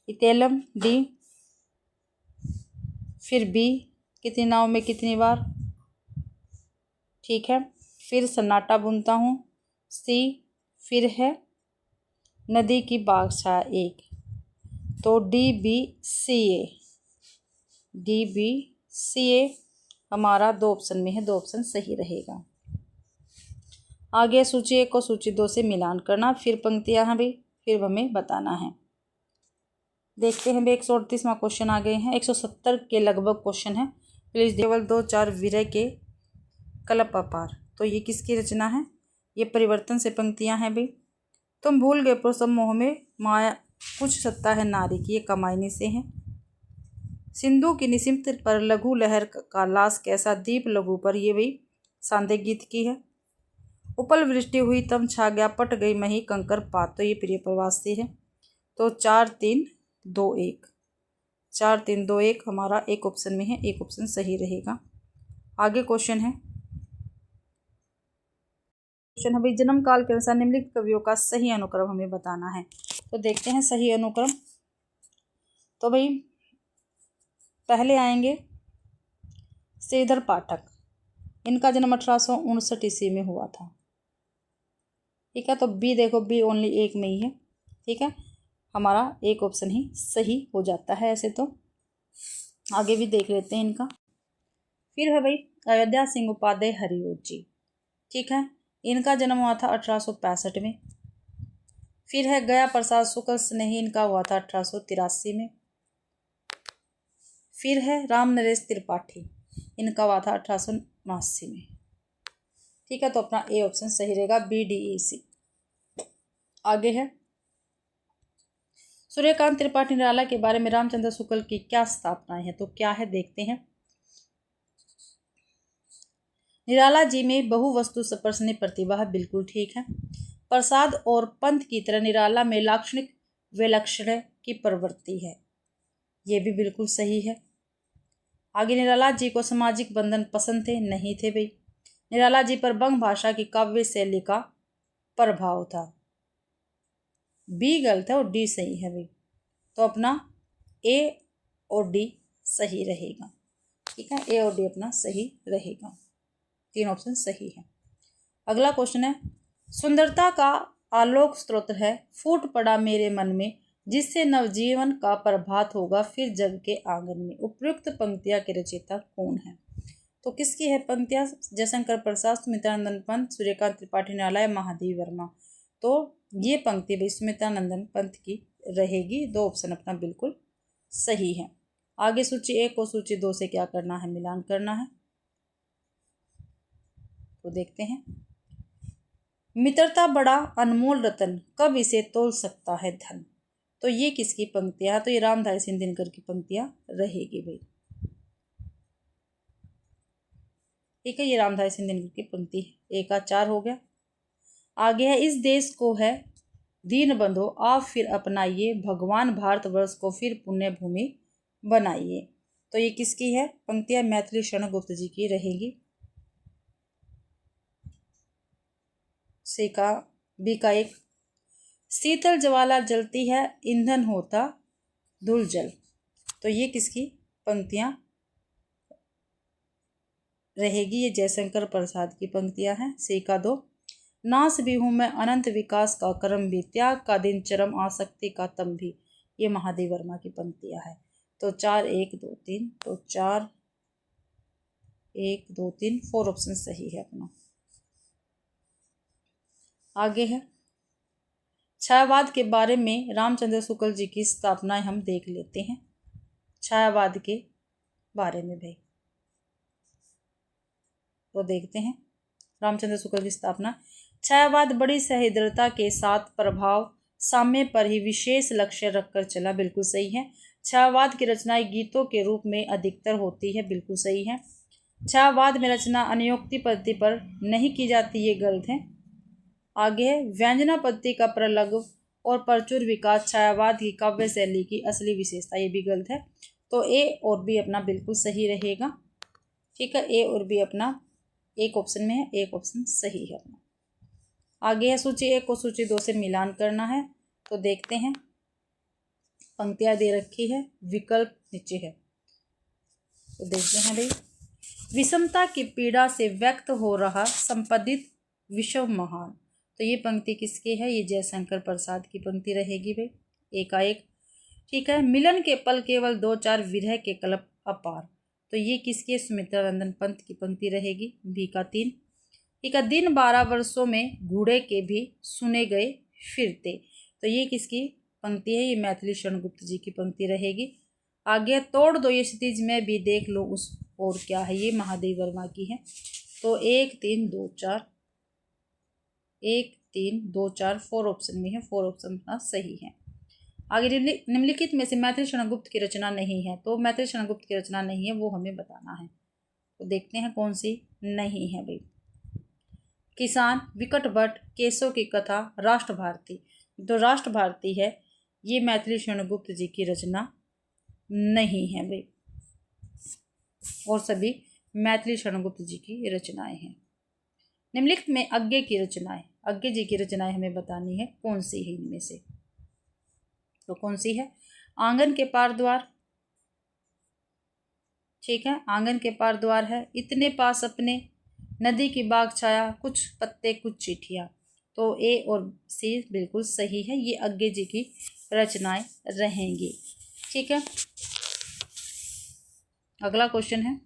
इतेलम, डी। फिर बी, कितनी नाव में कितनी बार, ठीक है। फिर सन्नाटा बुनता हूँ, सी। फिर है नदी की बाग छाया, 1। तो डी बी सी ए, डी बी सी ए हमारा 2 ऑप्शन में है, 2 ऑप्शन सही रहेगा। आगे सूची 1 को सूची 2 से मिलान करना, फिर पंक्तियां हैं भाई, फिर हमें बताना है। देखते हैं भाई 138वां क्वेश्चन आ गए हैं, 170 के लगभग क्वेश्चन है। प्लीज केवल 2-4 विरह के कल्प अपार। तो ये किसकी रचना है, ये परिवर्तन से पंक्तियां हैं भाई। तुम भूल गए पुरुषम मोह में माया कुछ सत्ता है नारी की, ये कमायनी से है। सिंधु की निसिम्त पर लघु लहर का लाश कैसा, दीप लघु पर, ये भी सांदे गीत की है। उपल वृष्टि हुई तम छा गया पट गई मही कंकर पात, तो ये प्रिय प्रवास से है। तो 4-3-2-1, 4-3-2-1 हमारा 1 ऑप्शन में है, 1 ऑप्शन सही रहेगा। आगे क्वेश्चन है भाई, जन्म काल के अनुसार निम्नलिखित कवियों का सही अनुक्रम हमें बताना है। तो देखते हैं सही अनुक्रम। तो भाई पहले आएंगे श्रीधर पाठक, इनका जन्म 1859 ईस्वी में हुआ था, ठीक है। तो बी देखो, बी ओनली 1 में ही है, ठीक है। हमारा 1 ऑप्शन ही सही हो जाता है ऐसे। तो आगे भी देख लेते हैं इनका। फिर है भाई अयोध्या सिंह उपाध्याय हरिओ जी, ठीक है। इनका जन्म हुआ था 1865 में। फिर है गया प्रसाद शुक्ल स्नेही, इनका हुआ था 1883 में। फिर है राम नरेश त्रिपाठी, इनका हुआ था 1879 में, ठीक है। तो अपना ए ऑप्शन सही रहेगा, बी डी ई सी। आगे है सूर्यकांत त्रिपाठी निराला के बारे में रामचंद्र शुक्ल की क्या स्थापनाएं हैं। तो क्या है देखते हैं। निराला जी में बहुवस्तु स्पर्शनीय प्रतिभा है, बिल्कुल ठीक है। प्रसाद और पंत की तरह निराला में लाक्षणिक विलक्षण की प्रवृत्ति है, ये भी बिल्कुल सही है। आगे निराला जी को सामाजिक बंधन पसंद थे, नहीं थे भाई। निराला जी पर बंग भाषा की काव्य शैली का प्रभाव था, बी गलत है और डी सही है भाई। तो अपना ए और डी सही रहेगा, ठीक है। ए और डी अपना सही रहेगा, 3 ऑप्शन सही है। अगला क्वेश्चन है, सुंदरता का आलोक स्रोत है फूट पड़ा मेरे मन में, जिससे नवजीवन का प्रभात होगा फिर जग के आंगन में। उपयुक्त पंक्तियां के रचयिता कौन है। तो किसकी है पंक्तियां, जयशंकर प्रसाद, सुमित्रानंदन पंत, सूर्यकांत त्रिपाठी निराला, महादेव वर्मा। तो ये पंक्ति भी सुमित्रानंदन पंत की रहेगी, 2 ऑप्शन अपना बिल्कुल सही है। आगे सूची 1 और सूची 2 से क्या करना है, मिलान करना है। तो देखते हैं। मित्रता बड़ा अनमोल रतन, कब इसे तोल सकता है धन। तो ये किसकी पंक्तियां, तो ये रामधारी सिंह दिनकर की पंक्तियां रहेगी भाई, ठीक है। ये रामधारी सिंह दिनकर की पंक्ति है। 1 का 4 हो गया। आगे है, इस देश को है दीन बंधो आप फिर अपनाइए, भगवान भारतवर्ष को फिर पुण्य भूमि बनाइए। तो ये किसकी है पंक्तियां, मैथिली शरण गुप्त जी की रहेगी। सी का, बी का 1, शीतल ज्वाला जलती है ईंधन होता धूल जल। तो ये किसकी पंक्तियां रहेगी, ये जयशंकर प्रसाद की पंक्तियां हैं। सी का 2, नास भी हूँ मैं अनंत विकास का क्रम भी, त्याग का दिन चरम आसक्ति का तम भी। ये महादेव वर्मा की पंक्तियां हैं। तो 4-1-2-3, तो 4-1-2-3 4 ऑप्शन सही है अपना। आगे है, छायावाद के बारे में रामचंद्र शुक्ल जी की स्थापनाएं हम देख लेते हैं। छायावाद के बारे में भाई तो देखते हैं रामचंद्र शुक्ल की स्थापना। छायावाद बड़ी सहृदयता के साथ प्रभाव साम्य पर ही विशेष लक्ष्य रखकर चला, बिल्कुल सही है। छायावाद की रचनाएं गीतों के रूप में अधिकतर होती है, बिल्कुल सही है। छायावाद में रचना अनियोक्ति पद्धति पर नहीं की जाती, ये गलत है। आगे है व्यंजना पद्धति का प्रलग और प्रचुर विकास छायावाद की काव्य शैली की असली विशेषता, ये भी गलत है। तो ए और बी अपना बिल्कुल सही रहेगा। ठीक है, ए और बी अपना एक ऑप्शन में है, एक ऑप्शन सही है अपना। आगे है सूची 1 को सूची 2 से मिलान करना है, तो देखते हैं। पंक्तियां दे रखी है, विकल्प नीचे है, तो देखते हैं भाई। विषमता की पीड़ा से व्यक्त हो रहा संपादित विश्व महान, तो ये पंक्ति किसकी है? ये जयशंकर प्रसाद की पंक्ति रहेगी भाई, एकाएक। ठीक है, मिलन के पल केवल 2-4 विरह के कल्प अपार, तो ये किसकी? सुमित्रा नंदन पंत की पंक्ति रहेगी, बी का 3। ठीक है, दिन 12 वर्षों में घूड़े के भी सुने गए फिरते, तो ये किसकी पंक्ति है? ये मैथिली शरण गुप्त जी की पंक्ति रहेगी। आगे तोड़ दो ये क्षितिज में भी देख लो उस और क्या है, ये महादेव वर्मा की है। तो 1 3 2 4, 1 3 2 4 4 ऑप्शन में है, 4 ऑप्शन अपना सही है। आगे निम्नलिखित में से मैथिली शरण गुप्त की रचना नहीं है, तो मैथिली शरण गुप्त की रचना नहीं है, वो हमें बताना है, तो देखते हैं कौन सी नहीं है भाई। किसान, विकट भट्ट, केशव की कथा, राष्ट्र भारती, तो राष्ट्र भारती है, ये मैथिली शरण गुप्त जी की रचना नहीं है भाई, और सभी मैथिली शरण गुप्त जी की रचनाएं हैं। निम्नलिखित में अज्ञे की रचनाएं, अज्ञे जी की रचनाएं हमें बतानी है, कौन सी है इनमें से, तो कौन सी है? आंगन के पार द्वार, ठीक है, आंगन के पार द्वार है, इतने पास अपने, नदी की बाग छाया, कुछ पत्ते कुछ चिट्ठियां, तो ए और सी बिल्कुल सही है, ये अज्ञे जी की रचनाएं रहेंगी। ठीक है, अगला क्वेश्चन है,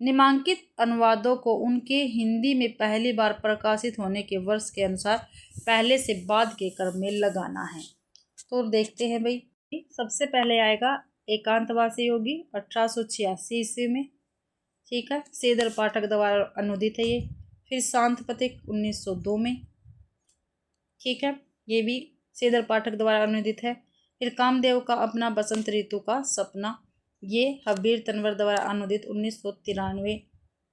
निम्नांकित अनुवादों को उनके हिंदी में पहली बार प्रकाशित होने के वर्ष के अनुसार पहले से बाद के क्रम में लगाना है, तो देखते हैं भाई। सबसे पहले आएगा एकांतवासी योगी 1886 ईस्वी में, ठीक है, श्रीधर पाठक द्वारा अनुदित है ये। फिर शांत पथिक 1902 में, ठीक है, ये भी श्रीधर पाठक द्वारा अनुदित है। फिर कामदेव का अपना बसंत ऋतु का सपना, ये हबीर तनवर द्वारा अनुदित 1993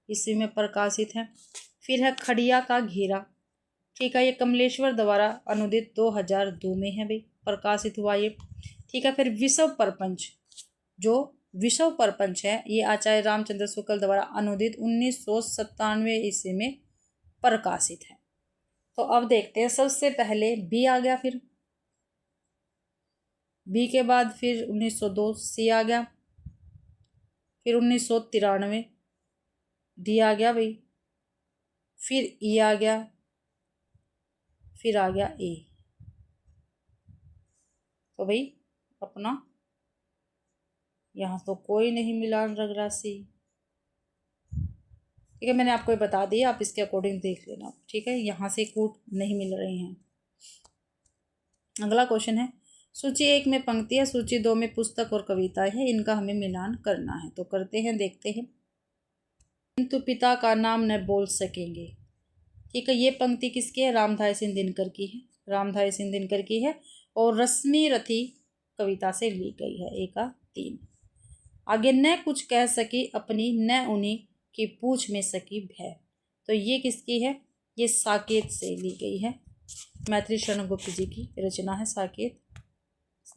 ईस्वी में प्रकाशित है। फिर है खड़िया का घेरा, ठीक है, ये कमलेश्वर द्वारा अनुदित 2002 में है भाई, प्रकाशित हुआ ये। ठीक है, फिर विश्व प्रपंच, जो विश्व प्रपंच है, ये आचार्य रामचंद्र शुक्ल द्वारा अनुदित 1997 ईस्वी में प्रकाशित है। तो अब देखते हैं, सबसे पहले बी आ गया, फिर बी के बाद फिर 1902 सी आ गया, फिर 1993 डी आ गया भाई, फिर ई आ गया, फिर आ गया ए, तो भाई अपना यहाँ तो कोई नहीं मिला रग राशि, ठीक है, मैंने आपको ये बता दिया, आप इसके अकॉर्डिंग देख लेना, ठीक है, यहाँ से कूट नहीं मिल रही हैं। अगला क्वेश्चन है, सूची 1 में पंक्ति है, सूची 2 में पुस्तक और कविताएं हैं, इनका हमें मिलान करना है, तो करते हैं, देखते हैं। किंतु पिता का नाम न बोल सकेंगे, ठीक है, ये पंक्ति किसकी है? रामधारी सिंह दिनकर की है, रामधारी सिंह दिनकर की है, और रश्मि रथी कविता से ली गई है, ए का 3। आगे न कुछ कह सकी अपनी, न उन्हीं की पूछ में सकी भय, तो ये किसकी है? ये साकेत से ली गई है, मैथिली शरण गुप्त जी की रचना है साकेत,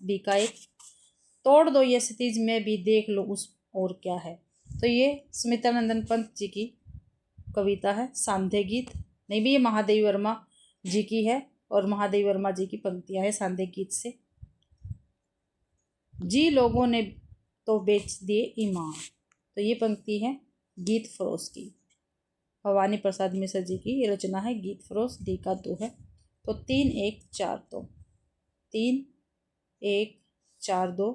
बी का 1। तोड़ दो ये क्षितिज में भी देख लो उस और क्या है, तो ये सुमित्रा नंदन पंत जी की कविता है, सांध्य गीत, नहीं भी ये महादेवी वर्मा जी की है, और महादेवी वर्मा जी की पंक्तियां है सांध्य गीत से। जी लोगों ने तो बेच दिए ईमान, तो ये पंक्ति है गीत फरोश की, भवानी प्रसाद मिश्र जी की रचना है गीत फरोश, डी का 2 है। तो 3 1 4 2, 3 1 4 2,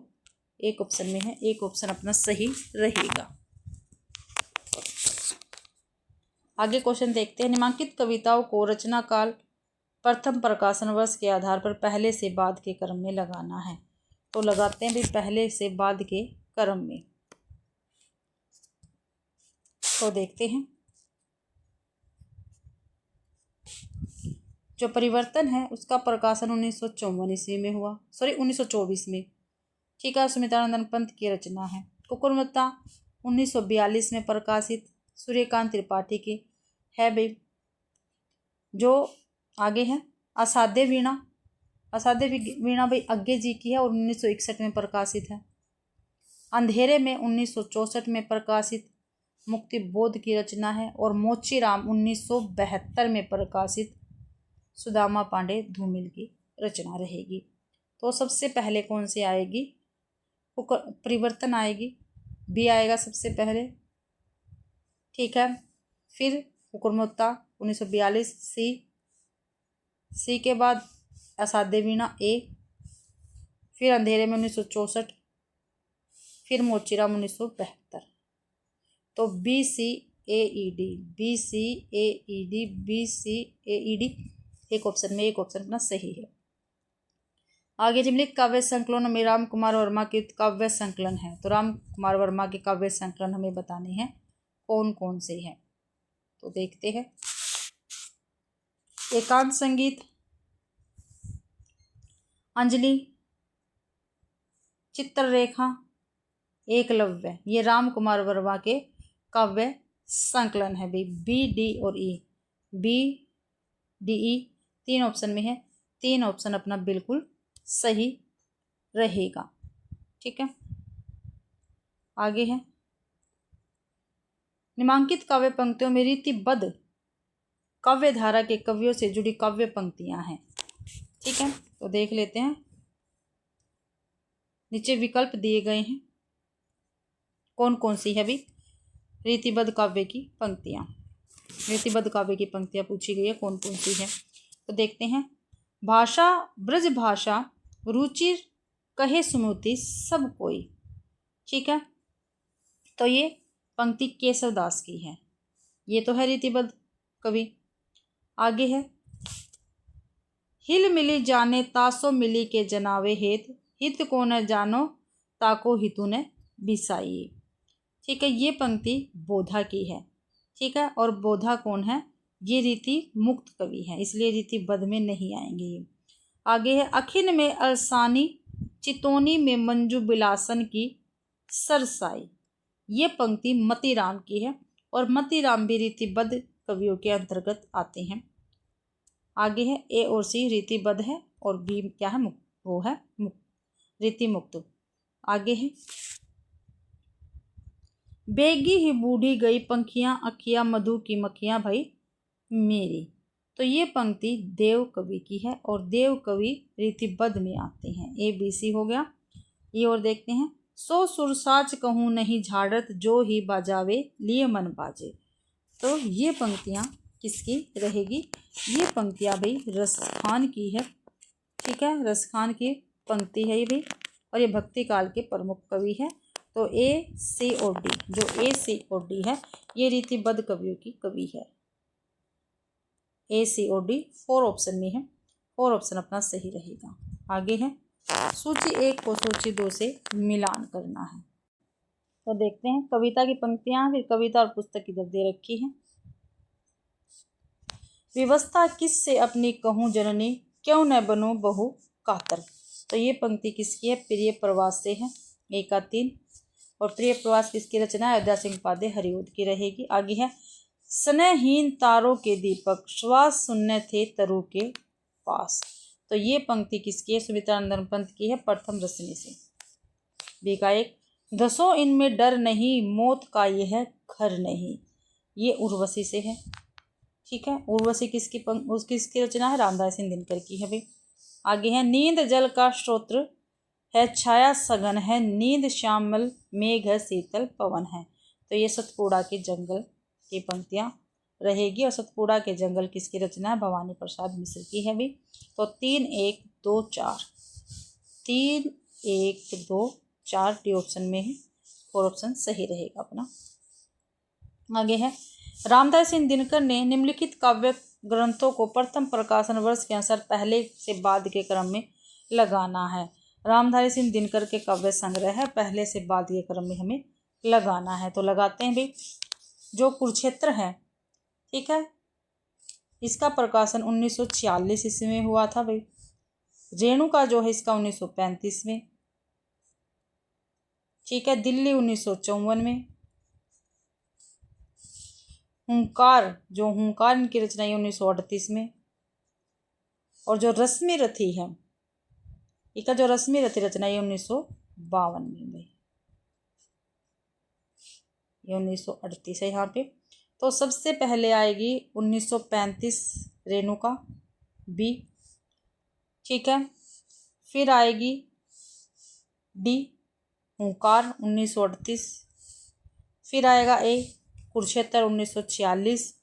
एक ऑप्शन में है, एक ऑप्शन अपना सही रहेगा। आगे क्वेश्चन देखते हैं, निम्नांकित कविताओं को रचना काल, प्रथम प्रकाशन वर्ष के आधार पर पहले से बाद के क्रम में लगाना है, तो लगाते हैं भी पहले से बाद के क्रम में, तो देखते हैं। जो परिवर्तन है उसका प्रकाशन 1954 ईस्वी में हुआ, 1924 में। ठीक है, सुमित्रानंदन पंत की रचना है। कुकुरमुत्ता 1942 में प्रकाशित, सूर्यकांत त्रिपाठी की है भाई। जो आगे है असाध्य वीणा, असाध्य वीणा भाई अज्ञे जी की है और 1961 में प्रकाशित है। अंधेरे में 1964 में प्रकाशित मुक्ति बोध की रचना है। और मोचीराम 1972 में प्रकाशित सुदामा पांडे धूमिल की रचना रहेगी। तो सबसे पहले कौन सी आएगी? परिवर्तन आएगी, बी आएगा सबसे पहले। ठीक है, फिर कुकुरमुत्ता 1942 सी के बाद असाध्य वीणा ए, फिर अंधेरे में 1964, फिर मोचीराम 1972। तो बी सी ए ई डी, बी सी ए ई डी, बी सी ए ई डी एक ऑप्शन में, एक ऑप्शन अपना सही है। आगे निम्नलिखित काव्य संकलन में राम कुमार वर्मा के काव्य संकलन है। तो राम कुमार वर्मा के काव्य संकलन हमें बताने हैं कौन कौन से हैं। तो देखते हैं। एकांत संगीत, अंजलि, चित्ररेखा, एकलव्य, ये राम कुमार वर्मा के काव्य संकलन है भाई। बी डी और ई, बी डी ई तीन ऑप्शन में है, तीन ऑप्शन अपना बिल्कुल सही रहेगा। ठीक है, आगे है निम्नांकित काव्य पंक्तियों में रीतिबद्ध काव्य धारा के कवियों से जुड़ी काव्य पंक्तियां हैं। ठीक है, तो देख लेते हैं। नीचे विकल्प दिए गए हैं, कौन कौन सी है भी रीतिबद्ध काव्य की पंक्तियां। रीतिबद्ध काव्य की पंक्तियां पूछी गई है, कौन कौन सी है। तो देखते हैं। भाषा ब्रज भाषा रुचि कहे सुमति सब कोई। ठीक है, तो ये पंक्ति केशवदास की है, ये तो है रीतिबद्ध कवि। आगे है हिल मिली जाने तासो मिली के जनावे हेत, हित को न जानो ताको हितु ने बिसाई। ठीक है, ये पंक्ति बोधा की है। ठीक है, और बोधा कौन है? ये रीति मुक्त कवि है, इसलिए रीतिबद्ध में नहीं आएंगे ये। आगे है अखिन में अलसानी चितौनी में मंजू बिलासन की सरसाई। ये पंक्ति मतीराम की है और मतीराम भी रीतिबद्ध कवियों के अंतर्गत आते हैं। आगे है ए और सी रीतिबद्ध है और बी क्या है? मुक्त, वो है मुक्त, रीति मुक्त। आगे है बेगी ही बूढ़ी गई पंखियां अखियां मधु की मक्खियां भाई मेरी। तो ये पंक्ति देव कवि की है और देव कवि रीतिबद्ध में आते हैं। ए बी सी हो गया। ये और देखते हैं सो सुरसाच कहूँ नहीं झाड़त जो ही बाजावे लिए मन बाजे। तो ये पंक्तियाँ किसकी रहेगी? ये पंक्तियाँ भाई रसखान की है। ठीक है, रसखान की पंक्ति है ये भी, और ये भक्ति काल के प्रमुख कवि है। तो ए सी और डी, जो ए सी और डी है ये रीतिबद्ध कवियों की कवि है। ए सी और डी 4 ऑप्शन में है, 4 ऑप्शन अपना सही रहेगा। आगे है सूची 1 को सूची 2 से मिलान करना है। तो देखते हैं कविता की पंक्तियां, फिर कविता और पुस्तक इधर दे रखी है। व्यवस्था किस से अपनी कहूँ जननी क्यों न बनो बहु कातर। तो ये पंक्ति किसकी है? प्रिय प्रवास से है, 1 का 3। और प्रिय प्रवास किसकी रचना है? अयोध्या सिंह उपाध्याय हरिओद की रहेगी। आगे है स्नेहहीन तारों के दीपक श्वास सुनने थे तरु के पास। तो ये पंक्ति किसकी है? सुमित्रानंदन पंत की है, प्रथम रश्मि से। बी का 1 दसों इनमें डर नहीं मौत का यह घर नहीं, ये उर्वशी से है। ठीक है, उर्वशी किसकी रचना है? रामधारी सिंह दिनकर की है भाई। आगे है नींद जल का स्रोत्र है छाया सघन है नींद श्यामल मेघ है शीतल पवन है। तो ये सतपुड़ा के जंगल की पंक्तियां रहेगी। और सतपुड़ा के जंगल किसकी रचना है? भवानी प्रसाद मिश्र की है भी। तो 3 1 2 4, 3 1 2 4 डी ऑप्शन में है, 4 ऑप्शन सही रहेगा अपना। आगे है रामधारी सिंह दिनकर ने निम्नलिखित काव्य ग्रंथों को प्रथम प्रकाशन वर्ष के अनुसार पहले से बाद के क्रम में लगाना है। रामधारी सिंह दिनकर के काव्य संग्रह है, पहले से बाद के क्रम में हमें लगाना है। तो लगाते हैं भाई। जो कुरुक्षेत्र है, ठीक है, इसका प्रकाशन 1946 ईस्वी में हुआ था भाई। रेणु का जो है इसका 1935 में। ठीक है, दिल्ली 1954 में। हुंकार इनकी रचना 1938 में। और जो रश्मि रथी है, इसका जो रश्मि रथी रचना 1952 में भाई, ये 1938 है यहाँ पे। तो सबसे पहले आएगी 1935 रेणुका बी। ठीक है, फिर आएगी डी हुंकार 1938, फिर आएगा ए कुरुक्षेत्र 1946।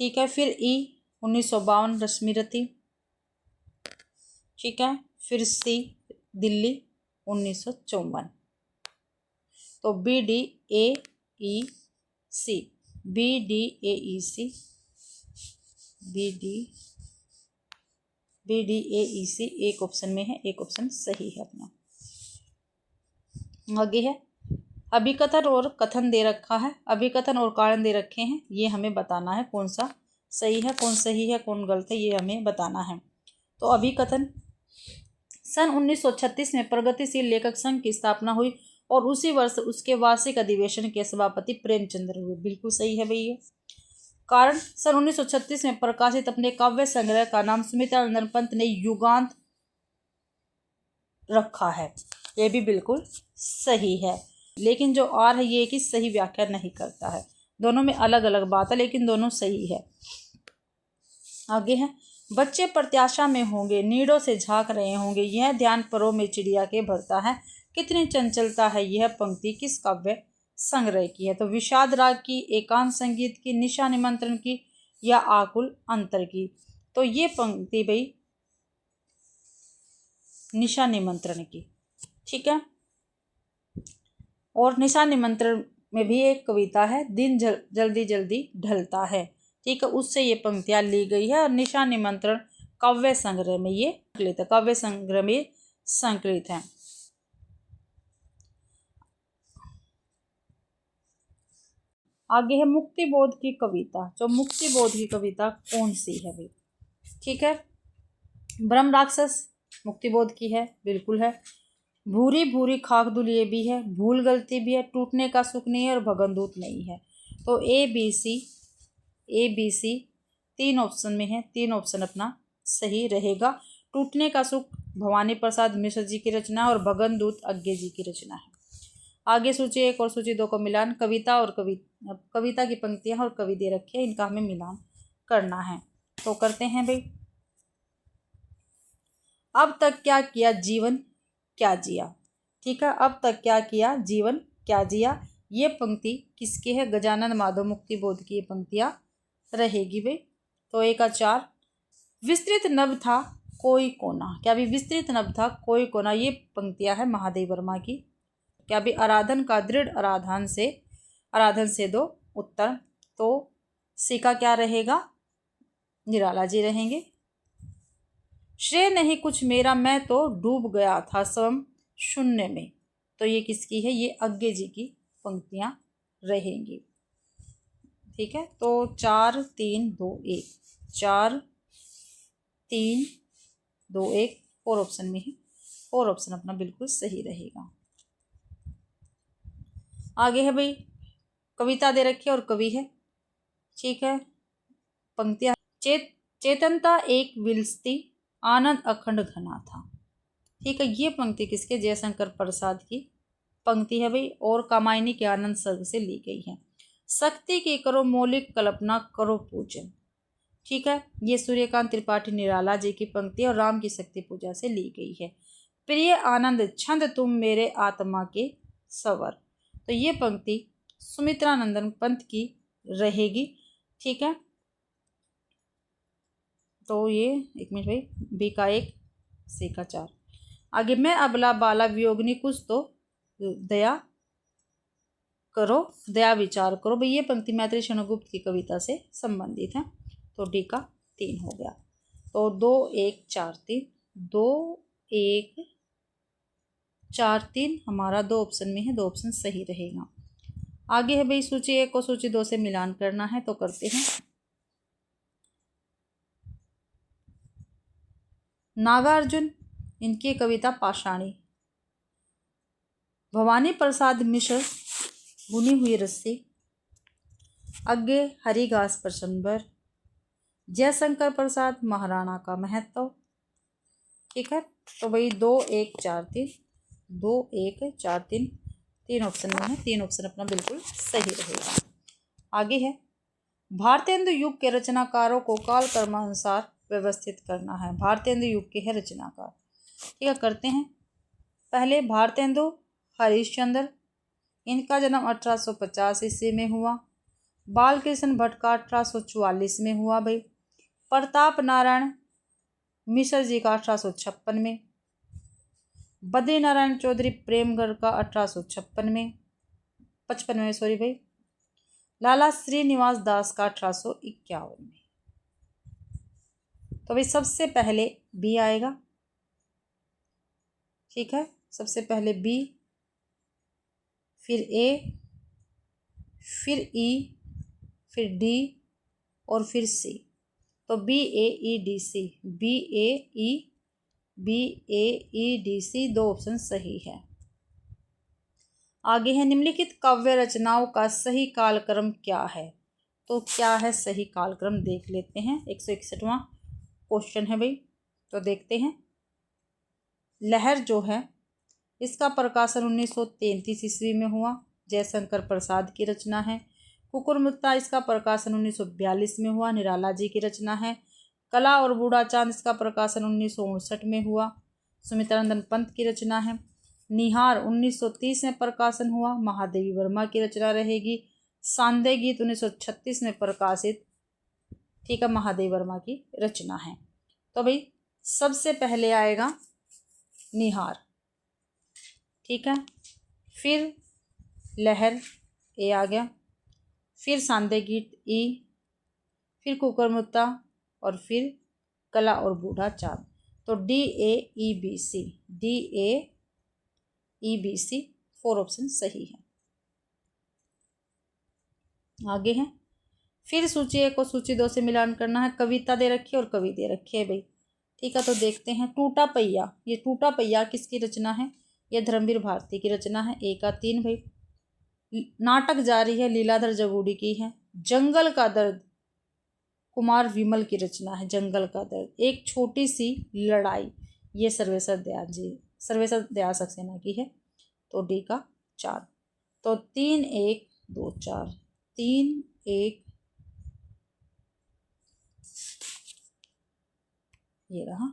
ठीक है, फिर ई 1952 रश्मि रथी। ठीक है, फिर सी दिल्ली 1954। तो B D A E C, B D A E C, B D A E C एक ऑप्शन में है, एक ऑप्शन सही है अपना। आगे है अभिकथन और कथन दे रखा है, अभिकथन और कारण दे रखे हैं, ये हमें बताना है कौन सा सही है, कौन सही है, कौन गलत है, ये हमें बताना है। तो अभिकथन, सन 1936 में प्रगतिशील लेखक संघ की स्थापना हुई और उसी वर्ष उसके वार्षिक अधिवेशन के सभापति प्रेमचंद्र हुए। बिल्कुल सही है भैया। कारण, सन 1936 में प्रकाशित अपने काव्य संग्रह का नाम सुमित्रानंदन पंत ने युगांत रखा है, ये भी बिल्कुल सही है। लेकिन जो आर है ये कि सही व्याख्या नहीं करता है, दोनों में अलग अलग बात है लेकिन दोनों सही है। आगे है बच्चे प्रत्याशा में होंगे, नीड़ों से झांक रहे होंगे, यह ध्यान परों में चिड़िया के भरता है, कितनी चंचलता है, यह पंक्ति किस काव्य संग्रह की है? तो विषाद राग की, एकांत संगीत की, निशा निमंत्रण की या आकुल अंतर की? तो ये पंक्ति भाई निशा निमंत्रण की। ठीक है, और निशा निमंत्रण में भी एक कविता है, दिन जल्दी जल्दी ढलता है। ठीक है, उससे ये पंक्तियां ली गई है और निशा निमंत्रण काव्य संग्रह में ये संकलित है, काव्य संग्रह में संकलित है। आगे है मुक्तिबोध की कविता। जो मुक्तिबोध की कविता कौन सी है भाई? ठीक है, ब्रह्म राक्षस मुक्तिबोध की है, बिल्कुल है। भूरी भूरी खाक धूल ये भी है, भूल गलती भी है, टूटने का सुख नहीं है और भगनदूत नहीं है। तो ए बी सी तीन ऑप्शन में है, तीन ऑप्शन अपना सही रहेगा। टूटने का सुख भवानी प्रसाद मिश्र जी की रचना और भगनदूत अज्ञे जी की रचना है। आगे सूची 1 और सूची 2 को मिलान, कविता और कविता की पंक्तियां और कवि दे रखे हैं, इनका हमें मिलान करना है। तो करते हैं भाई। अब तक क्या किया जीवन क्या जिया। ठीक है, अब तक क्या किया जीवन क्या जिया, ये पंक्ति किसकी है? गजानन माधव मुक्तिबोध की ये पंक्तियां रहेगी भाई। तो 1 का 4, विस्तृत नभ था कोई कोना। क्या भी विस्तृत नभ था कोई कोना, ये पंक्तियां है महादेव वर्मा की। क्या भी आराधन का दृढ़ आराधन से दो उत्तर। तो सी का क्या रहेगा? निराला जी रहेंगे। श्रेय नहीं कुछ मेरा मैं तो डूब गया था स्वयं शून्य में। तो ये किसकी है? ये अज्ञे जी की पंक्तियां रहेंगी। ठीक है, तो 4 3 2 1, 4 3 2 1 4 ऑप्शन में है, 4 ऑप्शन अपना बिल्कुल सही रहेगा। आगे है भाई कविता दे रखी है और कवि है। ठीक है, पंक्तियां चेतनता एक विलसती आनंद अखंड घना था। ठीक है, ये पंक्ति किसके? जयशंकर प्रसाद की पंक्ति है भाई, और कामायनी के आनंद सर्ग से ली गई है। शक्ति की करो मौलिक कल्पना करो पूजन। ठीक है, ये सूर्यकांत त्रिपाठी निराला जी की पंक्ति और राम की शक्ति पूजा से ली गई है। प्रिय आनंद छंद तुम मेरे आत्मा के सवर। तो ये पंक्ति सुमित्रानंदन पंत की रहेगी। ठीक है, तो ये 1 मिनट भाई, बी का 1 सी का 4। आगे मैं अबला बाला वियोगनी कुछ तो दया करो, दया विचार करो भाई, ये पंक्ति मैत्री शनुगुप्त की कविता से संबंधित है। तो डी का 3 हो गया। तो 2 1 4 3 2 1 4 3 हमारा 2 ऑप्शन में है, 2 ऑप्शन सही रहेगा। आगे है भाई सूची 1 को सूची 2 से मिलान करना है, तो करते हैं। नागार्जुन, इनकी कविता पाषाणी। भवानी प्रसाद मिश्र, बुनी हुई रस्सी। आगे हरी घास पर चंबर। जयशंकर प्रसाद, महाराणा का महत्व। ठीक है, तो भाई 2 1 4 3, 2 1 4 3, 3 ऑप्शन में है, 3 ऑप्शन अपना बिल्कुल सही रहेगा। आगे है भारतेंदु युग के रचनाकारों को काल क्रमानुसार व्यवस्थित करना है। भारतेंदु युग के है रचनाकार। ठीक है, करते हैं। पहले भारतेंदु हरिश्चंद्र, इनका जन्म 1850 ईस्वी में हुआ। बालकृष्ण भट्ट का 1844 में हुआ भाई। प्रताप नारायण मिश्र जी का 1856 में। बद्री नारायण चौधरी प्रेमगढ़ का 1856 में, 55 में सॉरी भाई। लाला श्रीनिवास दास का 1851 में। तो भाई सबसे पहले बी आएगा। ठीक है, सबसे पहले बी, फिर ए, फिर ई, फिर डी और फिर सी। तो बी ए ई डी सी, बी ए ई डी सी, 2 ऑप्शन सही है। आगे है निम्नलिखित काव्य रचनाओं का सही कालक्रम क्या है। तो क्या है सही कालक्रम देख लेते हैं। 161वां क्वेश्चन है भाई, तो देखते हैं। लहर जो है इसका प्रकाशन 1933 ईस्वी में हुआ। जयशंकर प्रसाद की रचना है। कुकुरमुत्ता, इसका प्रकाशन 1942 में हुआ। निराला जी की रचना है। कला और बूढ़ा चांद, इसका प्रकाशन 1959 में हुआ। सुमित्रानंदन पंत की रचना है। निहार 1930 में प्रकाशन हुआ। महादेवी वर्मा की रचना रहेगी। सांदे गीत 1936 में प्रकाशित। ठीक है, महादेवी वर्मा की रचना है। तो भाई सबसे पहले आएगा निहार। ठीक है, फिर लहर ए आ गया, फिर सांदे गीत ई, फिर कुकुरमुत्ता और फिर कला और बूढ़ा चांद। तो D A E B C, D A E B C, 4 option सही है। आगे है फिर सूची 1 को सूची 2 से मिलान करना है। कविता दे रखी है और कवि दे रखे है भाई। ठीक है, तो देखते हैं। टूटा पहिया, ये टूटा पहिया किसकी रचना है। ये धर्मवीर भारती की रचना है। 1 का 3 भाई। नाटक जारी है, लीलाधर जगूड़ी की है। जंगल का दर्द कुमार विमल की रचना है। जंगल का दर्द। एक छोटी सी लड़ाई, ये सर्वेश्वर दयाल सक्सेना की है। तो डी का 4। तो 3 1 2 4, 3 1, ये रहा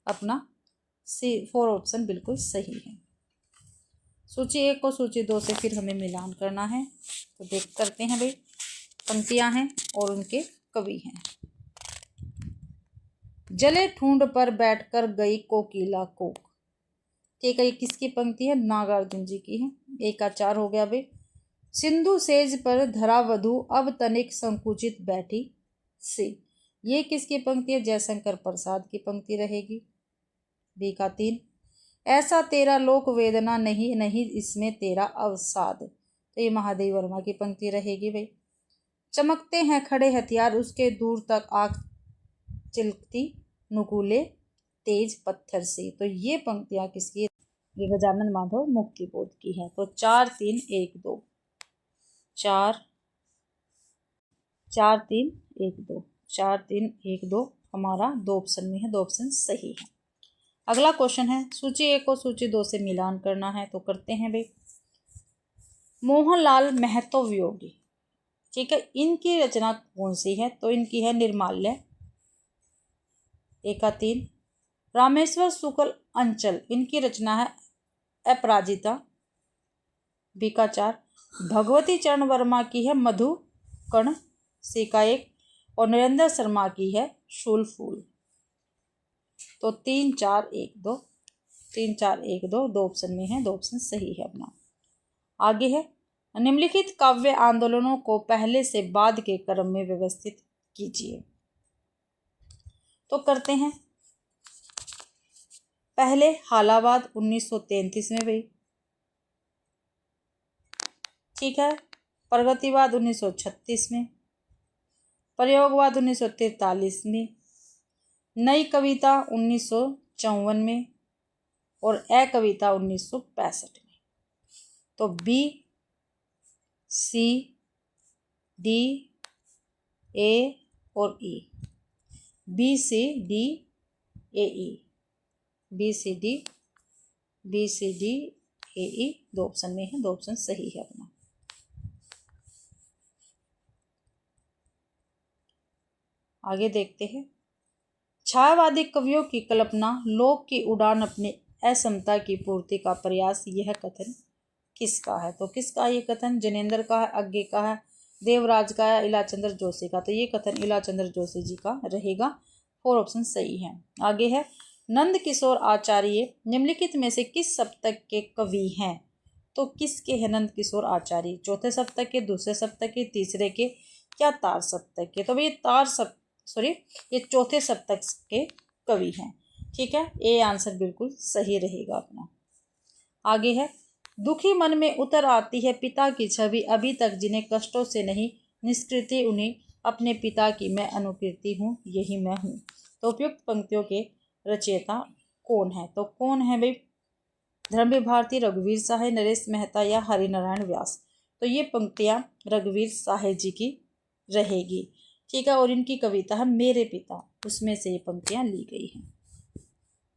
अपना सी, 4 ऑप्शन बिल्कुल सही है। सूची 1 को सूची 2 से फिर हमें मिलान करना है। तो देख करते हैं भाई। पंक्तियां हैं और उनके कवि हैं। जले ठूंड पर बैठकर गई कोकिला कोक। ठीक है, ये किसकी पंक्ति है। नागार्जुन जी की है। 1 का 4 हो गया भाई। सिंधु सेज पर धरा वधु अब तनिक संकुचित बैठी सी, ये किसकी पंक्ति है। जयशंकर प्रसाद की पंक्ति रहेगी। बी का 3। ऐसा तेरा लोक वेदना नहीं नहीं इसमें तेरा अवसाद, तो ये महादेवी वर्मा की पंक्ति रहेगी भाई। चमकते हैं खड़े हथियार उसके दूर तक आग चिलकती नुकीले तेज पत्थर से, तो ये पंक्तियां किसकी। ये गजानन माधव मुक्तिबोध की है। तो 4 3 1 2, 4 4 3 1 2, 4 3 1 2 हमारा 2 ऑप्शन में है, 2 ऑप्शन सही है। अगला क्वेश्चन है सूची 1 को सूची 2 से मिलान करना है। तो करते हैं भाई। मोहनलाल महतो वियोगी, ठीक है, इनकी रचना कौन सी है। तो इनकी है निर्माल्य। 1 का 3। रामेश्वर शुक्ल अंचल, इनकी रचना है अपराजिता। बी का 4। भगवती चरण वर्मा की है मधुकण। सी का 1। और नरेंद्र शर्मा की है शूल फूल। तो 3 4 1 2, 3 4 1 2, 2 ऑप्शन में है, 2 ऑप्शन सही है अपना। आगे है निम्नलिखित काव्य आंदोलनों को पहले से बाद के क्रम में व्यवस्थित कीजिए। तो करते हैं। पहले हालावाद 1933 में भाई। ठीक है, प्रगतिवाद 1936 में। प्रयोगवाद 1943 में। नई कविता 1954 में और ए कविता 1965 में। तो बी, सी, डी, ए और E, B C D A E, B C D A E, दो ऑप्शन में है, दो ऑप्शन सही है अपना। आगे देखते हैं। छायावादी कवियों की कल्पना, लोक की उड़ान, अपने असमता की पूर्ति का प्रयास, यह कथन किसका है? तो किसका ये कथन? जिनेंद्र का है, अज्ञे का है, देवराज का है, इलाचंद्र जोशी का। तो ये कथन इलाचंद्र जोशी जी का रहेगा, 4 ऑप्शन सही है। आगे है, नंद किशोर आचार्य निम्नलिखित में से किस सप्तक के कवि हैं? तो किसके हैं नंद किशोर आचार्य? चौथे सप्तक के, दूसरे सप्तक के, तीसरे के, क्या तार सप्तक के? तो भाई ये चौथे सप्तक के कवि हैं। ठीक है, ए आंसर बिल्कुल सही रहेगा अपना। आगे है, दुखी मन में उतर आती है पिता की छवि, अभी तक जिन्हें कष्टों से नहीं निष्कृति, उन्हें अपने पिता की मैं अनुकृति हूँ, यही मैं हूँ। तो उपयुक्त पंक्तियों के रचयिता कौन है? तो कौन है भाई? धर्मवीर भारती, रघुवीर साहे, नरेश मेहता या हरिनारायण व्यास। तो ये पंक्तियाँ रघुवीर साहे जी की रहेगी। ठीक है, और इनकी कविता है मेरे पिता, उसमें से ये पंक्तियाँ ली गई हैं।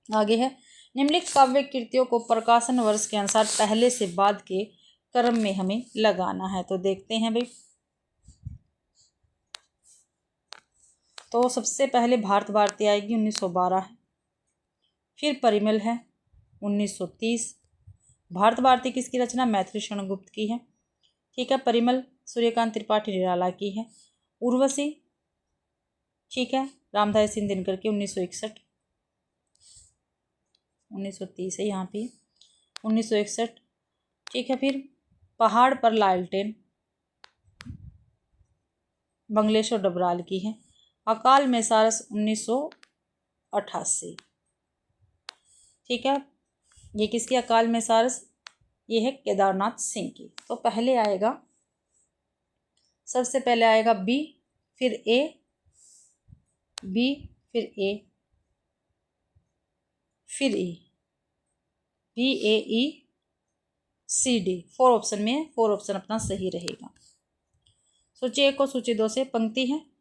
आगे है, निम्नलिखित काव्य कृतियों को प्रकाशन वर्ष के अनुसार पहले से बाद के क्रम में हमें लगाना है। तो देखते हैं भाई। तो सबसे पहले भारत भारती आएगी, 1912 है। फिर परिमल है, 1930। भारत भारती किसकी रचना? मैथिली शरण गुप्त की है। ठीक है, परिमल सूर्यकांत त्रिपाठी निराला की है। उर्वशी, ठीक है, रामधारी सिंह दिनकर की, 1961। 1930 है यहाँ पे, 1961। ठीक है, फिर पहाड़ पर लालटेन बंगलेश्वर डबराल की है। अकाल में सारस, 1988। ठीक है, ये किसकी अकाल में सारस? ये है केदारनाथ सिंह की। तो पहले आएगा, सबसे पहले आएगा बी, फिर ए, बी, फिर ए, फिर ई, बी ए ई सी डी, 4 ऑप्शन में, 4 ऑप्शन अपना सही रहेगा। सूची 1 और सूची 2 से पंक्ति है।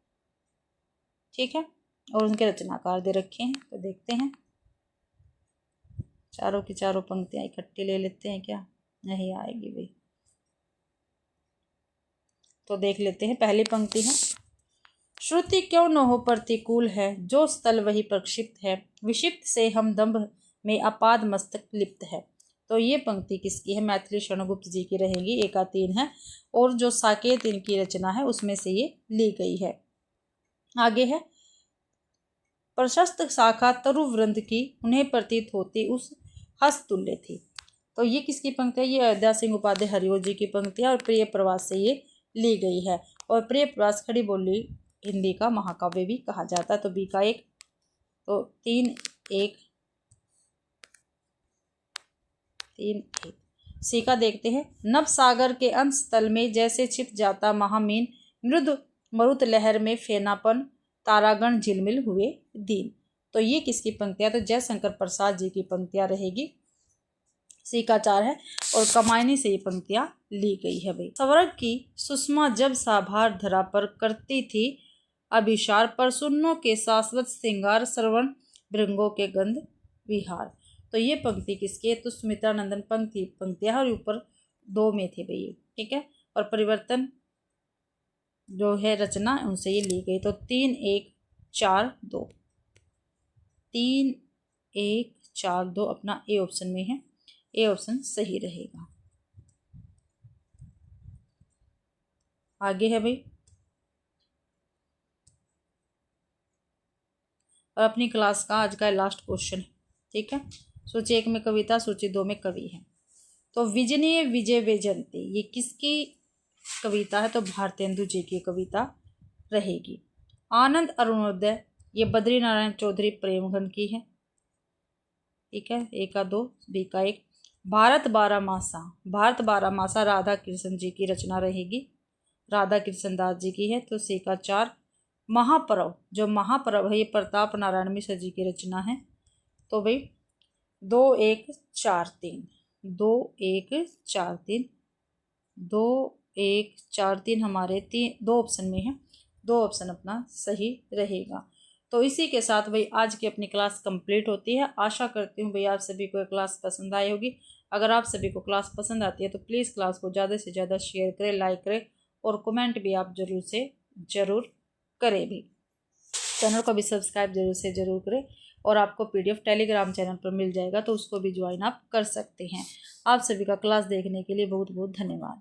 ठीक है, और उनके रचनाकार दे रखे हैं। तो देखते हैं, चारों की चारों पंक्तियां इकट्ठी ले लेते हैं, क्या नहीं आएगी भाई? तो देख लेते हैं। पहली पंक्ति है, श्रुति क्यों न हो प्रतिकूल है, जो स्थल वही प्रक्षिप्त है, विक्षिप्त से हम दंभ में अपाद मस्तक लिप्त है। तो ये पंक्ति किसकी है? मैथिली शरण गुप्त जी की रहेगी, एका 3 है, और जो साकेत इनकी रचना है उसमें से ये ली गई है। आगे है, प्रशस्त शाखा तरुवृंद की, उन्हें प्रतीत होती उस हस्तुल्य थी। तो ये किसकी पंक्ति है? ये अयोध्या सिंह उपाध्याय हरिओ जी की पंक्ति है, और प्रिय प्रवास से ये ली गई है। और प्रिय प्रवास खड़ी बोली हिंदी का महाकाव्य भी कहा जाता है। तो बी का 1, तो 3-1, 3-1। सी का देखते हैं, नभ सागर के अंश तल में जैसे छिप जाता महामीन, मृदु मरुत लहर में फेनापन, तारागण झिलमिल हुए दीन। तो ये किसकी पंक्तियां? तो जयशंकर प्रसाद जी की पंक्तियां रहेगी। सी का 4 है, और कमायनी से ये पंक्तियां ली गई है भाई। स्वर्ग की सुषमा जब साभार धरा पर करती थी अभिसार, पर सुन्नों के शाश्वत श्रृंगार, श्रवण भृंगों के गंध विहार। तो ये पंक्ति किसकी है? तो सुमित्रा नंदन पंक्तियां, और ऊपर 2 में थे भाई। ठीक है, और परिवर्तन जो है रचना उनसे ये ली गई। तो 3-1-4-2, 3-1-4-2 अपना ए ऑप्शन में है, ए ऑप्शन सही रहेगा। आगे है भाई, और अपनी क्लास का आज का लास्ट क्वेश्चन है। ठीक है, सूची 1 में कविता, सूची 2 में कवि है। तो विजनीय विजय वैजयंती, ये किसकी कविता है? तो भारतेंदु जी की कविता रहेगी। आनंद अरुणोदय, ये बद्री नारायण चौधरी प्रेमघन की है। ठीक है, ए का 2, बी का 1। भारत बारामासा राधा कृष्ण जी की रचना रहेगी, राधा कृष्ण दास जी की है। तो सी का 4, महापर्व, जो महापर्व है ये प्रताप नारायण मिश्र जी की रचना है। तो भाई 2 1 4 3, 2 1 4 3, 2 1 4 3 हमारे 2 ऑप्शन में है, 2 ऑप्शन अपना सही रहेगा। तो इसी के साथ भाई आज की अपनी क्लास कंप्लीट होती है। आशा करती हूँ भाई आप सभी को क्लास पसंद आई होगी। अगर आप सभी को क्लास पसंद आती है तो प्लीज़ क्लास को ज़्यादा से ज़्यादा शेयर करें, लाइक करें और कमेंट भी आप ज़रूर करें भी। चैनल को भी सब्सक्राइब जरूर करें। और आपको PDF टेलीग्राम चैनल पर मिल जाएगा, तो उसको भी ज्वाइन आप कर सकते हैं। आप सभी का क्लास देखने के लिए बहुत बहुत धन्यवाद।